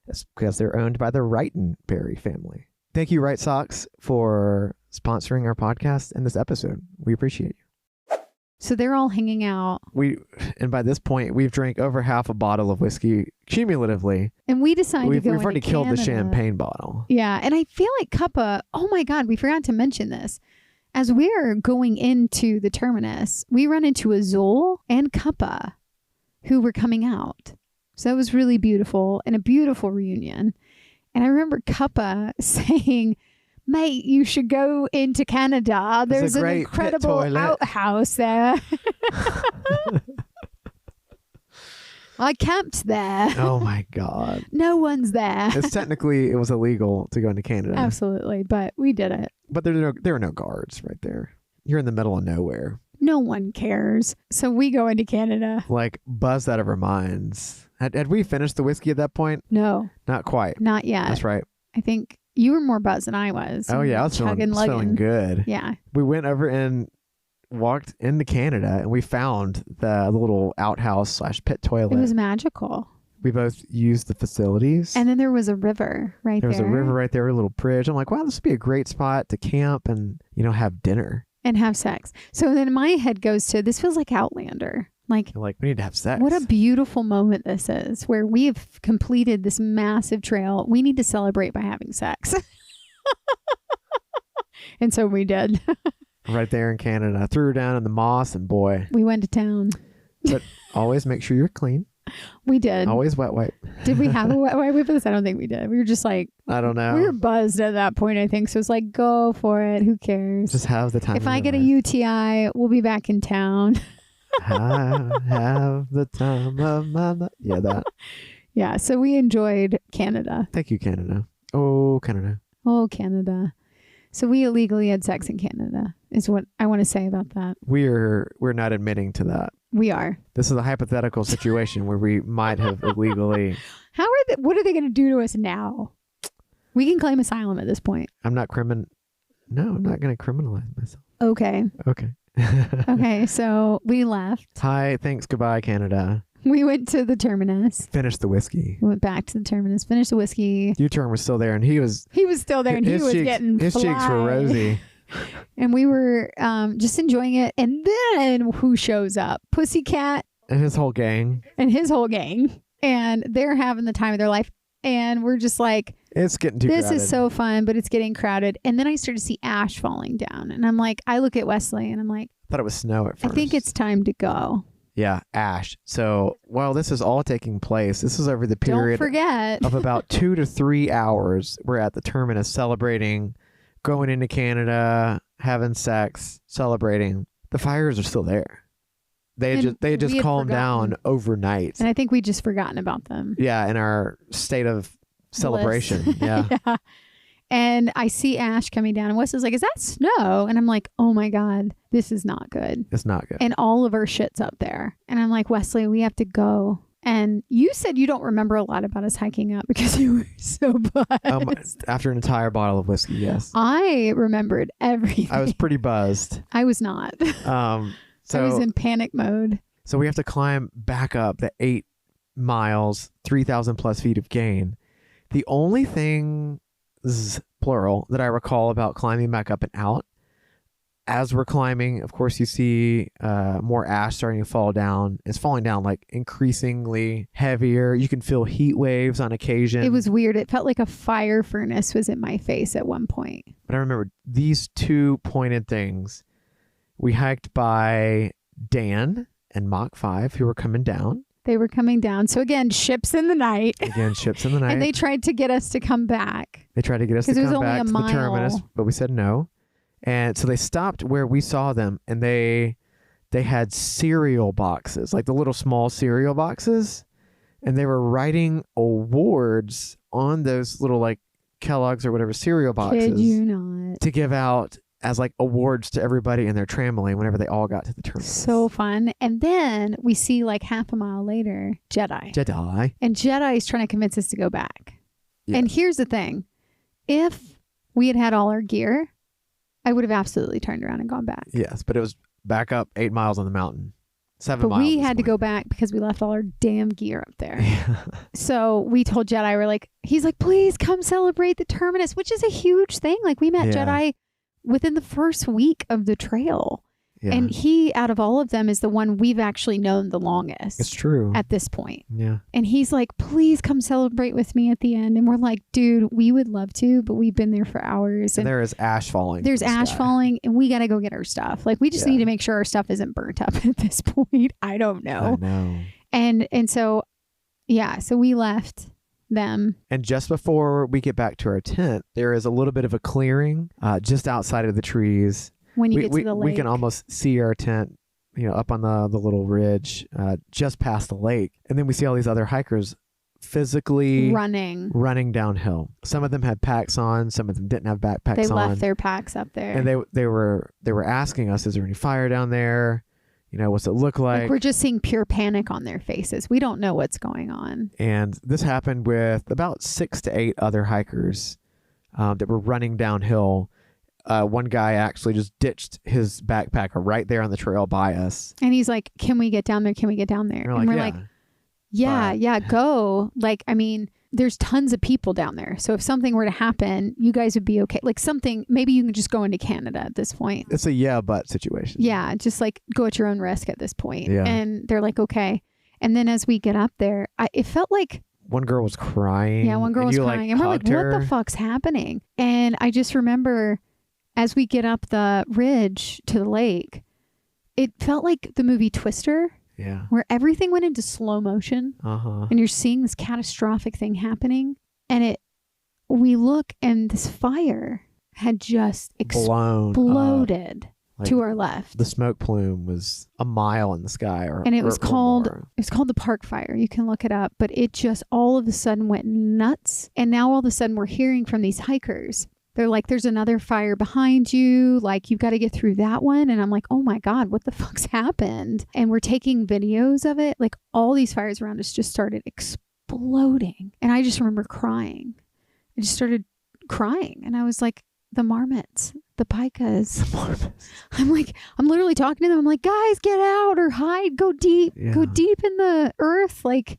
That's because they're owned by the Wrightenberry family. Thank you, Wrightsocks, for sponsoring our podcast and this episode. We appreciate you. So they're all hanging out. And by this point, we've drank over half a bottle of whiskey cumulatively. And we decided We've to go already into killed the Canada. champagne bottle. Yeah. And I feel like Cuppa, oh my God, we forgot to mention this. As we're going into the Terminus, we run into Azul and Cuppa who were coming out. So that was really beautiful and a beautiful reunion. And I remember Cuppa saying, mate, you should go into Canada. There's an incredible outhouse there. I camped there. Oh my God. No one's there. It was illegal to go into Canada. Absolutely. But we did it. But there are no guards right there. You're in the middle of nowhere. No one cares. So we go into Canada. Like buzzed out of our minds. Had we finished the whiskey at that point? No. Not quite. Not yet. That's right. I think you were more buzzed than I was. Oh yeah, I was feeling good. Yeah. We went over and walked into Canada and we found the little outhouse / pit toilet. It was magical. We both used the facilities. And then there was a river right there. There was a river right there, a little bridge. I'm like, wow, this would be a great spot to camp and, have dinner. And have sex. So then my head goes to, this feels like Outlander. Like, we need to have sex. What a beautiful moment this is, where we have completed this massive trail. We need to celebrate by having sex. And so we did. Right there in Canada. I threw her down in the moss and boy. We went to town. But always make sure you're clean. We did. Always wet wipe. Did we have a wet wipe with us? I don't think we did. We were just like, I don't know. We were buzzed at that point, I think. So it's like, go for it. Who cares? Just have the time. If I get a UTI, we'll be back in town. I have the time of my life. Yeah, that. Yeah, so we enjoyed Canada. Thank you, Canada. Oh, Canada. Oh, Canada. So we illegally had sex in Canada, is what I want to say about that. We're not admitting to that. We are. This is a hypothetical situation where we might have illegally. What are they going to do to us now? We can claim asylum at this point. I'm not going to criminalize myself. Okay. Okay, so we left. Hi, thanks, goodbye, Canada. We went to the Terminus. Finished the whiskey. We went back to the Terminus, finished the whiskey. U-turn was still there, and he was still there, and he was getting his cheeks were rosy. And we were just enjoying it. And then who shows up? Pussycat. And his whole gang. And they're having the time of their life. And we're just like, it's getting too crowded. This is so fun, but it's getting crowded. And then I started to see ash falling down. And I'm like, I look at Wesley and I'm like, I thought it was snow at first. I think it's time to go. Yeah, ash. So while this is all taking place, this is over the period Don't forget. of about 2 to 3 hours. We're at the Terminus celebrating, going into Canada, having sex, celebrating. The fires are still there. They just calmed down overnight. And I think we just forgotten about them. Yeah, in our state of celebration. Yeah. Yeah. And I see ash coming down, and Wes is like, is that snow? And I'm like, oh my God, this is not good. It's not good. And all of our shit's up there. And I'm like, Wesley, we have to go. And you said you don't remember a lot about us hiking up because you were so buzzed. After an entire bottle of whiskey, yes. I remembered everything. I was pretty buzzed. I was not. So I was in panic mode. So we have to climb back up the 8 miles, 3,000 plus feet of gain. The only thing, plural, that I recall about climbing back up and out, as we're climbing, of course, you see more ash starting to fall down. It's falling down like increasingly heavier. You can feel heat waves on occasion. It was weird. It felt like a fire furnace was in my face at one point. But I remember these 2 pointed things. We hiked by Dan and Mach 5, who were coming down. They were coming down. So again, ships in the night. And they tried to get us to come back. They tried to get us to come back to the Terminus, but we said no. And so they stopped where we saw them, and they had cereal boxes, like the little small cereal boxes, and they were writing awards on those little like Kellogg's or whatever cereal Kid boxes you not. to give out as like awards to everybody in their trampoline whenever they all got to the terminus. So fun. And then we see like half a mile later, Jedi. And Jedi is trying to convince us to go back. Yes. And here's the thing. If we had had all our gear, I would have absolutely turned around and gone back. Yes, but it was back up 8 miles on the mountain. 7 but miles. We had to go back because we left all our damn gear up there. So we told Jedi, he's like, please come celebrate the terminus, which is a huge thing. Like we met Jedi within the first week of the trail. Yeah. And he, out of all of them, is the one we've actually known the longest. It's true. At this point. Yeah. And he's like, please come celebrate with me at the end. And we're like, dude, we would love to, but we've been there for hours. And there is ash falling. There's ash falling, and we got to go get our stuff. Like, we just need to make sure our stuff isn't burnt up at this point. I don't know. I know. And so, yeah, so we left them. And just before we get back to our tent, there is a little bit of a clearing just outside of the trees. When you get to the lake. We can almost see our tent, up on the little ridge just past the lake. And then we see all these other hikers physically running downhill. Some of them had packs on. Some of them didn't have backpacks on. They left their packs up there. And they were asking us, is there any fire down there? What's it look like? We're just seeing pure panic on their faces. We don't know what's going on. And this happened with about 6 to 8 other hikers that were running downhill. One guy actually just ditched his backpack right there on the trail by us. And he's like, can we get down there? Can we get down there? And we're like, yeah, go. Like, I mean, there's tons of people down there. So if something were to happen, you guys would be okay. Like maybe you can just go into Canada at this point. It's a but situation. Yeah, just like go at your own risk at this point. Yeah. And they're like, okay. And then as we get up there, it felt like one girl was crying. Yeah, one girl was crying. And we're like, what the fuck's happening? And I just remember as we get up the ridge to the lake, it felt like the movie Twister. Yeah. Where everything went into slow motion. Uh-huh. And you're seeing this catastrophic thing happening. And we look and this fire had just exploded to our left. The smoke plume was a mile in the sky. And it was called the Park Fire. You can look it up. But it just all of a sudden went nuts. And now all of a sudden we're hearing from these hikers. They're like, there's another fire behind you. Like, you've got to get through that one. And I'm like, oh my God, what the fuck's happened? And we're taking videos of it. Like, all these fires around us just started exploding. And I just remember crying. I just started crying. And I was like, the marmots, the pikas. The marmots. I'm literally talking to them. I'm like, guys, get out or hide. Go deep. Yeah. Go deep in the earth. Like,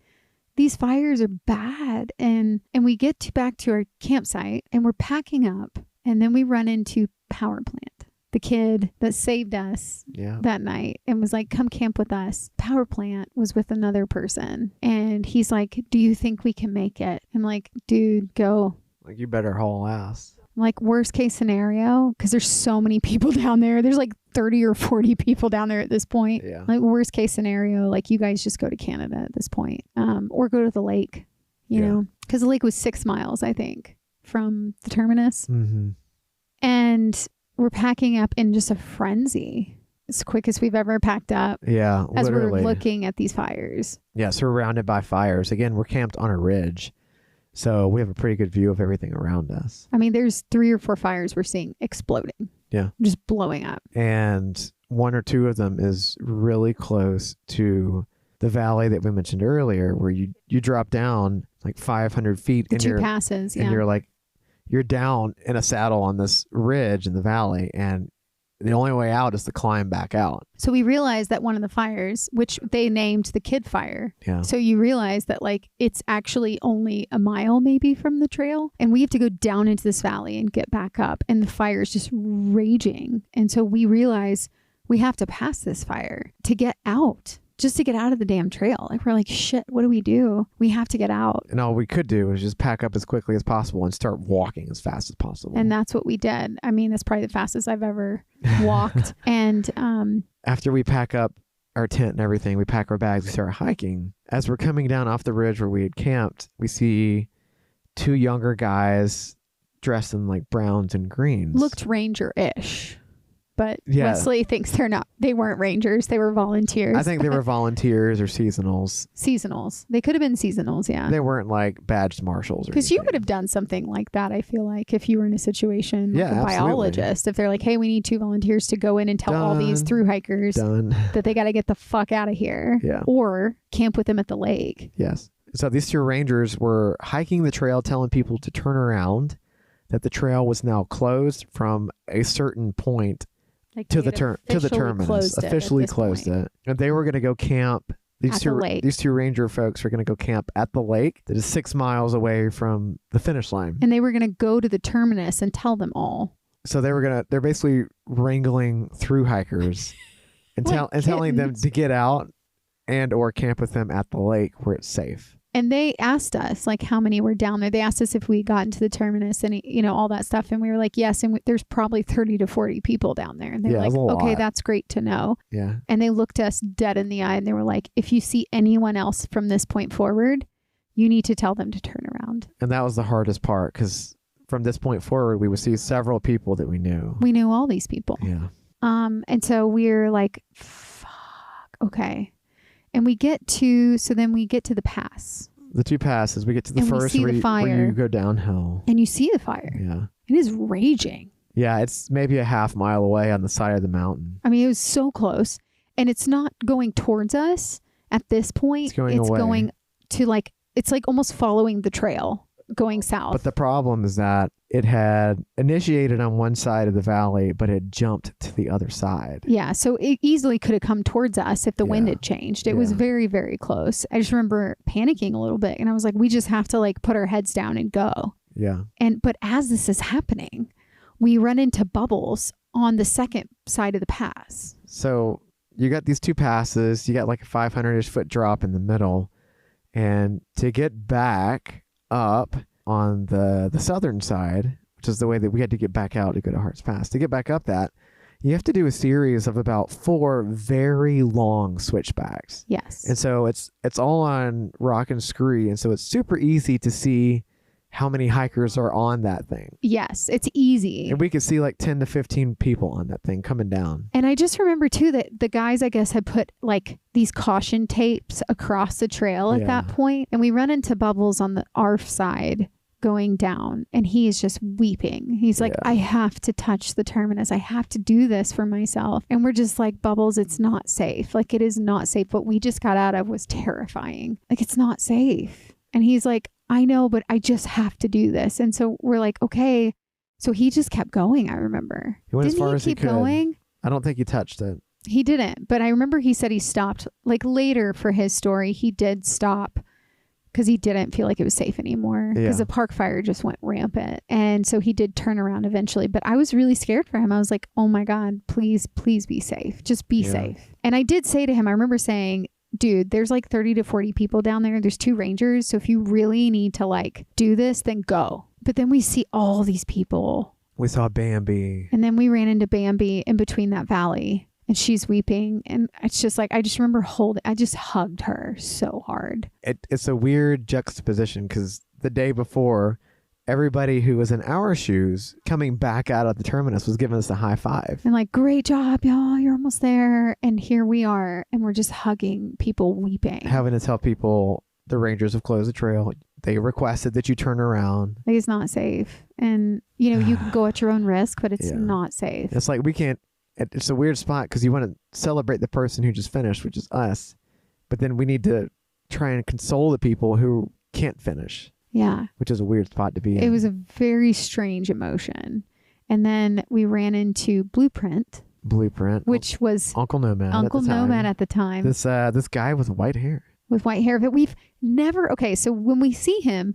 these fires are bad. And we get back to our campsite and we're packing up. And then we run into Power Plant, the kid that saved us that night and was like, come camp with us. Power Plant was with another person. And he's like, do you think we can make it? I'm like, dude, go. Like, you better haul ass. Like, worst case scenario, because there's so many people down there. There's like 30 or 40 people down there at this point. Yeah. Like, worst case scenario, like, you guys just go to Canada at this point, or go to the lake, you know, because the lake was 6 miles, I think, from the terminus. Mm-hmm. And we're packing up in just a frenzy, as quick as we've ever packed up. Yeah, as literally. we're looking at these fires. Yeah, surrounded by fires. Again, we're camped on a ridge. So we have a pretty good view of everything around us. I mean, there's 3 or 4 fires we're seeing exploding. Yeah. Just blowing up. And 1 or 2 of them is really close to the valley that we mentioned earlier, where you drop down like 500 feet. The 2 passes, and you're down in a saddle on this ridge in the valley, and the only way out is to climb back out. So we realized that one of the fires, which they named the Kid Fire. Yeah. So you realize that like it's actually only a mile maybe from the trail. And we have to go down into this valley and get back up. And the fire is just raging. And so we realize we have to pass this fire to get out. Just to get out of the damn trail. Like, we're like, shit, what do we do? We have to get out. And all we could do is just pack up as quickly as possible and start walking as fast as possible. And that's what we did. I mean, that's probably the fastest I've ever walked. And after we pack up our tent and everything, we pack our bags, we start hiking. As we're coming down off the ridge where we had camped, we see 2 younger guys dressed in like browns and greens. Looked ranger-ish. but Yeah. Wesley thinks they weren't rangers. They were volunteers. I think they were volunteers or seasonals. Seasonals. They could have been seasonals, yeah. They weren't like badged marshals. Because you would have done something like that, I feel like, if you were in a situation like a absolutely. biologist. If they're like, hey, we need 2 volunteers to go in and tell all these thru hikers that they got to get the fuck out of here. Yeah. Or camp with them at the lake. Yes. So these 2 rangers were hiking the trail, telling people to turn around, that the trail was now closed from a certain point Like to they the had terminus. Officially closed it. And they were going to go camp. These two ranger folks are going to go camp at the lake that is 6 miles away from the finish line. And they were going to go to the terminus and tell them all. So they're basically wrangling through hikers and telling them to get out and or camp with them at the lake where it's safe. And they asked us like how many were down there. They asked us if we got into the terminus and, all that stuff. And we were like, yes. And there's probably 30 to 40 people down there. And they're like, okay, that's great to know. Yeah. And they looked us dead in the eye and they were like, if you see anyone else from this point forward, you need to tell them to turn around. And that was the hardest part because from this point forward, we would see several people that we knew. We knew all these people. Yeah. And so we're like, fuck, okay. And we get to the pass. The 2 passes. We get to the and first where you go downhill. And you see the fire. Yeah. It is raging. Yeah, it's maybe a half mile away on the side of the mountain. I mean, it was so close. And it's not going towards us at this point. It's going away. Going to it's like almost following the trail going south. But the problem is that it had initiated on one side of the valley, but it jumped to the other side. Yeah. So it easily could have come towards us if the wind had changed. It was very, very close. I just remember panicking a little bit and I was like, we just have to put our heads down and go. Yeah. But as this is happening, we run into bubbles on the second side of the pass. So you got these 2 passes, you got like a 500-ish foot drop in the middle. And to get back up on the southern side, which is the way that we had to get back out to go to Hart's Pass, to get back up that, you have to do a series of about 4 very long switchbacks. Yes. And so it's all on rock and scree. And so it's super easy to see how many hikers are on that thing. Yes, it's easy. And we could see like 10 to 15 people on that thing coming down. And I just remember too that the guys, I guess, had put these caution tapes across the trail at that point. And we run into Bubbles on the ARF side going down and he is just weeping. He's like, I have to touch the terminus. I have to do this for myself. And we're just like, Bubbles, it's not safe. It is not safe. What we just got out of was terrifying. It's not safe. And he's like, I know, but I just have to do this. And so we're like, okay. So he just kept going, I remember. He went as far as he could. Going? I don't think he touched it. He didn't. But I remember he said he stopped. Later for his story, he did stop because he didn't feel like it was safe anymore. Because the park fire just went rampant. And so he did turn around eventually. But I was really scared for him. I was like, oh my God, please be safe. Just be safe. And I did say to him, I remember saying, dude, there's 30 to 40 people down there. There's 2 rangers. So if you really need to do this, then go. But then we see all these people. We saw Bambi. And then we ran into Bambi in between that valley and she's weeping. And it's just I just remember I just hugged her so hard. It's a weird juxtaposition because the day before, everybody who was in our shoes coming back out of the terminus was giving us a high five. And great job, y'all. You're almost there. And here we are. And we're just hugging people weeping. Having to tell people the rangers have closed the trail. They requested that you turn around. It's not safe. And, you can go at your own risk, but it's not safe. It's we can't. It's a weird spot because you want to celebrate the person who just finished, which is us. But then we need to try and console the people who can't finish. Yeah. Which is a weird spot to be in. It was a very strange emotion. And then we ran into Blueprint, which was Uncle Nomad at the time. This guy with white hair. With white hair. But we've never, so when we see him,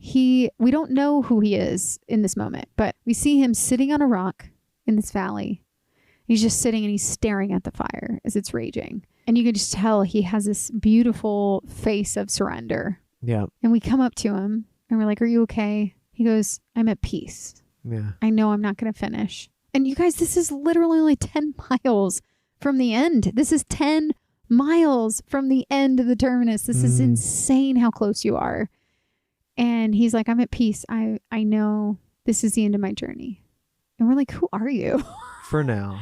we don't know who he is in this moment, but we see him sitting on a rock in this valley. He's just sitting and he's staring at the fire as it's raging. And you can just tell he has this beautiful face of surrender. Yeah. And we come up to him and we're like, are you okay? He goes, I'm at peace. Yeah. I know I'm not going to finish. And you guys, this is literally only 10 miles from the end. This is 10 miles from the end of the terminus. This is insane how close you are. And he's like, I'm at peace. I know this is the end of my journey. And we're like, who are you? For now.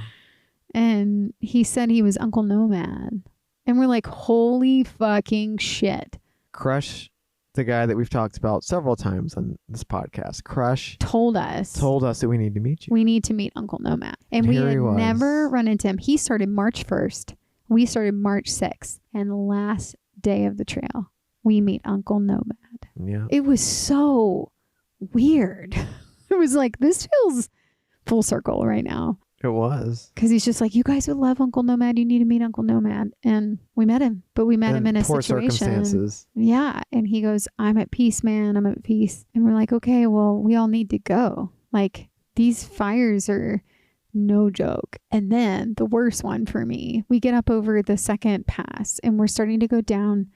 And he said he was Uncle Nomad. And we're like, holy fucking shit. Crush, the guy that we've talked about several times on this podcast, Crush told us that we need to meet you. We need to meet Uncle Nomad. And we had never run into him. He started March 1st. We started March 6th. And the last day of the trail, we meet Uncle Nomad. Yeah. It was so weird. It was like, this feels full circle right now. It was. Because he's just like, you guys would love Uncle Nomad. You need to meet Uncle Nomad. And we met him. But we met him in a poor situation. Circumstances. Yeah. And he goes, I'm at peace, man. I'm at peace. And we're like, okay, well, we all need to go. Like, these fires are no joke. And then the worst one for me, we get up over the second pass and we're starting to go down.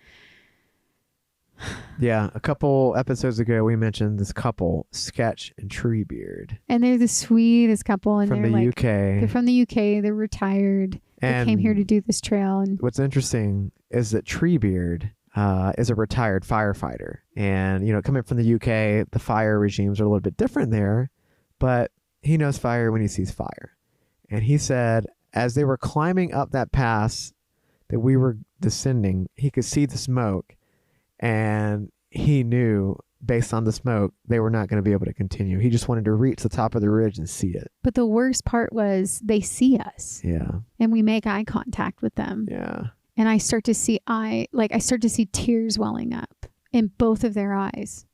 Yeah, a couple episodes ago, we mentioned this couple, Sketch and Treebeard. And they're the sweetest couple. And from they're the like, UK. They're from the UK. They're retired. And they came here to do this trail. And what's interesting is that Treebeard is a retired firefighter. And, you know, coming from the UK, the fire regimes are a little bit different there. But he knows fire when he sees fire. And he said, as they were climbing up that pass that we were descending, he could see the smoke. And he knew, based on the smoke, they were not going to be able to continue. He just wanted to reach the top of the ridge and see it. But the worst part was they see us. Yeah. And we make eye contact with them. Yeah. And I start to see tears welling up in both of their eyes.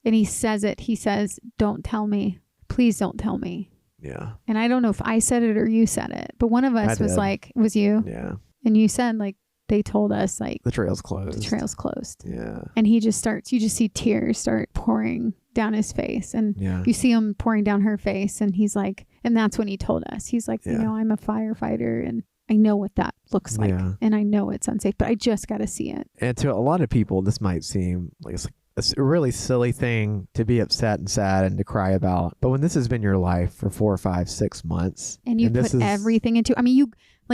And he says it. He says, don't tell me. Please don't tell me. Yeah. And I don't know if I said it or you said it, but one of us was like, it was you. Yeah. And you said, like, they told us, like, the trail's closed. The trail's closed. Yeah. And he just starts, you just see tears start pouring down his face. And you see him pouring down her face. And he's like, and that's when he told us, he's like, you know, I'm a firefighter and I know what that looks like. Yeah. And I know it's unsafe, but I just got to see it. And to a lot of people, this might seem like it's a really silly thing to be upset and sad and to cry about. But when this has been your life for 4, 5, 6 months. And you put everything into, I mean,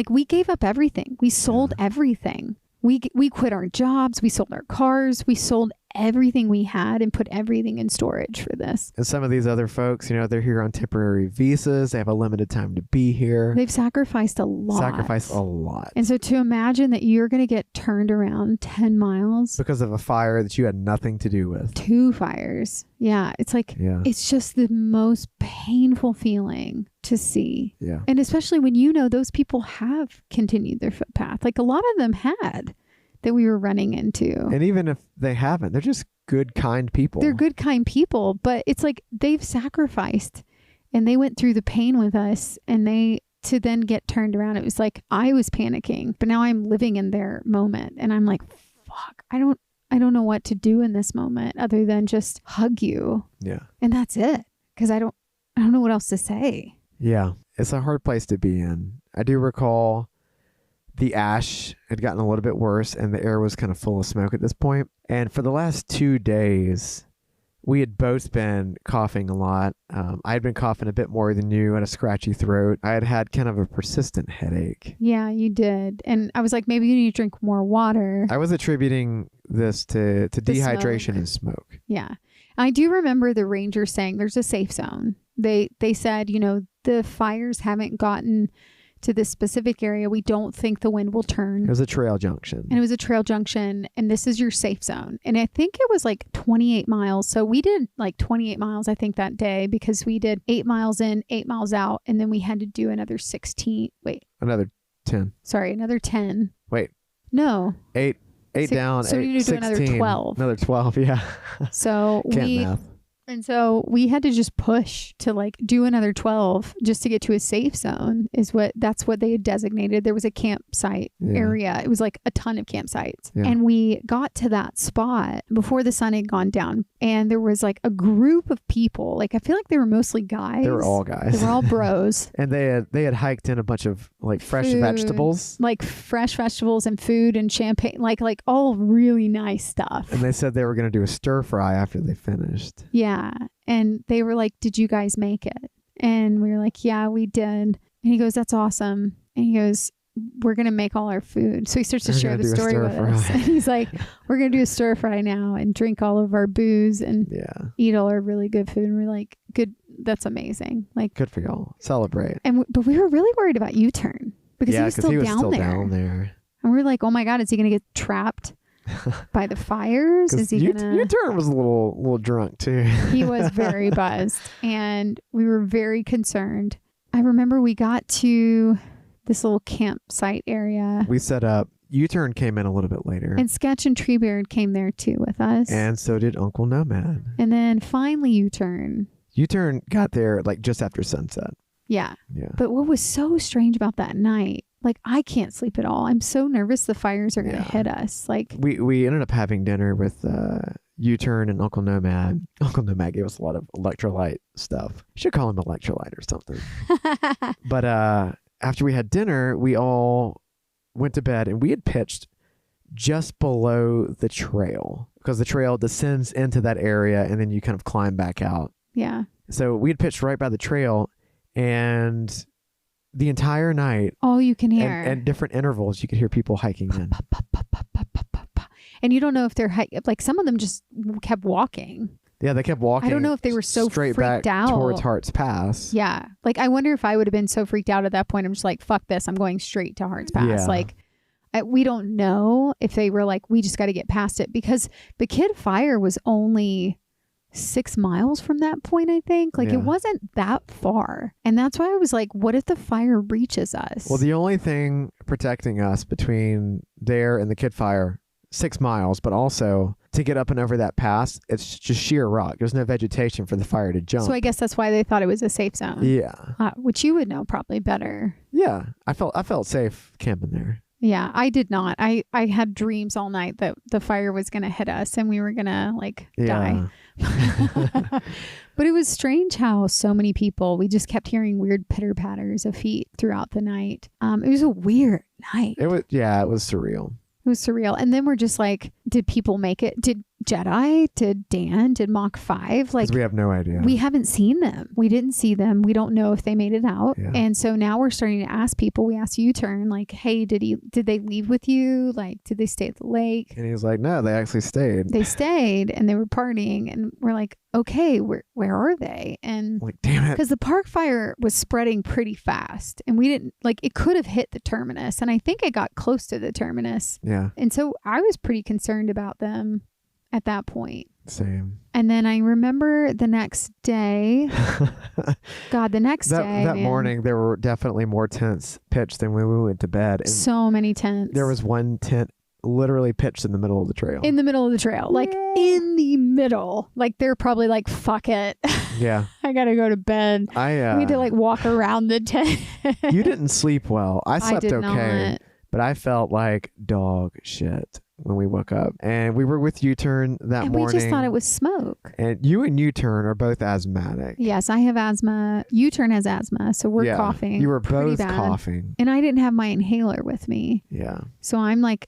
we gave up everything. We sold everything. We quit our jobs. We sold our cars. We sold everything we had and put everything in storage for this. And some of these other folks, you know, they're here on temporary visas. They have a limited time to be here. They've sacrificed a lot. And so to imagine that you're going to get turned around 10 miles. Because of a fire that you had nothing to do with. 2 fires. Yeah. It's like, it's just the most painful feeling to see. Yeah. And especially when you know those people have continued their footpath. Like a lot of them had. That we were running into. And even if they haven't, they're just good, kind people. They're good, kind people, but it's like they've sacrificed and they went through the pain with us and to then get turned around. It was like I was panicking, but now I'm living in their moment and I'm like, fuck, I don't know what to do in this moment other than just hug you. Yeah. And that's it. Because I don't know what else to say. Yeah. It's a hard place to be in. I do recall the ash had gotten a little bit worse and the air was kind of full of smoke at this point. And for the last 2 days, we had both been coughing a lot. I had been coughing a bit more than you, had a scratchy throat. I had kind of a persistent headache. Yeah, you did. And I was like, maybe you need to drink more water. I was attributing this to dehydration and smoke. Yeah. I do remember the ranger saying there's a safe zone. They said, you know, the fires haven't gotten to this specific area. We don't think the wind will turn. It was a trail junction. And it was a trail junction. And this is your safe zone. And I think it was like 28 miles. So we did like 28 miles, I think, that day because we did 8 miles in, 8 miles out. And then we had to do another 16. Wait. Another 10. Sorry, another 10. Wait. No. 8 down. So we need to do another 12. Another 12, yeah. So math. And so we had to just push to like do another 12 just to get to a safe zone that's what they had designated. There was a campsite area. It was like a ton of campsites. Yeah. And we got to that spot before the sun had gone down. And there was like a group of people. Like I feel like they were mostly guys. They were all guys. They were all bros. And they had hiked in a bunch of like fresh vegetables. Like fresh vegetables and food and champagne. Like all really nice stuff. And they said they were going to do a stir fry after they finished. Yeah. And they were like, did you guys make it? And we were like, yeah, we did. And he goes, that's awesome. And he goes, we're going to make all our food. So he starts to share the story with us. And he's like, we're going to do a stir fry now and drink all of our booze and eat all our really good food. And we're like, good. that's amazing. Like, good for y'all. Celebrate. But we were really worried about U-turn because he was still down there. And we were like, oh my God, is he going to get trapped by the fires? Is he gonna... U-turn was a little drunk too. He was very buzzed, and we were very concerned. I remember we got to this little campsite area. We set up. U-turn came in a little bit later. And Sketch and Treebeard came there too with us. And so did Uncle Nomad. And then finally U-turn. U-turn got there like just after sunset. Yeah. Yeah. But what was so strange about that night, like I can't sleep at all. I'm so nervous the fires are going to hit us. Like we ended up having dinner with U-turn and Uncle Nomad. Uncle Nomad gave us a lot of electrolyte stuff. Should call him electrolyte or something. But after we had dinner, we all went to bed, and we had pitched just below the trail because the trail descends into that area and then you kind of climb back out. Yeah. So we had pitched right by the trail, and the entire night, all you can hear, and different intervals, you could hear people hiking in. And you don't know if they're like some of them just kept walking. Yeah, they kept walking. I don't know if they were so straight freaked back out towards Hart's Pass. Yeah. Like, I wonder if I would have been so freaked out at that point. I'm just like, fuck this. I'm going straight to Hart's Pass. Yeah. Like, we don't know if they were like, we just got to get past it, because the Kid Fire was only 6 miles from that point, I think. Like, it wasn't that far. And that's why I was like, what if the fire reaches us? Well, the only thing protecting us between there and the Kid Fire, 6 miles, but also to get up and over that pass, it's just sheer rock. There's no vegetation for the fire to jump. So I guess that's why they thought it was a safe zone. Yeah. Which you would know probably better. Yeah. I felt safe camping there. Yeah, I did not. I had dreams all night that the fire was going to hit us and we were going to like die. But it was strange how so many people, we just kept hearing weird pitter patters of feet throughout the night. It was a weird night. It was surreal. It was surreal. And then we're just like, did people make it? Did Jedi? Did Dan? Did Mach 5? Like, we have no idea. We haven't seen them. We didn't see them. We don't know if they made it out. Yeah. And so now we're starting to ask people. We asked U-turn, like, hey, did they leave with you? Like, did they stay at the lake? And he was like, no, they actually stayed. They stayed and they were partying. And we're like, okay, where are they? And like, damn it. Because the park fire was spreading pretty fast, and we didn't, like, it could have hit the Terminus. And I think it got close to the Terminus. Yeah. And so I was pretty concerned about them at that point. Same. And then I remember the next day, that morning, there were definitely more tents pitched than when we went to bed. And so many tents. there was one tent literally pitched in the middle of the trail. In the middle of the trail. Like, in the middle. Like, they're probably like, fuck it. Yeah. I got to go to bed. We had to, like, walk around the tent. You didn't sleep well. I slept okay. Not. But I felt like dog shit when we woke up. And we were with U-turn that morning. And we just thought it was smoke. And you and U-turn are both asthmatic. Yes, I have asthma. U-turn has asthma, so we're coughing. You were both bad. coughing. And I didn't have my inhaler with me. Yeah. So I'm like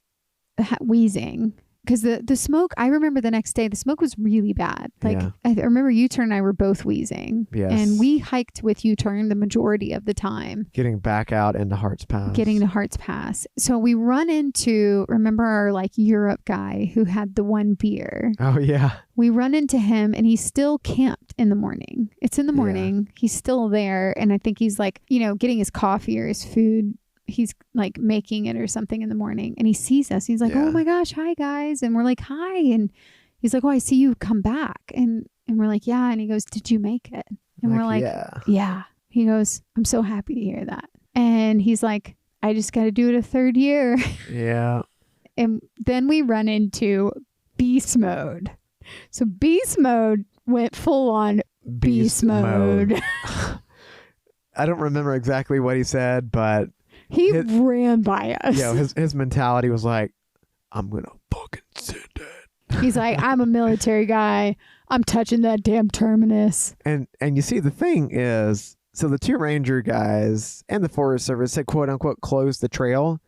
wheezing. Because the smoke, I remember the next day, the smoke was really bad. Like, I remember U-turn and I were both wheezing. Yes. And we hiked with U-turn the majority of the time. Getting back out into Hart's Pass. So we run into, remember our like Europe guy who had the one beer. Oh, yeah. We run into him and he's still camped in the morning. It's in the morning. He's still there. And I think he's like, getting his coffee or his food. He's like making it or something in the morning, and he sees us. He's like, oh my gosh, hi guys. And we're like, hi. And he's like, oh, I see you come back. And we're like, yeah. And he goes, did you make it? And we're like, yeah. He goes, I'm so happy to hear that. And he's like, I just got to do it a third year. Yeah. And then we run into beast mode. So beast mode went full on beast mode. I don't remember exactly what he said, but he ran by us. Yeah, his mentality was like, I'm going to fucking send it. He's like, I'm a military guy. I'm touching that damn Terminus. And you see, the thing is, so the two ranger guys and the Forest Service had quote unquote closed the trail,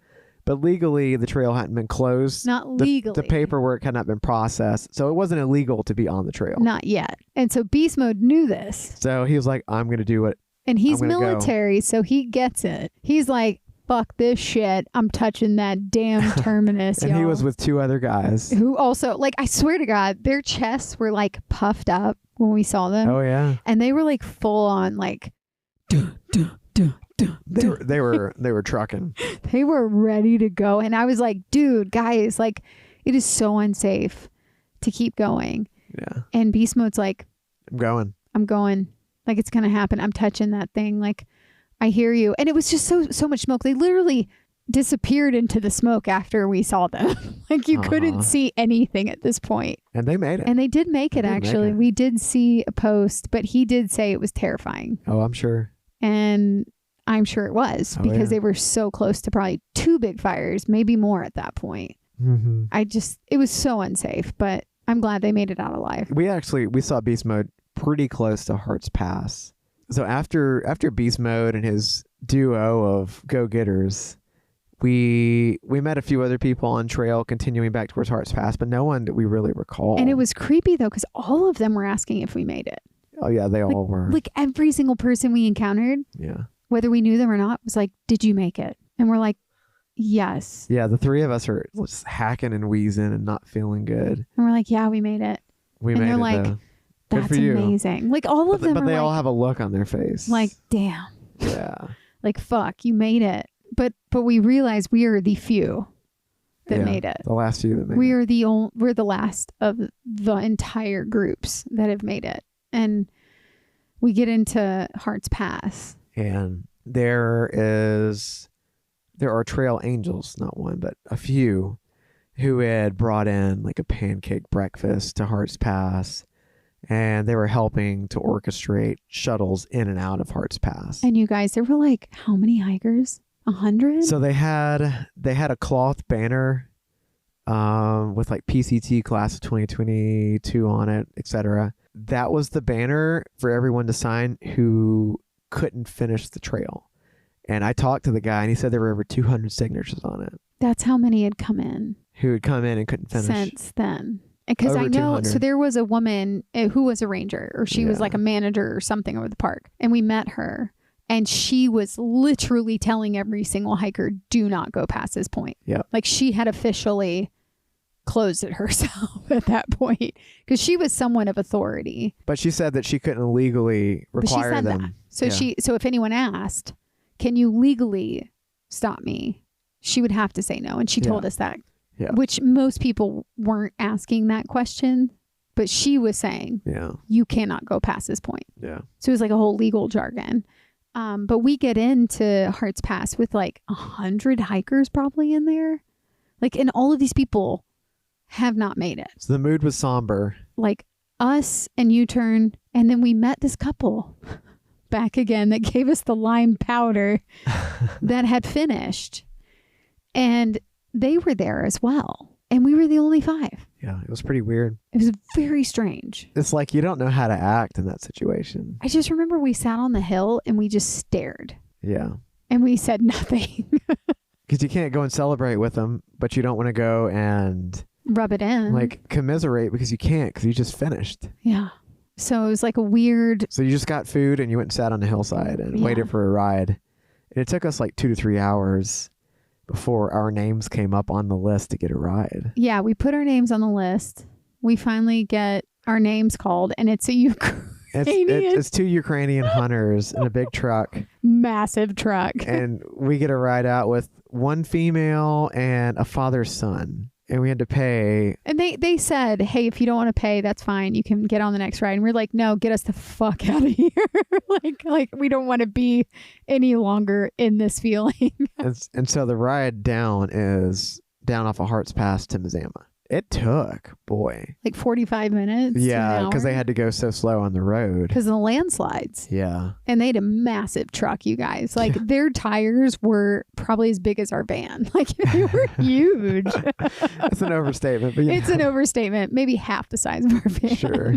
but legally the trail hadn't been closed. Not legally. The paperwork had not been processed. So it wasn't illegal to be on the trail. Not yet. And so Beast Mode knew this. So he was like, I'm going to do it. And he's military, so he gets it. He's like, fuck this shit. I'm touching that damn Terminus, And y'all. he was with two other guys. Who also, like, I swear to God, their chests were like puffed up. when we saw them. Oh yeah. And they were like full on like, duh, duh, duh, duh, They were trucking. They were ready to go. And I was like, dude, guys, like, it is so unsafe to keep going. Yeah. And Beast Mode's like, I'm going. Like, it's going to happen. I'm touching that thing. Like, I hear you. And it was just so much smoke. They literally disappeared into the smoke after we saw them. Like, you couldn't see anything at this point. And they made it. And they did make it, actually. We did see a post, but he did say it was terrifying. Oh, I'm sure. And I'm sure it was because they were so close to probably 2 big fires, maybe more at that point. Mm-hmm. It was so unsafe, but I'm glad they made it out alive. We saw Beast Mode pretty close to Hearts Pass. So after Beast Mode and his duo of go-getters, we met a few other people on trail continuing back towards Hearts Pass, but no one that we really recall. And it was creepy though, because all of them were asking if we made it. Oh yeah, they all were. Like every single person we encountered, whether we knew them or not, was like, "Did you make it?" And we're like, "Yes." Yeah, the 3 of us are just hacking and wheezing and not feeling good. And we're like, "Yeah, we made it." And they're it, like, though. "That's amazing." Like all of them, but they are all like, have a look on their face. like, "Damn." Yeah. Like, fuck, you made it. But we realize we are the few that made it. The last few that made it. We're the last of the entire groups that have made it. And we get into Hearts Pass. And there are trail angels, not one, but a few, who had brought in like a pancake breakfast to Hearts Pass. And they were helping to orchestrate shuttles in and out of Hearts Pass. And you guys, there were like, how many hikers? 100? So they had a cloth banner with like PCT class of 2022 on it, etc. That was the banner for everyone to sign who couldn't finish the trail. And I talked to the guy and he said there were over 200 signatures on it. That's how many had come in. Who had come in and couldn't finish. Since then. Because Over I know, 200. so there was a woman who was a ranger, or she was like a manager or something over the park. And we met her. And she was literally telling every single hiker, do not go past this point. Yeah. Like she had officially closed it herself at that point because she was somewhat of authority. But she said that she couldn't legally require them. That. So so if anyone asked, can you legally stop me? She would have to say no. And she told us that, which most people weren't asking that question, but she was saying, you cannot go past this point. Yeah. So it was like a whole legal jargon. But we get into Hearts Pass with like 100 hikers probably in there. Like, and all of these people have not made it. So the mood was somber. Like us and U-Turn. And then we met this couple back again that gave us the lime powder that had finished. And they were there as well. And we were the only 5. Yeah, it was pretty weird. It was very strange. It's like you don't know how to act in that situation. I just remember we sat on the hill and we just stared. Yeah. And we said nothing. Because you can't go and celebrate with them, but you don't want to go and rub it in. Like commiserate because you can't because you just finished. Yeah. So it was like a weird. So you just got food and you went and sat on the hillside and waited for a ride. And it took us like 2 to 3 hours before our names came up on the list to get a ride. Yeah, we put our names on the list. We finally get our names called, and it's a Ukrainian. It's 2 Ukrainian hunters in a big truck. Massive truck. And we get a ride out with 1 female and a father's son. And we had to pay. And they said, hey, if you don't want to pay, that's fine. You can get on the next ride. And we're like, no, get us the fuck out of here. like we don't want to be any longer in this feeling. and so the ride down is down off of Hearts Pass to Mazama. It took, like 45 minutes. Yeah, because they had to go so slow on the road. Because of the landslides. Yeah. And they had a massive truck, you guys. Like their tires were probably as big as our van. Like they were huge. It's an overstatement. But it's an overstatement. Maybe half the size of our van. Sure.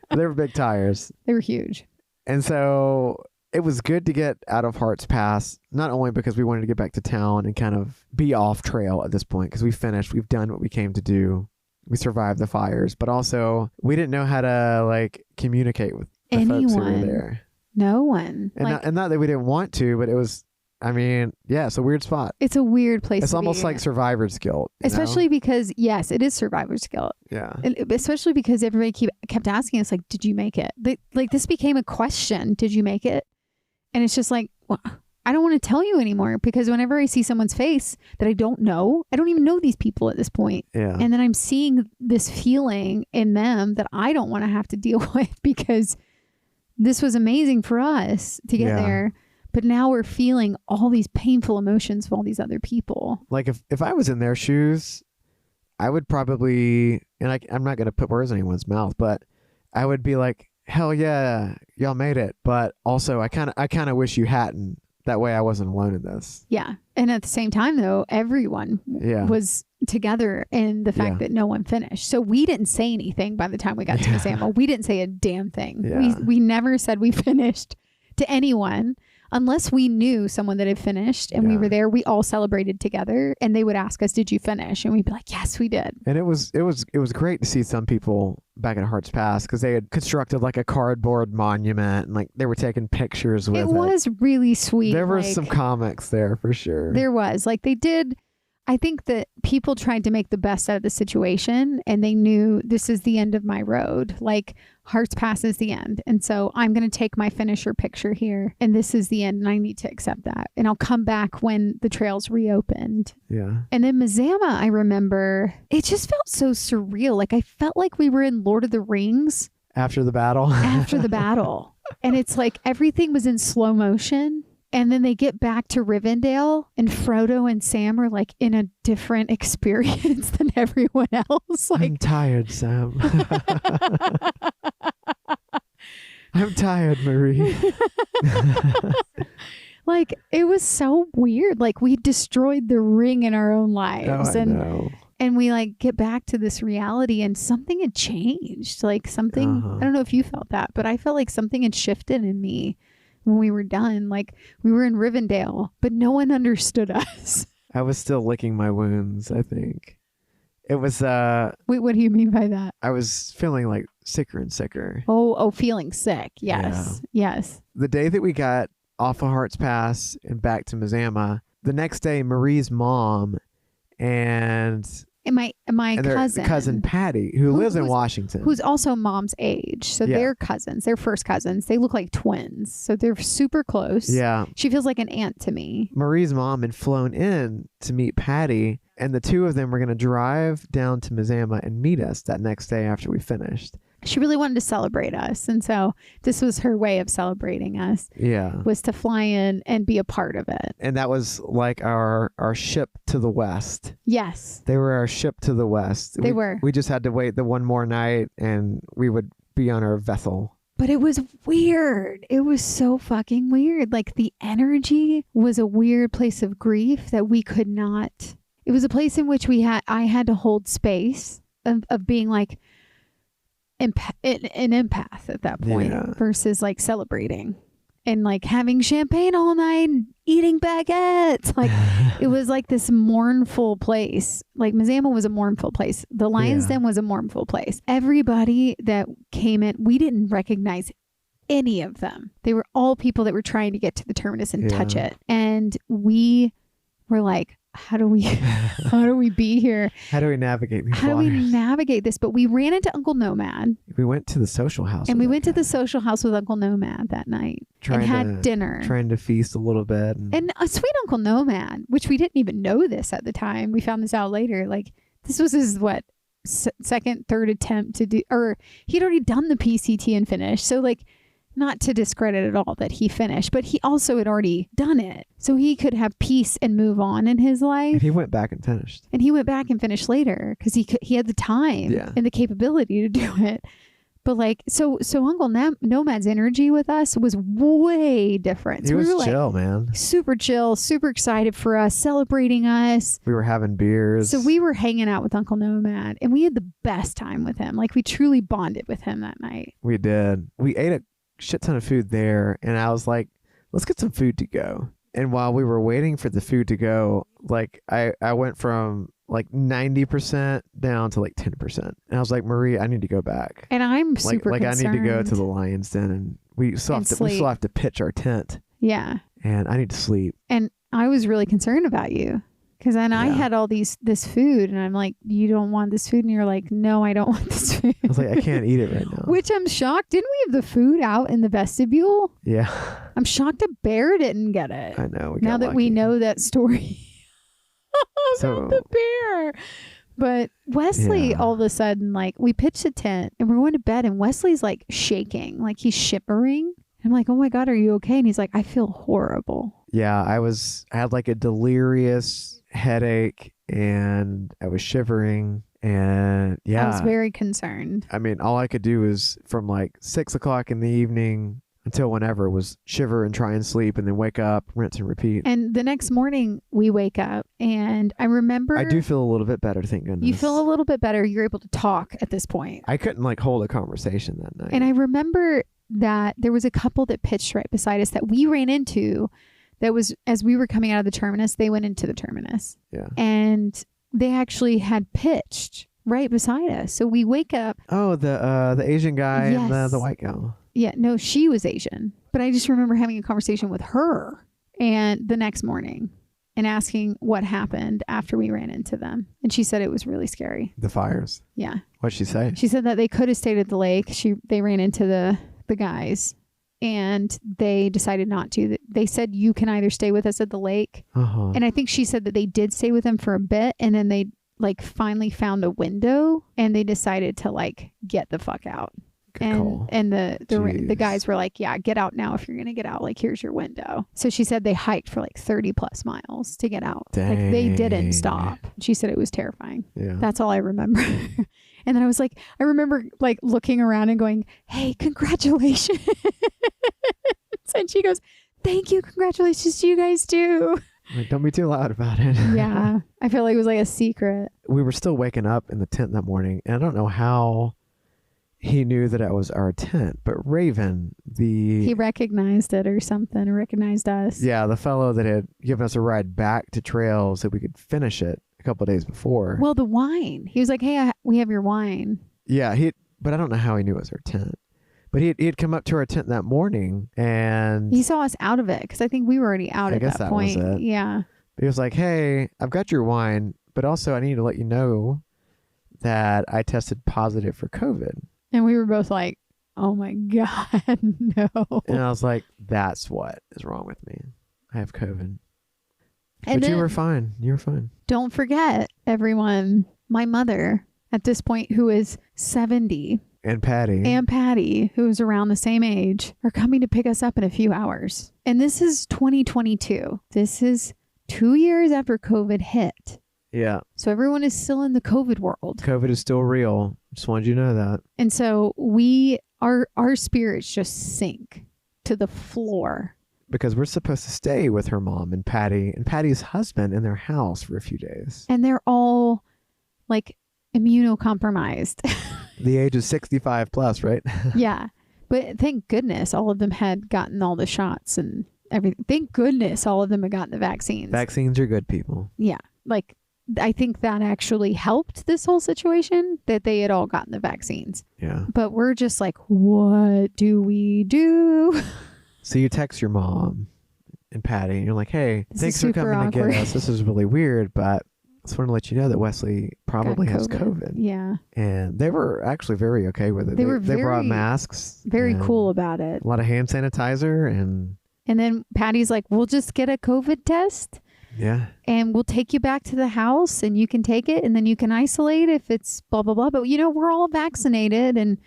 They were big tires. They were huge. And so it was good to get out of Hearts Pass, not only because we wanted to get back to town and kind of be off trail at this point, because we finished, we've done what we came to do. We survived the fires, but also we didn't know how to like communicate with the folks who were there. No one. And not that we didn't want to, but it was I mean, yeah, it's a weird spot. It's a weird place. It's almost like survivor's guilt. Especially because, yes, it is survivor's guilt. Yeah. Especially because everybody kept asking us, like, did you make it? This became a question. Did you make it? And it's just like, well, I don't want to tell you anymore, because whenever I see someone's face that I don't know, I don't even know these people at this point. Yeah. And then I'm seeing this feeling in them that I don't want to have to deal with, because this was amazing for us to get there. But now we're feeling all these painful emotions of all these other people. Like if I was in their shoes, I would probably, and I'm not going to put words in anyone's mouth, but I would be like, hell yeah, y'all made it. But also I kind of wish you hadn't. That way I wasn't alone in this. Yeah. And at the same time, though, everyone was together in the fact that no one finished. So we didn't say anything by the time we got to Mazama. We didn't say a damn thing. Yeah. We never said we finished to anyone. Unless we knew someone that had finished and we were there, we all celebrated together, and they would ask us, did you finish? And we'd be like, yes, we did. And it was great to see some people back at Hearts Pass, because they had constructed like a cardboard monument, and like they were taking pictures with it. It was really sweet. There were some comics there for sure. There was. Like they did. I think that people tried to make the best out of the situation, and they knew this is the end of my road. Like Hearts Pass is the end. And so I'm going to take my finisher picture here, and this is the end, and I need to accept that. And I'll come back when the trails reopened. Yeah. And then Mazama, I remember, it just felt so surreal. Like I felt like we were in Lord of the Rings. After the battle. After the battle. And it's like everything was in slow motion. And then they get back to Rivendell, and Frodo and Sam are like in a different experience than everyone else. Like, I'm tired, Sam. I'm tired, Marie. like it was so weird. Like we destroyed the ring in our own lives. I know. And we like get back to this reality, and something had changed. Like something, I don't know if you felt that, but I felt like something had shifted in me. When we were done, like we were in Rivendell, but no one understood us. I was still licking my wounds, I think. It was Wait, what do you mean by that? I was feeling like sicker and sicker. Oh, feeling sick. Yes. Yeah. Yes. The day that we got off of Hearts Pass and back to Mazama, the next day Marie's mom and my their cousin Patty, who lives in Washington, who's also mom's age. So they're cousins. They're first cousins. They look like twins. So they're super close. Yeah. She feels like an aunt to me. Marie's mom had flown in to meet Patty, and the two of them were going to drive down to Mazama and meet us that next day after we finished. She really wanted to celebrate us. And so this was her way of celebrating us. Yeah. Was to fly in and be a part of it. And that was like our ship to the west. Yes. They were our ship to the west. They were. We just had to wait the one more night, and we would be on our vessel. But it was weird. It was so fucking weird. Like the energy was a weird place of grief that we could not. It was a place in which I had to hold space of being like, an empath at that point versus like celebrating and like having champagne all night and eating baguettes. Like it was like this mournful place. Like Mazama was a mournful place. The Lion's Den was a mournful place. Everybody that came in, we didn't recognize any of them. They were all people that were trying to get to the terminus and touch it. And we were like, how do we be here? How do we navigate these How do we navigate this? But we ran into Uncle Nomad. We went to the social house. And we went to the social house with Uncle Nomad that night and had dinner. Trying to feast a little bit. And a sweet Uncle Nomad, which we didn't even know this at the time. We found this out later. Like this was his, second, third attempt to do, or he'd already done the PCT and finished. So like, not to discredit at all that he finished, but he also had already done it. So he could have peace and move on in his life. And he went back and finished. And he went back and finished later because he had the time and the capability to do it. But like, so Uncle Nomad's energy with us was way different. So he was we were chill, man. Super chill, super excited for us, celebrating us. We were having beers. So we were hanging out with Uncle Nomad, and we had the best time with him. Like we truly bonded with him that night. We did. We ate a shit ton of food there, and I was like, let's get some food to go. And while we were waiting for the food to go, like I went from like 90% down to like 10%. And I was like, Marie, I need to go back. And I'm super concerned. I need to go to the Lion's Den, and we still have to pitch our tent. Yeah. And I need to sleep. And I was really concerned about you. Because then I had all this food, and I'm like, you don't want this food? And you're like, no, I don't want this food. I was like, I can't eat it right now. Which I'm shocked. Didn't we have the food out in the vestibule? Yeah. I'm shocked a bear didn't get it. I know. Now that we know that story about the bear. But Wesley, all of a sudden, like, we pitched a tent, and we're going to bed, and Wesley's like shaking, like he's shivering. I'm like, oh my God, are you okay? And he's like, I feel horrible. Yeah, I had like a delirious headache, and I was shivering, and I was very concerned. I mean, all I could do is from like 6 o'clock in the evening until whenever was shiver and try and sleep, and then wake up, rinse and repeat. And the next morning we wake up, and I remember I do feel a little bit better, thank goodness. You feel a little bit better. You're able to talk at this point. I couldn't like hold a conversation that night. And I remember that there was a couple that pitched right beside us that we ran into. That was, as we were coming out of the Terminus, they went into the Terminus. Yeah. And they actually had pitched right beside us. So we wake up. Oh, the Asian guy and the white gal. Yeah, no, she was Asian. But I just remember having a conversation with her and the next morning and asking what happened after we ran into them. And she said it was really scary. The fires. Yeah. What'd she say? She said that they could have stayed at the lake. They ran into the guys. And they decided not to. They said, you can either stay with us at the lake. Uh-huh. And I think she said that they did stay with them for a bit. And then they like finally found a window and they decided to like get the fuck out. Good call. And the guys were like, yeah, get out now if you're going to get out. Like, here's your window. So she said they hiked for like 30 plus miles to get out. Dang. Like they didn't stop. She said it was terrifying. Yeah. That's all I remember. And then I remember like looking around and going, hey, congratulations. And she goes, thank you. Congratulations to you guys too. Like, don't be too loud about it. Yeah. I feel like it was like a secret. We were still waking up in the tent that morning, and I don't know how he knew that it was our tent, but Raven, he recognized it or something, or recognized us. Yeah, the fellow that had given us a ride back to trail so we could finish it a couple of days before. Well, the wine. He was like, hey, we have your wine. Yeah, but I don't know how he knew it was our tent. But he had come up to our tent that morning, and he saw us out of it because I think we were already out at that point. Was it. Yeah. He was like, hey, I've got your wine, but also I need to let you know that I tested positive for COVID. And we were both like, oh my God, no. And I was like, that's what is wrong with me. I have COVID. And but you were fine. You were fine. Don't forget, everyone, my mother at this point, who is 70. And Patty, who is around the same age, are coming to pick us up in a few hours. And this is 2022. This is 2 years after COVID hit. Yeah. So everyone is still in the COVID world. COVID is still real. Just wanted you to know that. And so our spirits just sink to the floor. Because we're supposed to stay with her mom and Patty's husband in their house for a few days. And they're all like immunocompromised. The age of 65 plus, right? Yeah. But thank goodness all of them had gotten all the shots and everything. Thank goodness all of them had gotten the vaccines. Vaccines are good, people. Yeah. Like, I think that actually helped this whole situation, that they had all gotten the vaccines. Yeah. But we're just like, what do we do? So you text your mom and Patty, and you're like, hey, thanks for coming awkward. to get us. This is really weird, but I just want to let you know that Wesley probably has COVID. Yeah. And they were actually very okay with it. They brought masks. Very cool about it. A lot of hand sanitizer. And then Patty's like, we'll just get a COVID test. Yeah. And we'll take you back to the house and you can take it and then you can isolate if it's blah, blah, blah. But, we're all vaccinated and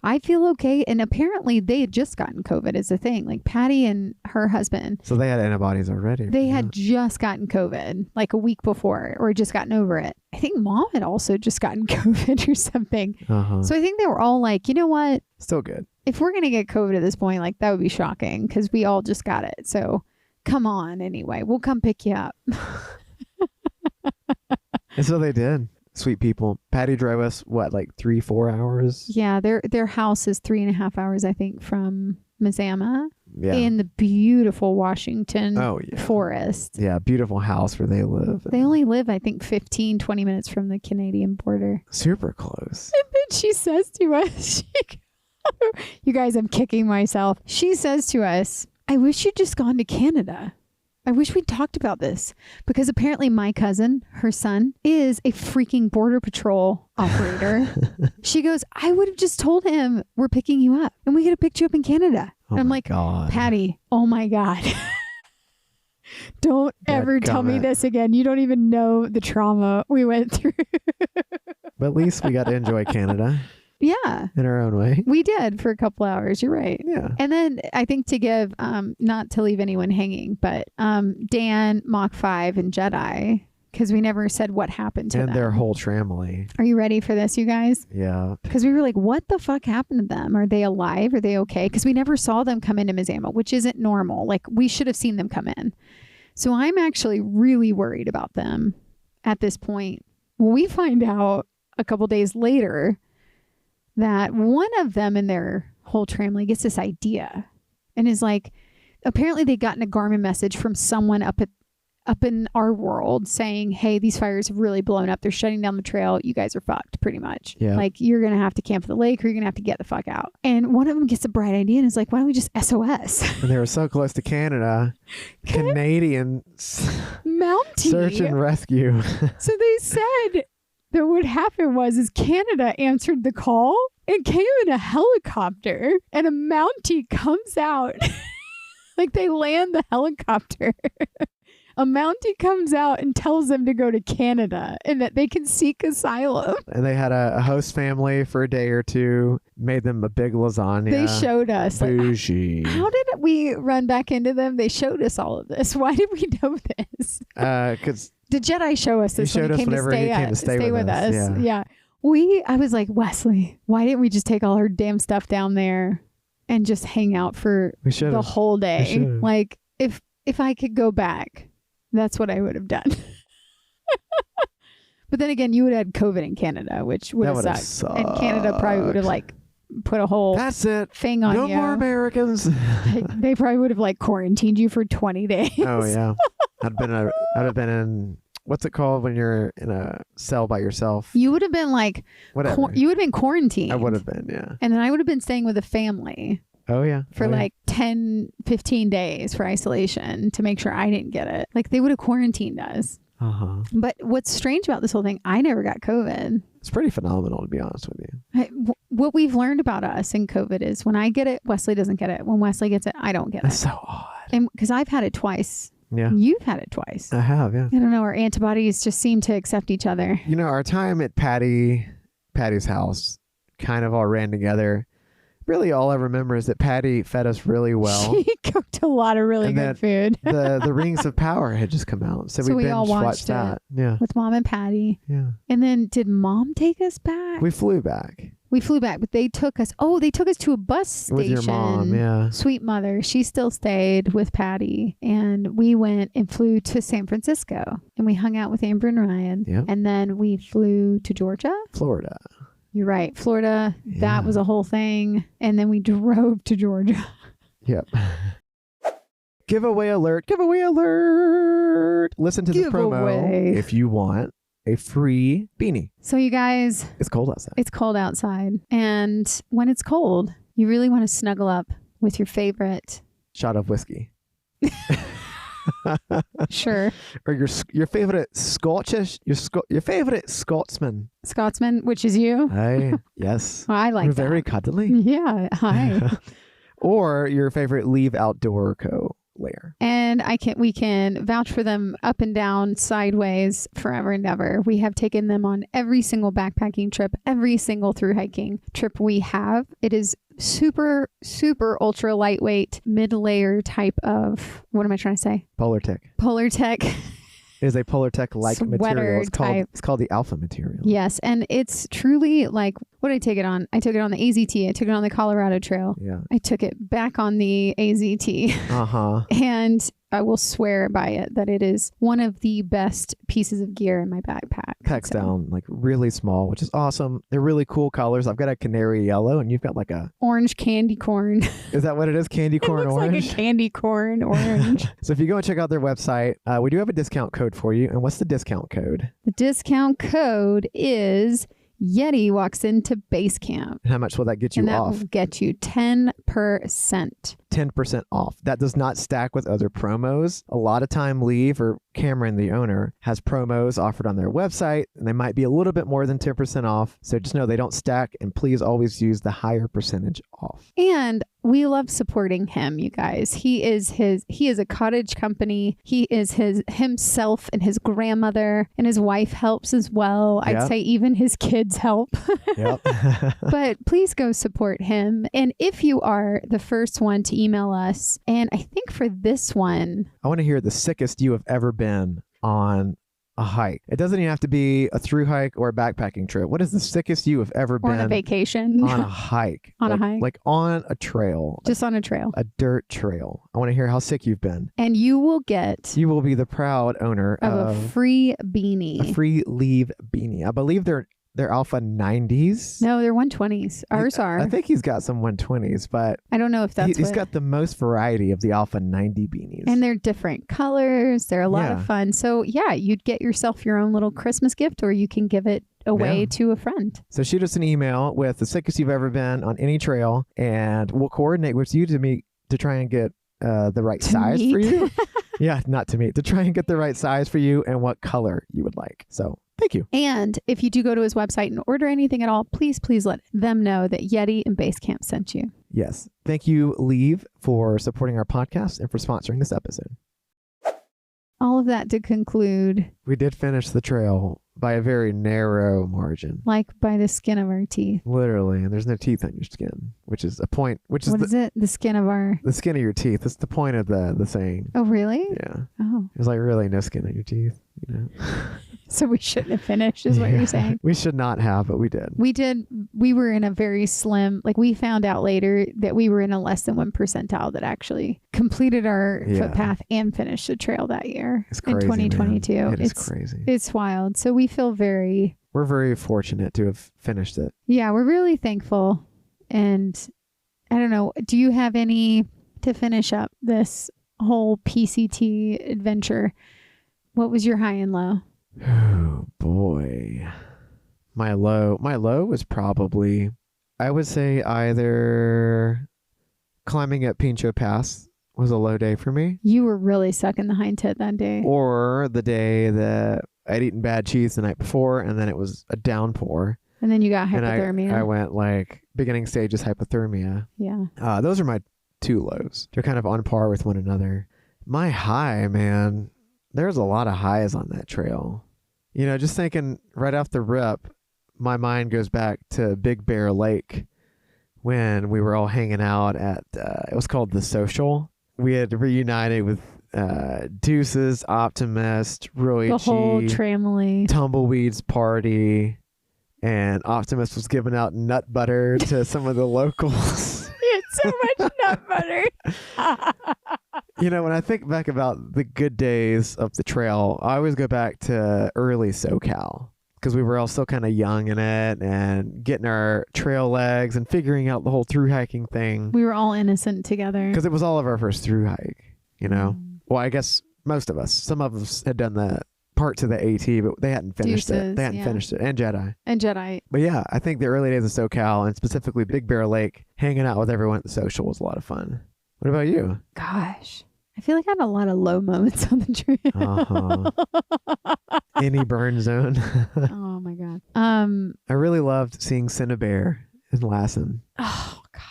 I feel okay. And apparently they had just gotten COVID is the thing. Like Patty and her husband. So they had antibodies already. They had just gotten COVID like a week before or just gotten over it. I think mom had also just gotten COVID or something. Uh-huh. So I think they were all like, you know what? Still good. If we're going to get COVID at this point, like that would be shocking because we all just got it. So come on anyway. We'll come pick you up. And so they did. Sweet people. Patty drove us, 3-4 hours? Yeah, their house is 3.5 hours, I think, from Mazama. Yeah. In the beautiful Washington forest. Yeah, beautiful house where they live. They only live, I think, 15, 20 minutes from the Canadian border. Super close. And then she says to us, you guys, I'm kicking myself. She says to us, I wish you'd just gone to Canada. I wish we'd talked about this because apparently my cousin, her son, is a freaking Border Patrol operator. She goes, I would have just told him we're picking you up and we could have picked you up in Canada. And I'm like, God. Patty, oh my God. Don't ever tell me this again. You don't even know the trauma we went through. But at least we got to enjoy Canada. Yeah. In our own way. We did for a couple hours. You're right. Yeah. And then I think to give, not to leave anyone hanging, but Dan, Mach 5, and Jedi, because we never said what happened to them. And their whole family. Are you ready for this, you guys? Yeah. Because we were like, what the fuck happened to them? Are they alive? Are they okay? Because we never saw them come into Mazama, which isn't normal. Like, we should have seen them come in. So I'm actually really worried about them at this point. When we find out a couple days later that one of them in their whole family gets this idea and is like, apparently they gotten a Garmin message from someone up in our world saying, hey, these fires have really blown up. They're shutting down the trail. You guys are fucked, pretty much. Yeah. Like, you're going to have to camp at the lake or you're going to have to get the fuck out. And one of them gets a bright idea and is like, why don't we just SOS? And they were so close to Canada. Canadian Mountie. Search and rescue. So they said that what happened is Canada answered the call and came in a helicopter and a Mountie comes out. Like, they land the helicopter. A Mountie comes out and tells them to go to Canada and that they can seek asylum. And they had a host family for a day or two, made them a big lasagna. They showed us. Bougie. Like, how did we run back into them? They showed us all of this. Why did we know this? Because the Jedi show us this when he came to stay with us. Yeah. I was like, Wesley, why didn't we just take all our damn stuff down there and just hang out for the whole day? Like, if I could go back, that's what I would have done. But then again, you would have had COVID in Canada, which would have sucked. And Canada probably would have like put a whole thing on you. No more Americans. They probably would have like quarantined you for 20 days. Oh yeah. I'd have been in, what's it called when you're in a cell by yourself? You would have been like, whatever. You would have been quarantined. I would have been, yeah. And then I would have been staying with a family. Oh, yeah. For like 10, 15 days for isolation to make sure I didn't get it. Like, they would have quarantined us. Uh-huh. But what's strange about this whole thing, I never got COVID. It's pretty phenomenal, to be honest with you. What we've learned about us in COVID is when I get it, Wesley doesn't get it. When Wesley gets it, I don't get it. That's so odd. And because I've had it twice. Yeah. You've had it twice. I have, yeah. I don't know. Our antibodies just seem to accept each other. You know, our time at Patty's house kind of all ran together. Really, all I remember is that Patty fed us really well. She cooked a lot of really good food. the Rings of Power had just come out, so we all watched that. Yeah, with Mom and Patty. Yeah, and then did Mom take us back? We flew back. But they took us. Oh, they took us to a bus station. With your mom, yeah. Sweet mother. She still stayed with Patty, and we went and flew to San Francisco, and we hung out with Amber and Ryan. Yep. And then we flew to Georgia, Florida. You're right. Florida, that was a whole thing. And then we drove to Georgia. Yep. Giveaway alert. Giveaway alert. Listen to this promo if you want a free beanie. So you guys. It's cold outside. It's cold outside. And when it's cold, you really want to snuggle up with your favorite. Shot of whiskey. Sure. Or your favorite Scottish, your favorite Scotsman. Scotsman, which is you. Hey, yes. Well, I like You're that. Very cuddly. Yeah. Hi. Or your favorite Leve outdoor layer. And we can vouch for them up and down, sideways, forever and ever. We have taken them on every single backpacking trip, every single through hiking trip we have. It is super, super ultra lightweight, mid-layer type of, what am I trying to say? Polar Tech. It is a Polar Tech-like material. It's called the Alpha material. Yes, and it's truly like, what did I take it on? I took it on the AZT. I took it on the Colorado Trail. Yeah. I took it back on the AZT. Uh-huh. And I will swear by it that it is one of the best pieces of gear in my backpack. Packs down like really small, which is awesome. They're really cool colors. I've got a canary yellow and you've got like a orange candy corn. Is that what it is? Candy corn orange? It looks like a candy corn orange. So if you go and check out their website, we do have a discount code for you. And what's the discount code? The discount code is Yeti walks into Basecamp. And how much will that get you and off? That will get you 10%. 10% off. That does not stack with other promos. A lot of time Leve or Cameron, the owner, has promos offered on their website, and they might be a little bit more than 10% off. So just know they don't stack, and please always use the higher percentage off. And we love supporting him, you guys. He is a cottage company. He is himself and his grandmother, and his wife helps as well. Yep. I'd say even his kids help. Yep. But please go support him. And if you are the first one to email us, and I think for this one, I want to hear the sickest you have ever been on a hike. It doesn't even have to be a through hike or a backpacking trip. What is the sickest you have ever been on a vacation, on a hike? On a hike, like on a trail, just on a trail, a dirt trail. I want to hear how sick you've been. And you will be the proud owner of a free beanie, a free Leve beanie. I believe they're Alpha 90s. No, they're 120s. Ours are. I think he's got some 120s, but I don't know if that's he's got the most variety of the Alpha 90 beanies. And they're different colors. They're a lot of fun. So yeah, you'd get yourself your own little Christmas gift, or you can give it away to a friend. So shoot us an email with the sickest you've ever been on any trail, and we'll coordinate with you to try and get the right size for you. Yeah, not to meet, to try and get the right size for you and what color you would like. So thank you. And if you do go to his website and order anything at all, please let them know that Yeti and Basecamp sent you. Yes. Thank you, Leve, for supporting our podcast and for sponsoring this episode. All of that to conclude, we did finish the trail by a very narrow margin. Like by the skin of our teeth. Literally. And there's no teeth on your skin, which is a point. What is it? The skin of our... The skin of your teeth. That's the point of the saying. Oh, really? Yeah. Oh. There's like really no skin on your teeth, you know? So we shouldn't have finished, is what you're saying? We should not have, but we did. We were in a very slim, we found out later that we were in a less than 1 percentile that actually completed our footpath and finished the trail that year. It's crazy, in 2022. Man. It's crazy. It's wild. So we feel we're very fortunate to have finished it. Yeah, we're really thankful. And I don't know, do you have any to finish up this whole PCT adventure? What was your high and low? Oh boy. My low was probably, I would say, either climbing up Pincho Pass was a low day for me. You were really sucking the hind tit that day. Or the day that I'd eaten bad cheese the night before, and then it was a downpour. And then you got hypothermia. And I went beginning stages hypothermia. Yeah. Those are my two lows. They're kind of on par with one another. My high, man, there's a lot of highs on that trail. You know, just thinking right off the rip, my mind goes back to Big Bear Lake when we were all hanging out at, it was called The Social. We had reunited with Deuces, Optimist, Roy the whole tramily. Tumbleweeds party, and Optimist was giving out nut butter to some of the locals. It's so much nut butter. You know, when I think back about the good days of the trail, I always go back to early SoCal because we were all still kind of young in it and getting our trail legs and figuring out the whole through hiking thing. We were all innocent together. Because it was all of our first through hike, you know? Well, I guess most of us. Some of us had done the part to the AT, but they hadn't finished it. They hadn't finished it. And Jedi. But yeah, I think the early days of SoCal and specifically Big Bear Lake, hanging out with everyone at the Social was a lot of fun. What about you? Gosh, I feel like I had a lot of low moments on the trail. Any burn zone. Oh my God. I really loved seeing Cinnabear in Lassen. Oh God.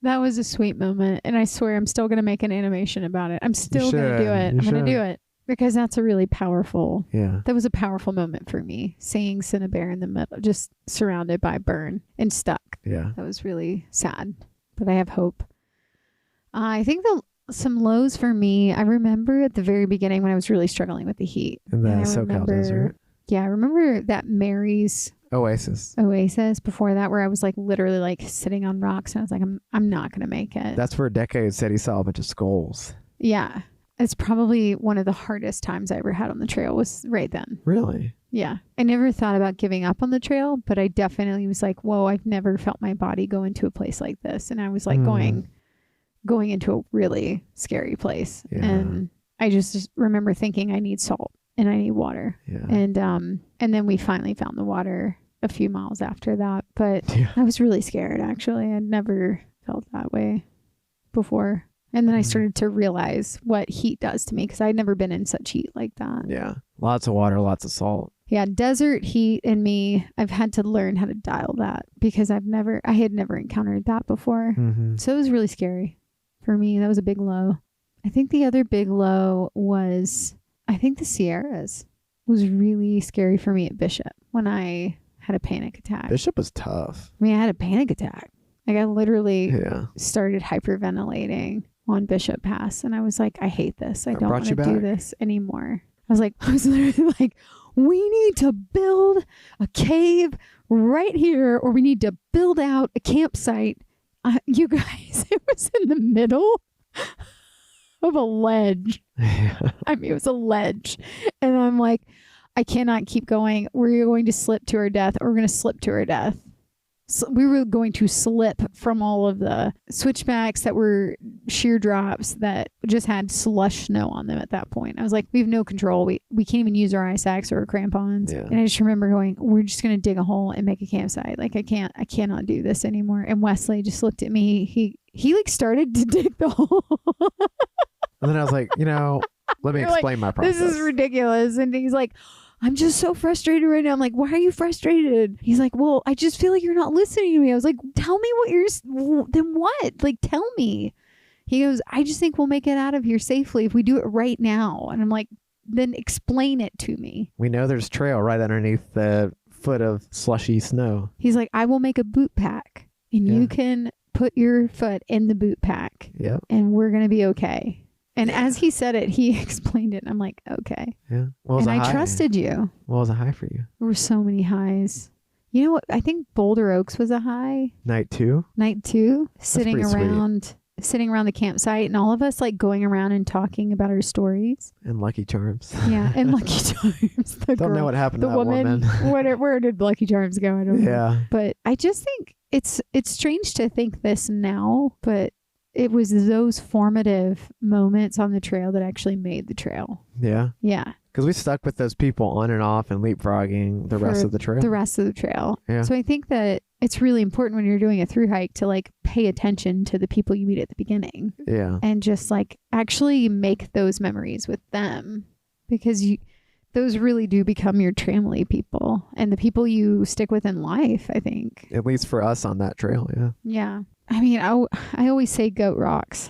That was a sweet moment. And I swear I'm still going to make an animation about it. I'm still going to do it. I'm going to do it because that's a really powerful. Yeah. That was a powerful moment for me. Seeing Cinnabear in the middle, just surrounded by burn and stuck. Yeah. That was really sad, but I have hope. I think some lows for me. I remember at the very beginning when I was really struggling with the heat. In the SoCal desert. Yeah, I remember that Mary's Oasis before that, where I was literally sitting on rocks, and I was like, I'm not gonna make it. That's where Decade said he saw a bunch of skulls. Yeah, it's probably one of the hardest times I ever had on the trail was right then. Really? Yeah, I never thought about giving up on the trail, but I definitely was like, whoa, I've never felt my body go into a place like this, and I was going into a really scary place. Yeah. And I just remember thinking I need salt and I need water. Yeah. And then we finally found the water a few miles after that. But I was really scared, actually. I'd never felt that way before. And then I started to realize what heat does to me because I'd never been in such heat like that. Yeah. Lots of water, lots of salt. Yeah, desert heat in me, I've had to learn how to dial that because I had never encountered that before. Mm-hmm. So it was really scary for me. That was a big low. I think the other big low was, the Sierras was really scary for me at Bishop when I had a panic attack. Bishop was tough. I had a panic attack. Like I literally started hyperventilating on Bishop Pass. And I was like, I hate this. I don't want to do this anymore. I was literally like, we need to build a cave right here, or we need to build out a campsite. You guys, it was in the middle of a ledge. It was a ledge. And I'm like, I cannot keep going. We're going to slip to our death, or we're going to slip to our death. So we were going to slip from all of the switchbacks that were sheer drops that just had slush snow on them at that point. I was like, we have no control. We can't even use our ice axe or our crampons. Yeah. And I just remember going, we're just going to dig a hole and make a campsite. Like I cannot do this anymore. And Wesley just looked at me. He like started to dig the hole. And then I was like, let me explain my process. This is ridiculous. And he's like, I'm just so frustrated right now. I'm like, why are you frustrated? He's like, well, I just feel like you're not listening to me. I was like, tell me then what? Like, tell me. He goes, I just think we'll make it out of here safely if we do it right now. And I'm like, then explain it to me. We know there's trail right underneath the foot of slushy snow. He's like, I will make a boot pack and you can put your foot in the boot pack. Yep. And we're going to be okay. And as he said it, he explained it. And I'm like, okay. Yeah. And I trusted you. What was a high for you? There were so many highs. You know what? I think Boulder Oaks was a high. Night 2? Night 2. Sitting around the campsite and all of us like going around and talking about our stories. And Lucky Charms. Yeah. And Lucky Charms. Don't know what happened to that woman. Where did Lucky Charms go? I don't know. Yeah. But I just think it's strange to think this now, but it was those formative moments on the trail that actually made the trail. Yeah. Yeah. Because we stuck with those people on and off and leapfrogging the rest of the trail. The rest of the trail. Yeah. So I think that it's really important when you're doing a thru hike to like pay attention to the people you meet at the beginning. Yeah. And just like actually make those memories with them, because those really do become your family people and the people you stick with in life, I think. At least for us on that trail. Yeah. Yeah. I mean, I always say goat rocks.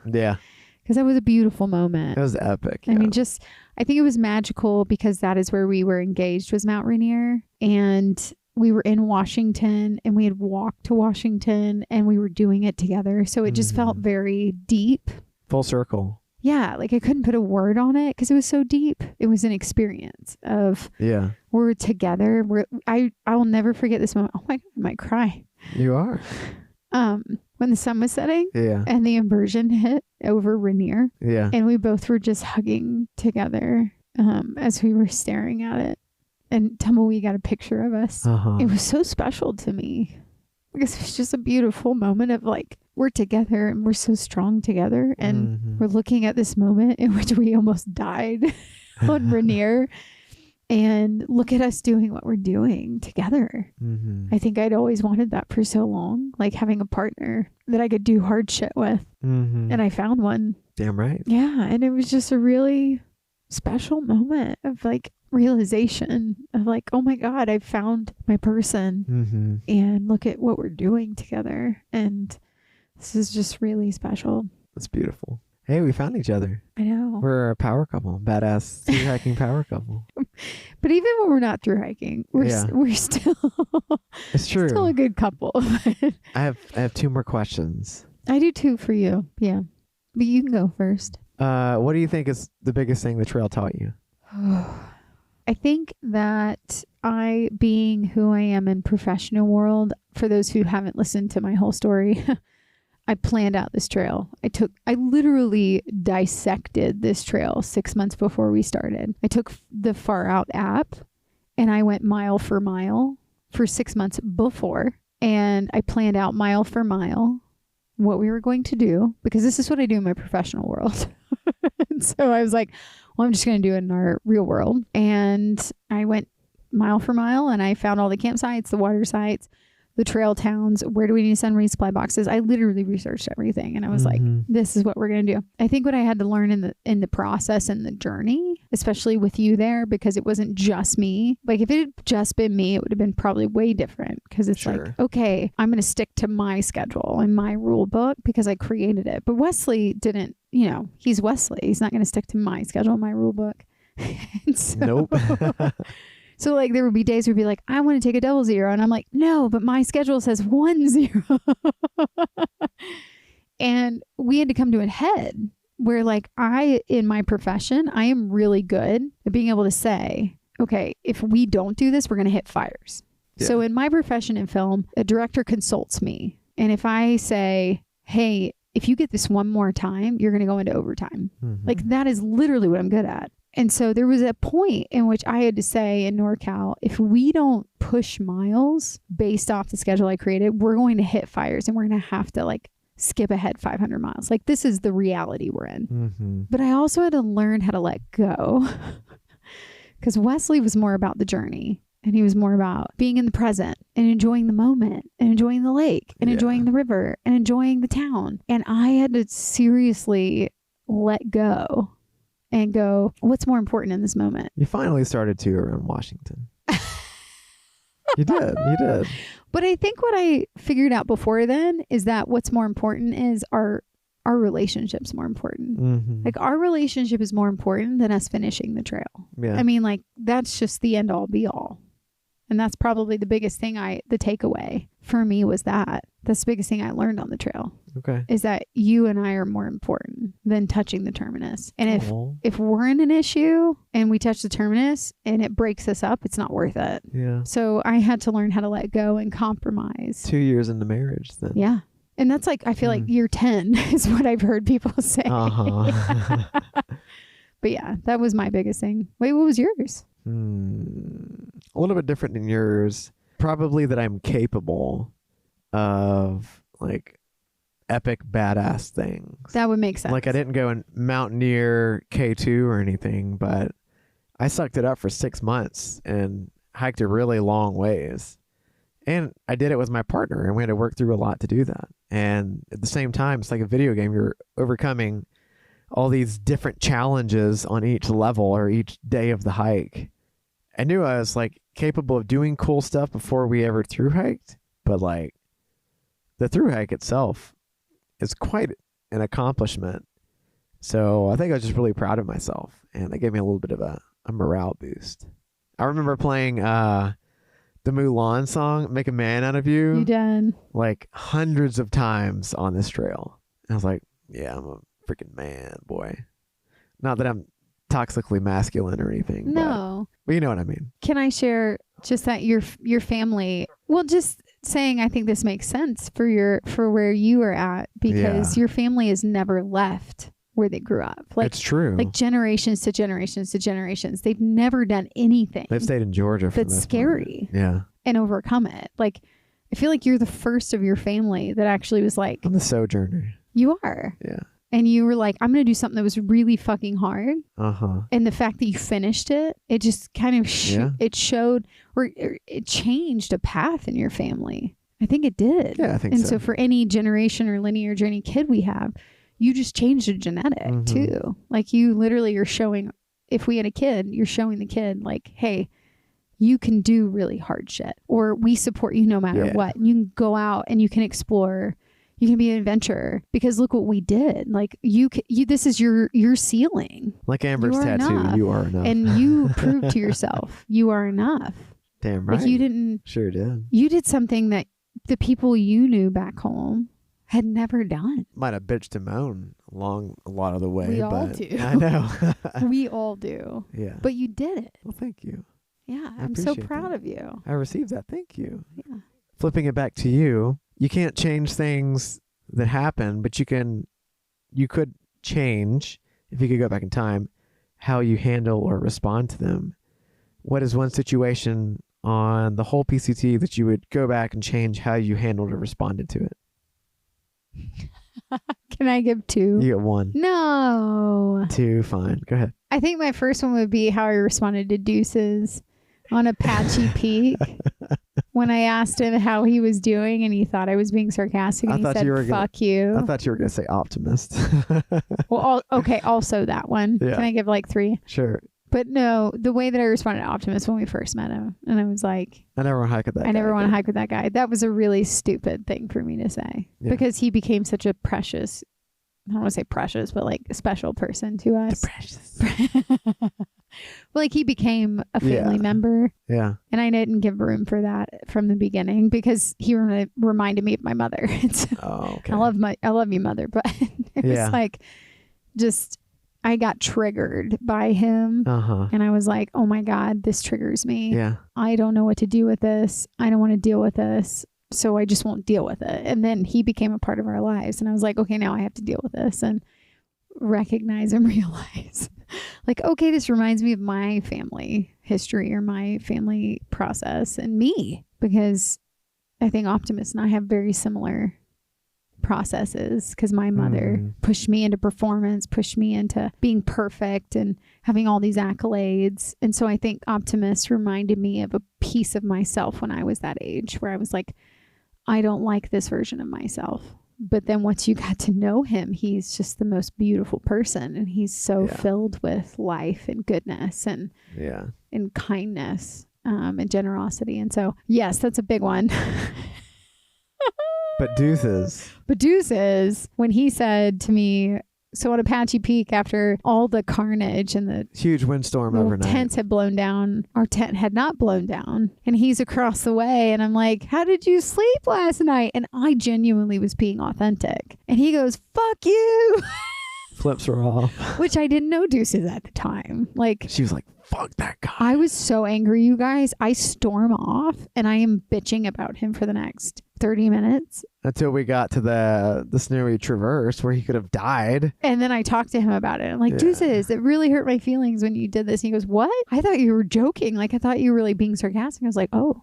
Yeah. Because that was a beautiful moment. It was epic. Yeah. I mean, I think it was magical because that is where we were engaged, was Mount Rainier. And we were in Washington and we had walked to Washington and we were doing it together. So it just felt very deep. Full circle. Yeah. Like I couldn't put a word on it because it was so deep. It was an experience of we're together. I will never forget this moment. Oh my God, I might cry. You are. When the sun was setting and the inversion hit over Rainier. Yeah. And we both were just hugging together as we were staring at it. And Tumbleweed got a picture of us. It was so special to me because it was just a beautiful moment of like, we're together and we're so strong together. And we're looking at this moment in which we almost died on Rainier. And look at us doing what we're doing together. I think I'd always wanted that for so long, like having a partner that I could do hard shit with. And I found one. Damn right. Yeah. And it was just a really special moment of like realization of like, oh my God, I found my person. And look at what we're doing together. And this is just really special. That's beautiful. Hey, we found each other. I know. We're a power couple. Badass thru hiking power couple. But even when we're not thru hiking, we're still it's true. Still a good couple. I have 2 more questions. I do too for you. Yeah. But you can go first. What do you think is the biggest thing the trail taught you? I think that I, being who I am in professional world, for those who haven't listened to my whole story, I planned out this trail. I literally dissected this trail 6 months before we started. I took the Far Out app and I went mile for mile for 6 months before. And I planned out mile for mile what we were going to do, because this is what I do in my professional world. And so I was like, well, I'm just going to do it in our real world. And I went mile for mile and I found all the campsites, the water sites, the trail towns. Where do we need to send resupply boxes? I literally researched everything, and I was like, this is what we're going to do. I think what I had to learn in the process and the journey, especially with you there, because it wasn't just me. Like if it had just been me, it would have been probably way different, because it's like, okay, I'm going to stick to my schedule and my rule book because I created it. But Wesley didn't, he's Wesley. He's not going to stick to my schedule, my rule book. Nope. So like there would be days where we'd be like, I want to take a 00. And I'm like, no, but my schedule says 10. And we had to come to a head where like in my profession, I am really good at being able to say, okay, if we don't do this, we're going to hit fires. Yeah. So in my profession in film, a director consults me. And if I say, hey, if you get this one more time, you're going to go into overtime. Like that is literally what I'm good at. And so there was a point in which I had to say in NorCal, if we don't push miles based off the schedule I created, we're going to hit fires and we're going to have to like skip ahead 500 miles. Like this is the reality we're in. But I also had to learn how to let go, because Wesley was more about the journey, and he was more about being in the present and enjoying the moment and enjoying the lake and enjoying the river and enjoying the town. And I had to seriously let go and go, what's more important in this moment? You finally started to around Washington. You did. But I think what I figured out before then is that what's more important is our relationship's more important. Like our relationship is more important than us finishing the trail. Yeah. I mean, like that's just the end all be all. And that's probably the biggest thing the takeaway for me was that. That's the biggest thing I learned on the trail. Okay. Is that you and I are more important than touching the terminus. And if we're in an issue and we touch the terminus and it breaks us up, it's not worth it. Yeah. So I had to learn how to let go and compromise. 2 years into marriage then. Yeah. And that's like, I feel like year 10 is what I've heard people say. But yeah, that was my biggest thing. Wait, what was yours? A little bit different than yours. Probably that I'm capable of like epic badass things. That would make sense. Like I didn't go and mountaineer K2 or anything, but I sucked it up for 6 months and hiked a really long ways. And I did it with my partner, and we had to work through a lot to do that. And at the same time, it's like a video game. You're overcoming all these different challenges on each level or each day of the hike. I knew I was like capable of doing cool stuff before we ever thru hiked, but like the thru hike itself is quite an accomplishment. So I think I was just really proud of myself, and that gave me a little bit of a morale boost. I remember playing the Mulan song, Make a Man Out of You. You did. Like hundreds of times on this trail. And I was like, yeah, I'm a freaking man, boy. Not that I'm toxically masculine or anything. No. But you know what I mean. Can I share just that your family, well, just saying I think this makes sense for where you are at, because your family has never left where they grew up. Like, it's true. Like generations to generations to generations. They've never done anything. They've stayed in Georgia for that's scary. Yeah. And overcome it. Like, I feel like you're the first of your family that actually was like, I'm the sojourner. You are. Yeah. And you were like, I'm going to do something that was really fucking hard. And the fact that you finished it, it just kind of, it showed, or it changed a path in your family. I think it did. Yeah, I think so. And so for any generation or linear journey kid we have, you just changed a genetic too. Like you literally are showing, if we had a kid, you're showing the kid like, hey, you can do really hard shit, or we support you no matter what. You can go out and you can explore. You can be an adventurer, because look what we did. Like you this is your ceiling. Like Amber's tattoo, enough. You are enough. And you proved to yourself you are enough. Damn right. Like you didn't. Sure did. You did something that the people you knew back home had never done. Might have bitched and moaned along a lot of the way. We all do. I know. We all do. Yeah. But you did it. Well, thank you. Yeah, I'm so proud of you. I received that. Thank you. Yeah. Flipping it back to you, you can't change things that happen, but you could change, if you could go back in time, how you handle or respond to them. What is one situation on the whole PCT that you would go back and change how you handled or responded to it? Can I give two? You get one. No. Two, fine. Go ahead. I think my first one would be how I responded to deuces on Apache Peak when I asked him how he was doing and he thought I was being sarcastic and he said, fuck you. I thought you were going to say optimist. Well, okay, also that one. Yeah. Can I give like 3? Sure. But no, the way that I responded to Optimus when we first met him, and I was like, I never want to hike with that guy. I never want to hike with that guy. That was a really stupid thing for me to say because he became such a precious, I don't want to say precious, but like a special person to us. The precious. Like he became a family member. Yeah. And I didn't give room for that from the beginning because he reminded me of my mother. So okay. I love you, mother, but it was like just I got triggered by him. And I was like, oh my God, this triggers me. Yeah. I don't know what to do with this. I don't want to deal with this. So I just won't deal with it. And then he became a part of our lives. And I was like, okay, now I have to deal with this and recognize and realize like, okay, this reminds me of my family history or my family process and me, because I think Optimus and I have very similar processes because my mother pushed me into performance, pushed me into being perfect and having all these accolades. And so I think Optimus reminded me of a piece of myself when I was that age where I was like, I don't like this version of myself. But then once you got to know him, he's just the most beautiful person and he's so filled with life and goodness and and kindness and generosity. And so, yes, that's a big one. But deuces, when he said to me, so on Apache Peak, after all the carnage and the huge windstorm overnight, tents had blown down, our tent had not blown down, and he's across the way, and I'm like, how did you sleep last night? And I genuinely was being authentic. And he goes, fuck you. Flips her off. Which I didn't know deuces at the time. Like, she was like, fuck that guy. I was so angry, you guys. I storm off and I am bitching about him for the next 30 minutes. Until we got to the snowy traverse where he could have died. And then I talked to him about it. I'm like, deuces, it really hurt my feelings when you did this. And he goes, what? I thought you were joking. Like, I thought you were really being sarcastic. I was like, oh.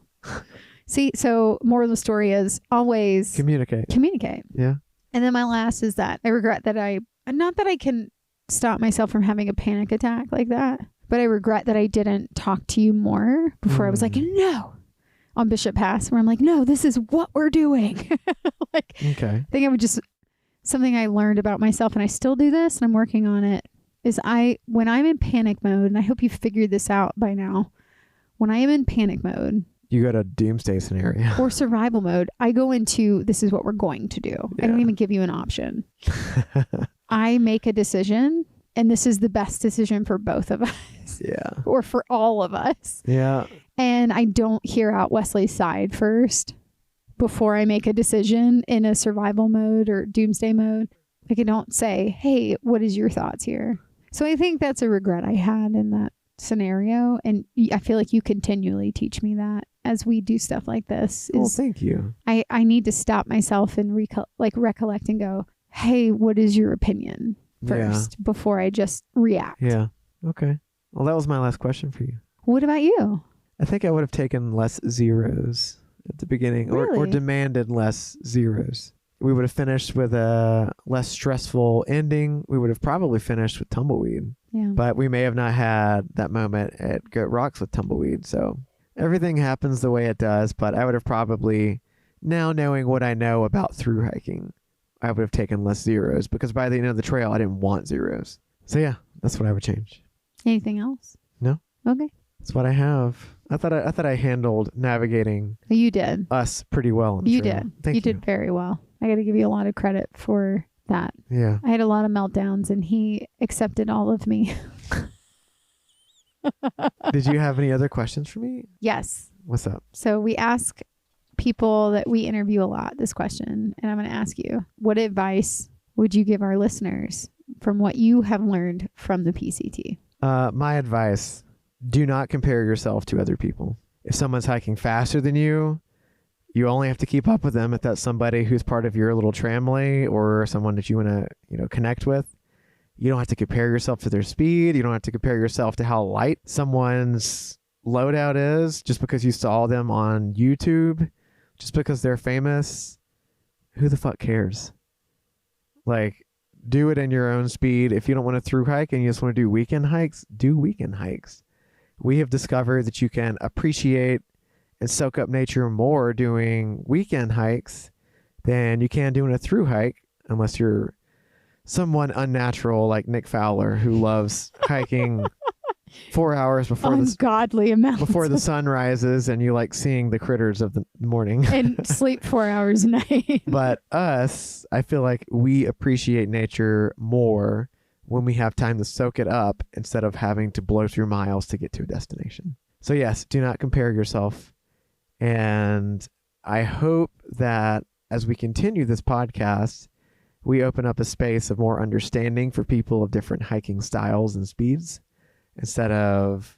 See, so moral of the story is always communicate. Yeah. And then my last is that I regret that not that I can stop myself from having a panic attack like that, but I regret that I didn't talk to you more before I was like, no, on Bishop Pass, where I'm like, no, this is what we're doing. Like, okay. I think I would just, something I learned about myself, and I still do this, and I'm working on it, is when I'm in panic mode, and I hope you figured this out by now, when I am in panic mode, you go to doomsday scenario or survival mode, I go into, this is what we're going to do. I don't even give you an option. I make a decision, and this is the best decision for both of us. Yeah. Or for all of us. Yeah. And I don't hear out Wesley's side first before I make a decision in a survival mode or doomsday mode. Like, I don't say, hey, what is your thoughts here? So I think that's a regret I had in that scenario. And I feel like you continually teach me that as we do stuff like this. Well, thank you. I need to stop myself and recollect and go, hey, what is your opinion first before I just react? Yeah. Okay. Well, that was my last question for you. What about you? I think I would have taken less zeros at the beginning, really? or demanded less zeros. We would have finished with a less stressful ending. We would have probably finished with Tumbleweed. Yeah. But we may have not had that moment at Goat Rocks with Tumbleweed. So everything happens the way it does. But I would have probably, now knowing what I know about through hiking, I would have taken less zeros, because by the end of the trail, I didn't want zeros. So yeah, that's what I would change. Anything else? No. Okay. That's what I have. I thought I handled navigating. You did. Us pretty well. You did. You did very well. I got to give you a lot of credit for that. Yeah. I had a lot of meltdowns, and he accepted all of me. Did you have any other questions for me? Yes. What's up? So we ask people that we interview a lot this question, and I'm going to ask you, what advice would you give our listeners from what you have learned from the PCT? My advice, do not compare yourself to other people. If someone's hiking faster than you only have to keep up with them if that's somebody who's part of your little tramway or someone that you want to, connect with. You don't have to compare yourself to their speed. You don't have to compare yourself to how light someone's loadout is just because you saw them on YouTube, just because they're famous. Who the fuck cares? Like, do it in your own speed. If you don't want to through hike and you just want to do weekend hikes, do weekend hikes. We have discovered that you can appreciate and soak up nature more doing weekend hikes than you can doing a through hike, unless you're someone unnatural like Nick Fowler who loves hiking 4 hours ungodly amounts before the sun rises, and you like seeing the critters of the morning and sleep 4 hours a night. But us, I feel like we appreciate nature more when we have time to soak it up instead of having to blow through miles to get to a destination. So yes, do not compare yourself. And I hope that as we continue this podcast, we open up a space of more understanding for people of different hiking styles and speeds, instead of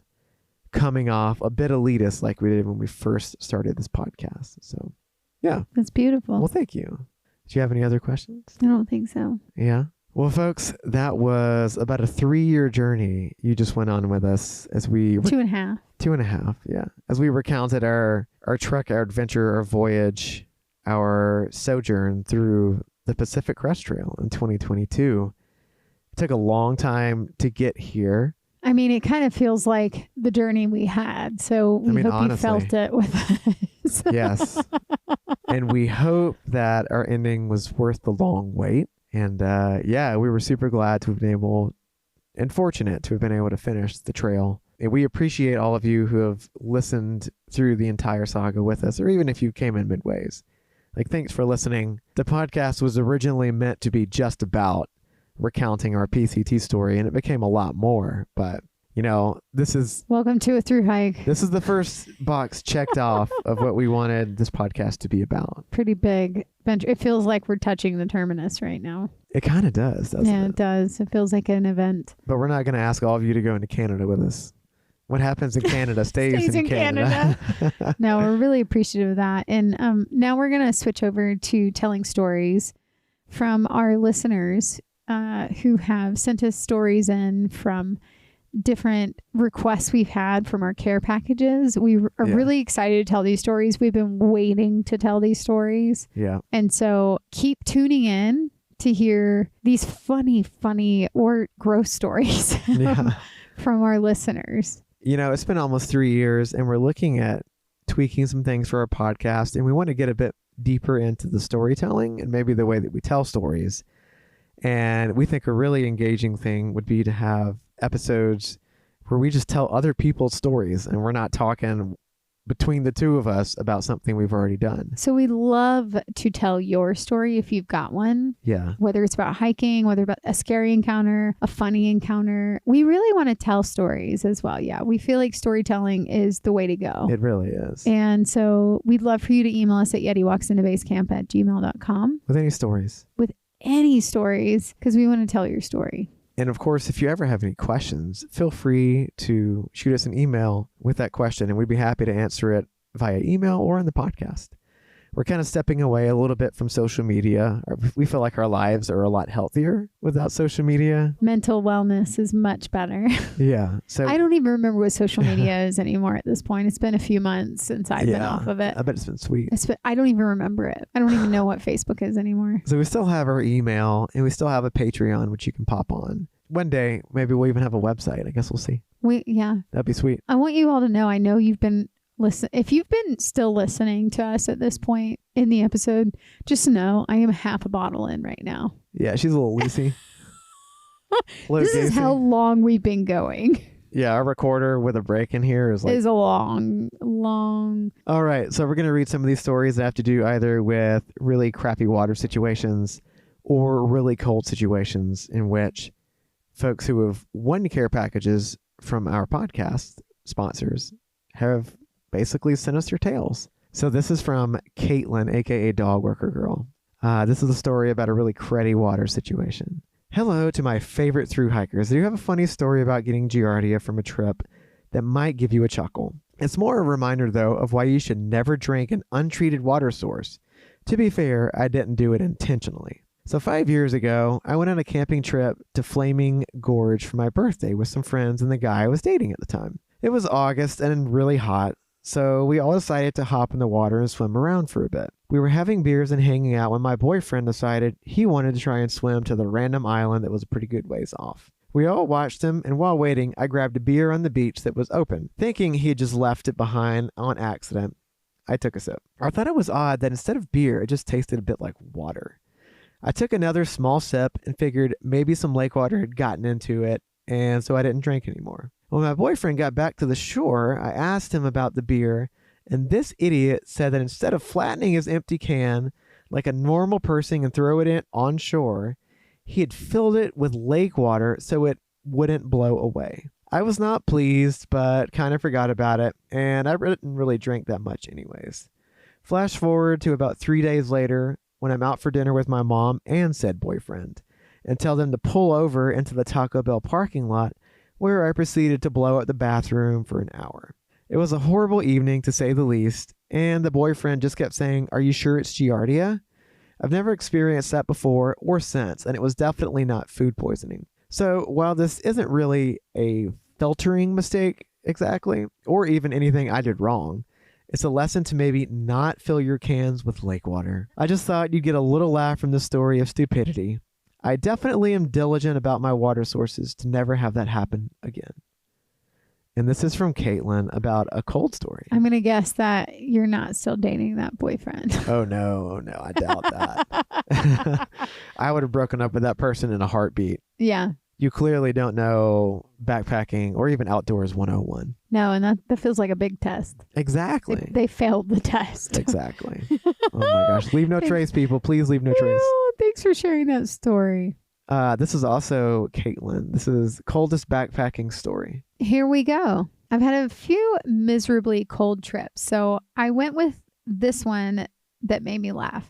coming off a bit elitist like we did when we first started this podcast. So, yeah. That's beautiful. Well, thank you. Do you have any other questions? I don't think so. Yeah. Well, folks, that was about a 3-year journey you just went on with us as we... 2.5. 2.5, yeah. As we recounted our trek, our adventure, our voyage, our sojourn through the Pacific Crest Trail in 2022. It took a long time to get here. I mean, it kind of feels like the journey we had. So we hope honestly, you felt it with us. Yes. And we hope that our ending was worth the long wait. And yeah, we were super glad to have been able and fortunate to have been able to finish the trail. And we appreciate all of you who have listened through the entire saga with us, or even if you came in midways. Like, thanks for listening. The podcast was originally meant to be just about recounting our PCT story, and it became a lot more. But, you know, this is... Welcome to a through hike. This is the first box checked off of what we wanted this podcast to be about. Pretty big venture. It feels like we're touching the Terminus right now. It kind of does, doesn't it? Yeah, it does. It feels like an event. But we're not going to ask all of you to go into Canada with us. What happens in Canada stays in Canada. No, we're really appreciative of that. And now we're going to switch over to telling stories from our listeners who have sent us stories in from different requests we've had from our care packages. We are really excited to tell these stories. We've been waiting to tell these stories. Yeah. And so keep tuning in to hear these funny or gross stories from our listeners. You know, it's been almost 3 years, and we're looking at tweaking some things for our podcast, and we want to get a bit deeper into the storytelling and maybe the way that we tell stories. And we think a really engaging thing would be to have episodes where we just tell other people's stories, and we're not talking between the two of us about something we've already done. So we love to tell your story if you've got one. Yeah. Whether it's about hiking, whether about a scary encounter, a funny encounter. We really want to tell stories as well. Yeah. We feel like storytelling is the way to go. It really is. And so we'd love for you to email us at yetiwalksintobasecamp@gmail.com. With any stories. With any stories, because we want to tell your story. And of course, if you ever have any questions, feel free to shoot us an email with that question, and we'd be happy to answer it via email or on the podcast. We're kind of stepping away a little bit from social media. We feel like our lives are a lot healthier without social media. Mental wellness is much better. Yeah. So I don't even remember what social media is anymore at this point. It's been a few months since I've been off of it. I bet it's been sweet. I don't even remember it. I don't even know what Facebook is anymore. So we still have our email, and we still have a Patreon, which you can pop on. One day, maybe we'll even have a website. I guess we'll see. That'd be sweet. I want you all to know, I know you've been if you've been still listening to us at this point in the episode, just know I am half a bottle in right now. Yeah, she's a little loosey. This is how long we've been going. Yeah, our recorder with a break in here is a long. All right, so we're going to read some of these stories that have to do either with really crappy water situations or really cold situations in which folks who have won care packages from our podcast sponsors have basically sent us their tales. So this is from Caitlin, aka Dog Worker Girl. This is a story about a really cruddy water situation. Hello to my favorite through hikers. Do you have a funny story about getting Giardia from a trip that might give you a chuckle? It's more a reminder, though, of why you should never drink an untreated water source. To be fair, I didn't do it intentionally. So 5 years ago, I went on a camping trip to Flaming Gorge for my birthday with some friends and the guy I was dating at the time. It was August and really hot, so we all decided to hop in the water and swim around for a bit. We were having beers and hanging out when my boyfriend decided he wanted to try and swim to the random island that was a pretty good ways off. We all watched him, and while waiting, I grabbed a beer on the beach that was open, thinking he had just left it behind on accident. I took a sip. I thought it was odd that instead of beer, it just tasted a bit like water. I took another small sip and figured maybe some lake water had gotten into it, and so I didn't drink anymore. When my boyfriend got back to the shore, I asked him about the beer, and this idiot said that instead of flattening his empty can like a normal person and throw it in on shore, he had filled it with lake water so it wouldn't blow away. I was not pleased, but kind of forgot about it, and I didn't really drink that much anyways. Flash forward to about 3 days later when I'm out for dinner with my mom and said boyfriend, and tell them to pull over into the Taco Bell parking lot, where I proceeded to blow up the bathroom for an hour. It was a horrible evening, to say the least, and the boyfriend just kept saying, "Are you sure it's Giardia?" I've never experienced that before or since, and it was definitely not food poisoning. So while this isn't really a filtering mistake exactly, or even anything I did wrong, it's a lesson to maybe not fill your cans with lake water. I just thought you'd get a little laugh from the story of stupidity. I definitely am diligent about my water sources to never have that happen again. And this is from Caitlin about a cold story. I'm going to guess that you're not still dating that boyfriend. Oh no, I doubt that. I would have broken up with that person in a heartbeat. Yeah. You clearly don't know backpacking or even outdoors 101. No, and that feels like a big test. Exactly. They failed the test. Exactly. Oh my gosh. Leave no trace, people. Please leave no trace. Oh, thanks for sharing that story. This is also Caitlin. This is coldest backpacking story. Here we go. I've had a few miserably cold trips, so I went with this one that made me laugh.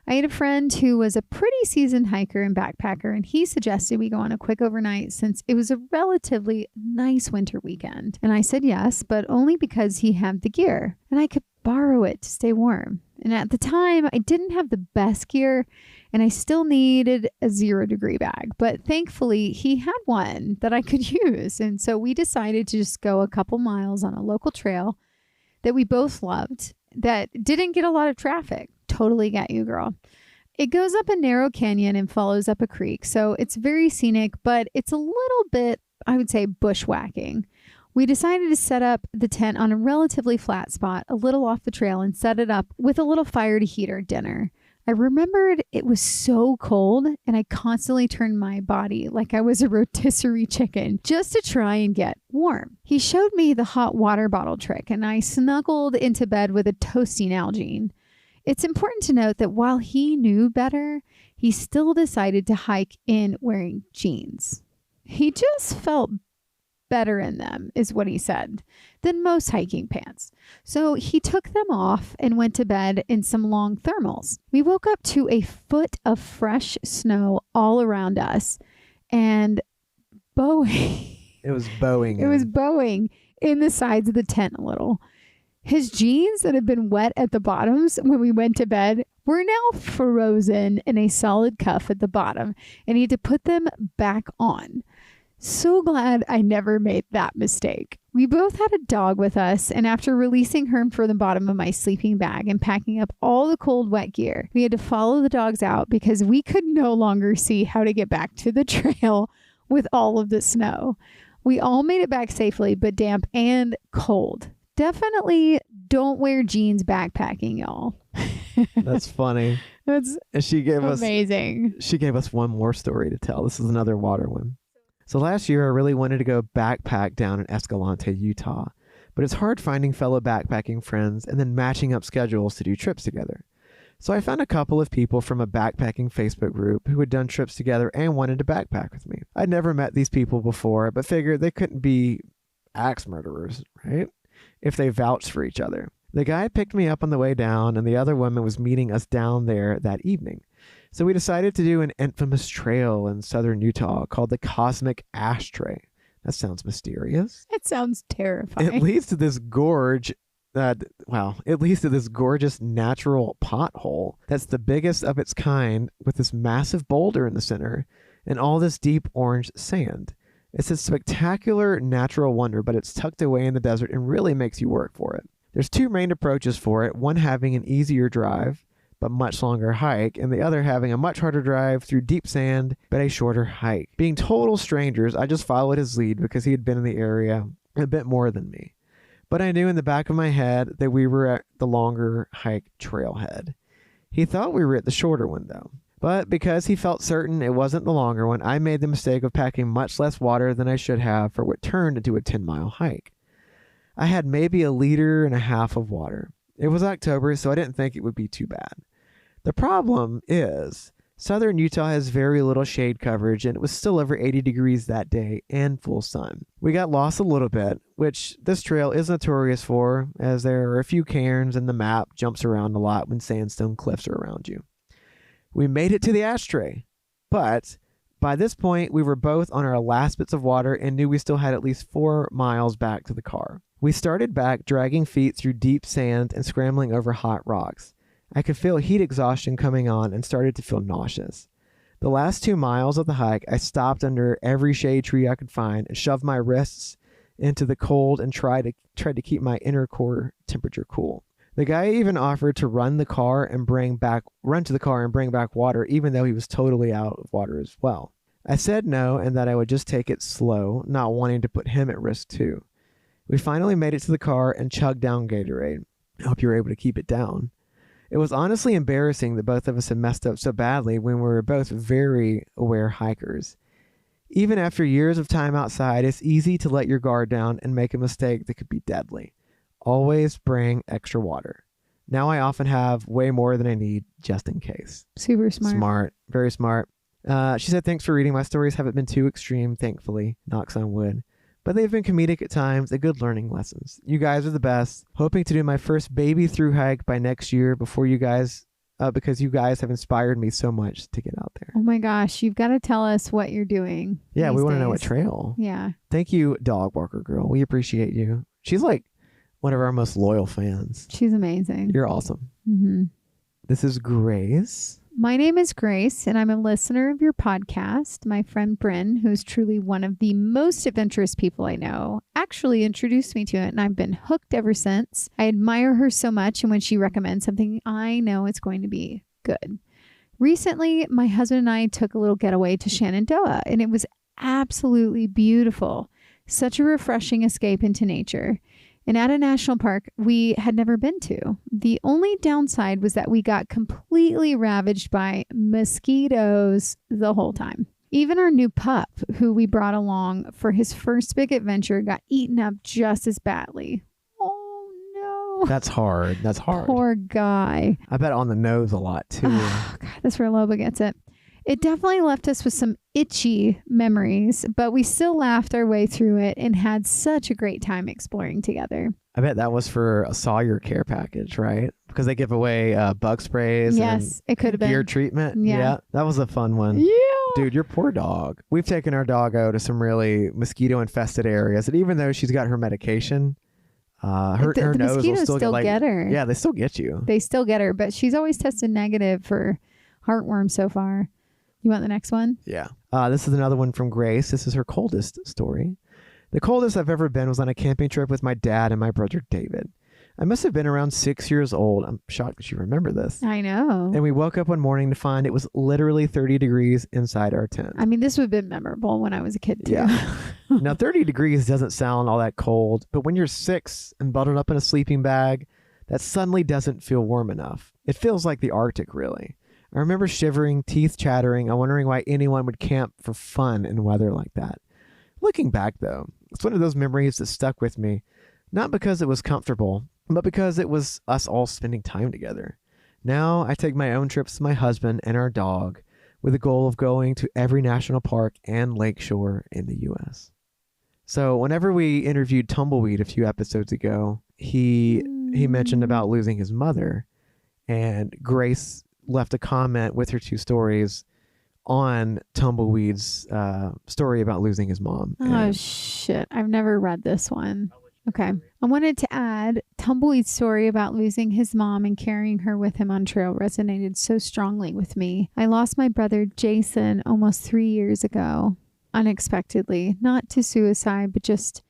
I had a friend who was a pretty seasoned hiker and backpacker, and he suggested we go on a quick overnight since it was a relatively nice winter weekend. And I said yes, but only because he had the gear and I could borrow it to stay warm. And at the time, I didn't have the best gear and I still needed a 0-degree bag. But thankfully, he had one that I could use. And so we decided to just go a couple miles on a local trail that we both loved that didn't get a lot of traffic. Totally get you, girl. It goes up a narrow canyon and follows up a creek. So it's very scenic, but it's a little bit, I would say, bushwhacking. We decided to set up the tent on a relatively flat spot, a little off the trail, and set it up with a little fire to heat our dinner. I remembered it was so cold and I constantly turned my body like I was a rotisserie chicken just to try and get warm. He showed me the hot water bottle trick and I snuggled into bed with a toasty Nalgene. It's important to note that while he knew better, he still decided to hike in wearing jeans. He just felt better in them, is what he said, than most hiking pants. So he took them off and went to bed in some long thermals. We woke up to a foot of fresh snow all around us and bowing. It was bowing. It was bowing in the sides of the tent a little. His jeans that had been wet at the bottoms when we went to bed were now frozen in a solid cuff at the bottom, and he had to put them back on. So glad I never made that mistake. We both had a dog with us, and after releasing her from the bottom of my sleeping bag and packing up all the cold, wet gear, we had to follow the dogs out because we could no longer see how to get back to the trail with all of the snow. We all made it back safely, but damp and cold. Definitely don't wear jeans backpacking, y'all. That's funny. That's she gave amazing. She gave us one more story to tell. This is another water one. So last year, I really wanted to go backpack down in Escalante, Utah, but it's hard finding fellow backpacking friends and then matching up schedules to do trips together. So I found a couple of people from a backpacking Facebook group who had done trips together and wanted to backpack with me. I'd never met these people before, but figured they couldn't be axe murderers, right? If they vouched for each other. The guy picked me up on the way down, and the other woman was meeting us down there that evening. So we decided to do an infamous trail in southern Utah called the Cosmic Ashtray. That sounds mysterious. It sounds terrifying. It leads to this gorge, it leads to this gorgeous natural pothole that's the biggest of its kind, with this massive boulder in the center and all this deep orange sand. It's a spectacular natural wonder, but it's tucked away in the desert and really makes you work for it. There's two main approaches for it, one having an easier drive, but much longer hike, and the other having a much harder drive through deep sand, but a shorter hike. Being total strangers, I just followed his lead because he had been in the area a bit more than me. but I knew in the back of my head that we were at the longer hike trailhead. He thought we were at the shorter one though. But because he felt certain it wasn't the longer one, I made the mistake of packing much less water than I should have for what turned into a 10-mile hike. I had maybe 1.5 liters of water. It was October, so I didn't think it would be too bad. The problem is, southern Utah has very little shade coverage, and it was still over 80 degrees that day and full sun. We got lost a little bit, which this trail is notorious for, as there are a few cairns and the map jumps around a lot when sandstone cliffs are around you. We made it to the ashtray, but by this point, we were both on our last bits of water and knew we still had at least 4 miles back to the car. We started back, dragging feet through deep sand and scrambling over hot rocks. I could feel heat exhaustion coming on and started to feel nauseous. The last 2 miles of the hike, I stopped under every shade tree I could find and shoved my wrists into the cold and tried to keep my inner core temperature cool. The guy even offered to run to the car and bring back water, even though he was totally out of water as well. I said no and that I would just take it slow, not wanting to put him at risk too. We finally made it to the car and chugged down Gatorade. I hope you were able to keep it down. It was honestly embarrassing that both of us had messed up so badly when we were both very aware hikers. Even after years of time outside, it's easy to let your guard down and make a mistake that could be deadly. Always bring extra water. Now I often have way more than I need just in case. Super smart. Smart. Very smart. She said, thanks for reading. My stories haven't been too extreme, thankfully. Knocks on wood. But they've been comedic at times and good learning lessons. You guys are the best. Hoping to do my first baby through hike by next year because you guys have inspired me so much to get out there. Oh my gosh, you've got to tell us what you're doing. Yeah, we want to know what days. trail. Yeah. Thank you, Dog Walker Girl. We appreciate you. She's like one of our most loyal fans. She's amazing. You're awesome. Mm-hmm. This is Grace. My name is Grace, and I'm a listener of your podcast. My friend Bryn, who's truly one of the most adventurous people I know, actually introduced me to it, and I've been hooked ever since. I admire her so much, and when she recommends something, I know it's going to be good. Recently, my husband and I took a little getaway to Shenandoah, and it was absolutely beautiful. Such a refreshing escape into nature. And at a national park we had never been to. The only downside was that we got completely ravaged by mosquitoes the whole time. Even our new pup, who we brought along for his first big adventure, got eaten up just as badly. Oh no. That's hard. That's hard. Poor guy. I bet on the nose a lot too. Oh, God, that's where Loba gets it. It definitely left us with some itchy memories, but we still laughed our way through it and had such a great time exploring together. I bet that was for a Sawyer care package, right? Because they give away bug sprays. Yes, and it could have been. Gear treatment. Yeah. That was a fun one. Yeah. Dude, your poor dog. We've taken our doggo to some really mosquito infested areas. And even though she's got her medication, her the nose will mosquitoes still get her. Yeah, they still get you. They still get her, but she's always tested negative for heartworm so far. You want the next one? Yeah. This is another one from Grace. This is her coldest story. The coldest I've ever been was on a camping trip with my dad and my brother David. I must have been around 6 years old. I'm shocked that you remember this. I know. And we woke up one morning to find it was literally 30 degrees inside our tent. I mean, this would have been memorable when I was a kid too. Yeah. Now, 30 degrees doesn't sound all that cold, but when you're 6 and bundled up in a sleeping bag, that suddenly doesn't feel warm enough. It feels like the Arctic, really. I remember shivering, teeth chattering, and wondering why anyone would camp for fun in weather like that. Looking back, though, it's one of those memories that stuck with me, not because it was comfortable, but because it was us all spending time together. Now I take my own trips with my husband and our dog with the goal of going to every national park and lakeshore in the U.S. So whenever we interviewed Tumbleweed a few episodes ago, he mentioned about losing his mother, and Grace left a comment with her 2 stories on Tumbleweed's story about losing his mom. Oh, shit. I've never read this one. Okay. I wanted to add Tumbleweed's story about losing his mom and carrying her with him on trail resonated so strongly with me. I lost my brother Jason almost 3 years ago, unexpectedly, not to suicide, but just,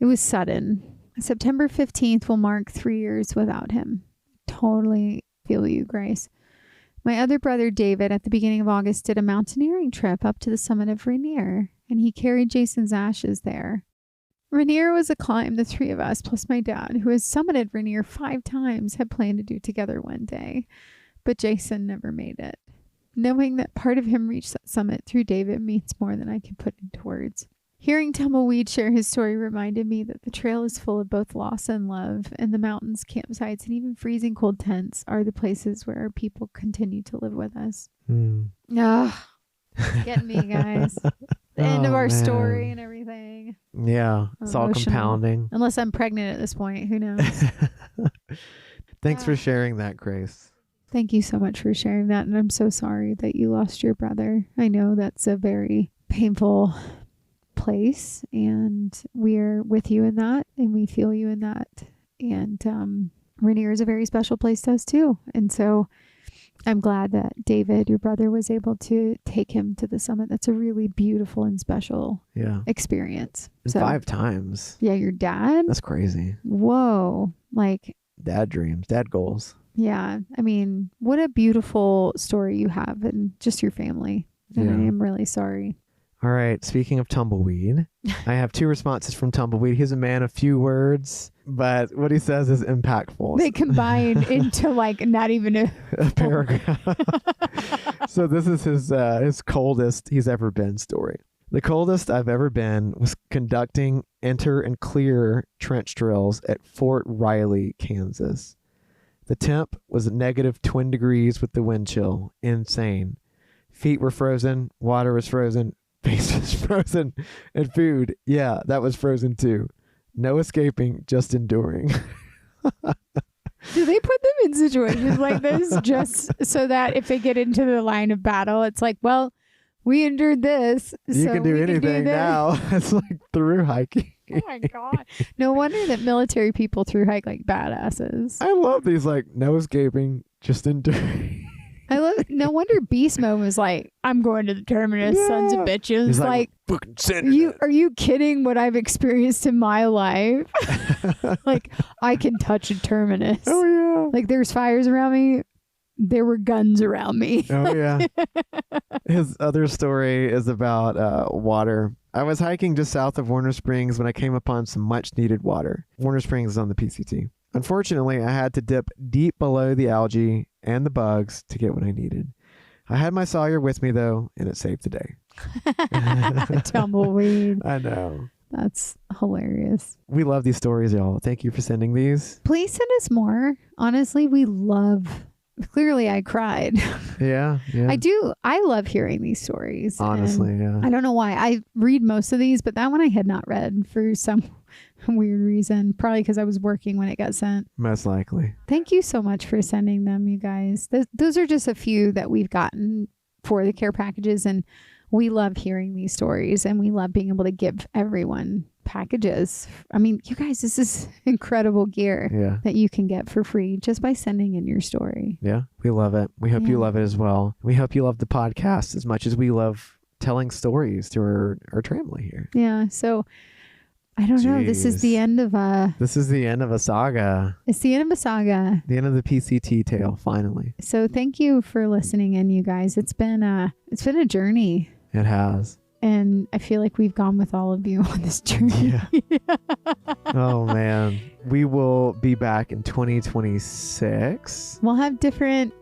it was sudden. September 15th will mark 3 years without him. Totally feel you, Grace. My other brother, David, at the beginning of August, did a mountaineering trip up to the summit of Rainier, and he carried Jason's ashes there. Rainier was a climb the three of us, plus my dad, who has summited Rainier 5 times, had planned to do together one day. But Jason never made it. Knowing that part of him reached that summit through David means more than I can put into words. Hearing Tumbleweed share his story reminded me that the trail is full of both loss and love, and the mountains, campsites, and even freezing cold tents are the places where our people continue to live with us. Ugh, getting me, guys. The end of our story and everything. Yeah, it's all compounding. Unless I'm pregnant at this point, who knows? Thanks for sharing that, Grace. Thank you so much for sharing that, and I'm so sorry that you lost your brother. I know that's a very painful place, and we're with you in that, and we feel you in that. And Rainier is a very special place to us too, and so I'm glad that David, your brother, was able to take him to the summit. That's a really beautiful and special experience. And 5 times. Yeah, your dad? That's crazy. Whoa. Like, dad dreams, dad goals. Yeah. I mean, what a beautiful story you have and just your family. And I am really sorry. All right. Speaking of Tumbleweed, I have 2 responses from Tumbleweed. He's a man of few words, but what he says is impactful. They combine into like not even a paragraph. So this is his coldest he's ever been story. The coldest I've ever been was conducting enter and clear trench drills at Fort Riley, Kansas. The temp was negative 20 degrees with the wind chill. Insane. Feet were frozen. Water was frozen. Face was frozen. And food, yeah, that was frozen too. No escaping, just enduring. Do they put them in situations like this just so that if they get into the line of battle, it's like, well, we endured this. You can do anything now. It's like through hiking. Oh my God. No wonder that military people through hike like badasses. I love these, like, no escaping, just enduring. I love it. No wonder Beast Mode was like, I'm going to the Terminus, sons of bitches. He's like fucking are you kidding what I've experienced in my life? Like, I can touch a Terminus. Oh, yeah. Like, there's fires around me. There were guns around me. Oh, yeah. His other story is about water. I was hiking just south of Warner Springs when I came upon some much needed water. Warner Springs is on the PCT. Unfortunately, I had to dip deep below the algae and the bugs to get what I needed. I had my Sawyer with me, though, and it saved the day. Tumbleweed. I know. That's hilarious. We love these stories, y'all. Thank you for sending these. Please send us more. Honestly, we love... Clearly, I cried. Yeah. I love hearing these stories. Honestly, yeah. I don't know why. I read most of these, but that one I had not read for some weird reason. Probably because I was working when it got sent. Most likely. Thank you so much for sending them, you guys. Those are just a few that we've gotten for the care packages, and we love hearing these stories, and we love being able to give everyone packages. I mean, you guys, this is incredible gear that you can get for free just by sending in your story. Yeah, we love it. We hope you love it as well. We hope you love the podcast as much as we love telling stories to our family here. Yeah, so I don't know. This is the end of a... This is the end of a saga. It's the end of a saga. The end of the PCT tale, finally. So thank you for listening in, you guys. It's been a journey. It has. And I feel like we've gone with all of you on this journey. Yeah. Oh, man. We will be back in 2026. We'll have a different...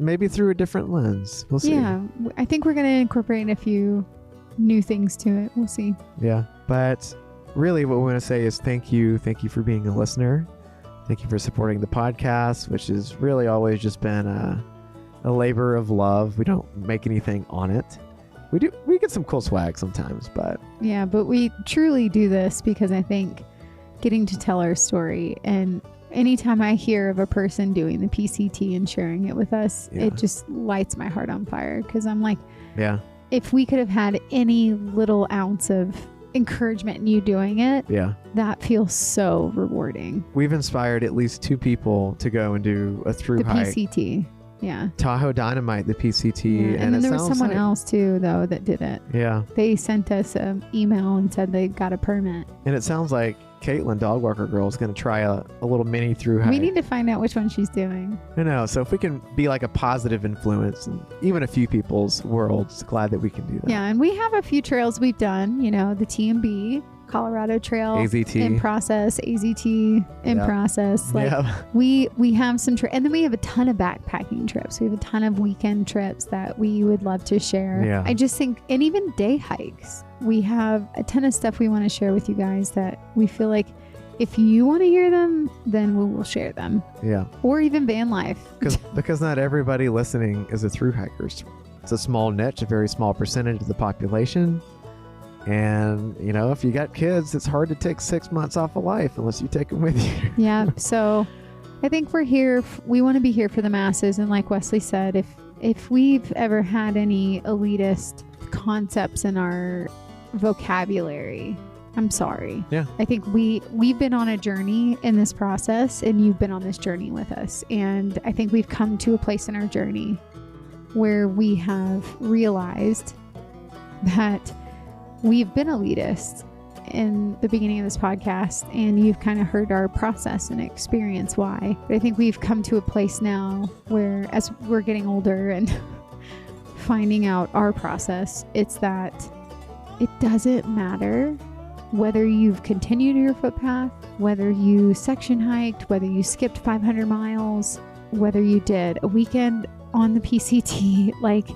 Maybe through a different lens. We'll see. Yeah. I think we're going to incorporate a few new things to it. We'll see. Yeah. But really what we want to say is thank you. Thank you for being a listener. Thank you for supporting the podcast, which has really always just been a labor of love. We don't make anything on it. We get some cool swag sometimes, but... Yeah, but we truly do this because I think getting to tell our story, and anytime I hear of a person doing the PCT and sharing it with us, it just lights my heart on fire, because I'm like, if we could have had any little ounce of encouragement in you doing it, that feels so rewarding. We've inspired at least 2 people to go and do a through hike. The PCT. Yeah. Tahoe Dynamite, the PCT. And then there was someone else too, though, that did it. Yeah. They sent us an email and said they got a permit. And it sounds like Caitlin, Dog Walker Girl, is going to try a little mini through hike. We need to find out which one she's doing. I know. So if we can be like a positive influence in even a few people's worlds, glad that we can do that. Yeah. And we have a few trails we've done, the TMB, Colorado Trail AZT. in process, AZT in Yep. process. Like Yeah. we have some and then we have a ton of backpacking trips. We have a ton of weekend trips that we would love to share. Yeah. I just think, and even day hikes. We have a ton of stuff we want to share with you guys that we feel like if you want to hear them, then we will share them. Yeah. Or even van life. Because not everybody listening is a thru hikers. It's a small niche, a very small percentage of the population. And, you know, if you got kids, it's hard to take 6 months off of life unless you take them with you. Yeah. So I think we're here. We want to be here for the masses. And like Wesley said, if we've ever had any elitist concepts in our vocabulary, I'm sorry. Yeah. I think we've been on a journey in this process, and you've been on this journey with us. And I think we've come to a place in our journey where we have realized that we've been elitist in the beginning of this podcast, and you've kind of heard our process and experience why. But I think we've come to a place now where, as we're getting older and finding out our process, it's that it doesn't matter whether you've continued your footpath, whether you section hiked, whether you skipped 500 miles, whether you did a weekend on the PCT, like,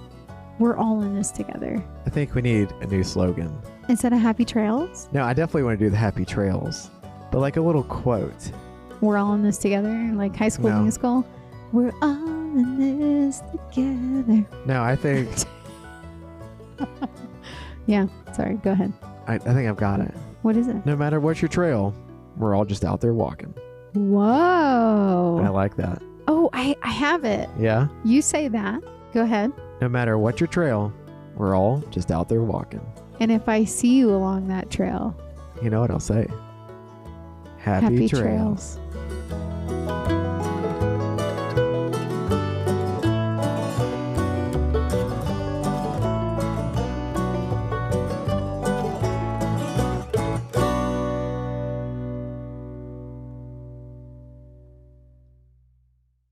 we're all in this together. I think we need a new slogan. Instead of happy trails, No, I definitely want to do the happy trails, but like a little quote. we're all in this together, like High School No. Musical. We're all in this together. No, I think Yeah, sorry, go ahead. I think I've got it. What is it? No matter what your trail, we're all just out there walking. I Whoa. like that. Oh, I have it. Yeah. You say that. Go ahead. No matter what your trail, we're all just out there walking. And if I see you along that trail, You know what I'll say? Happy Happy trails. trails.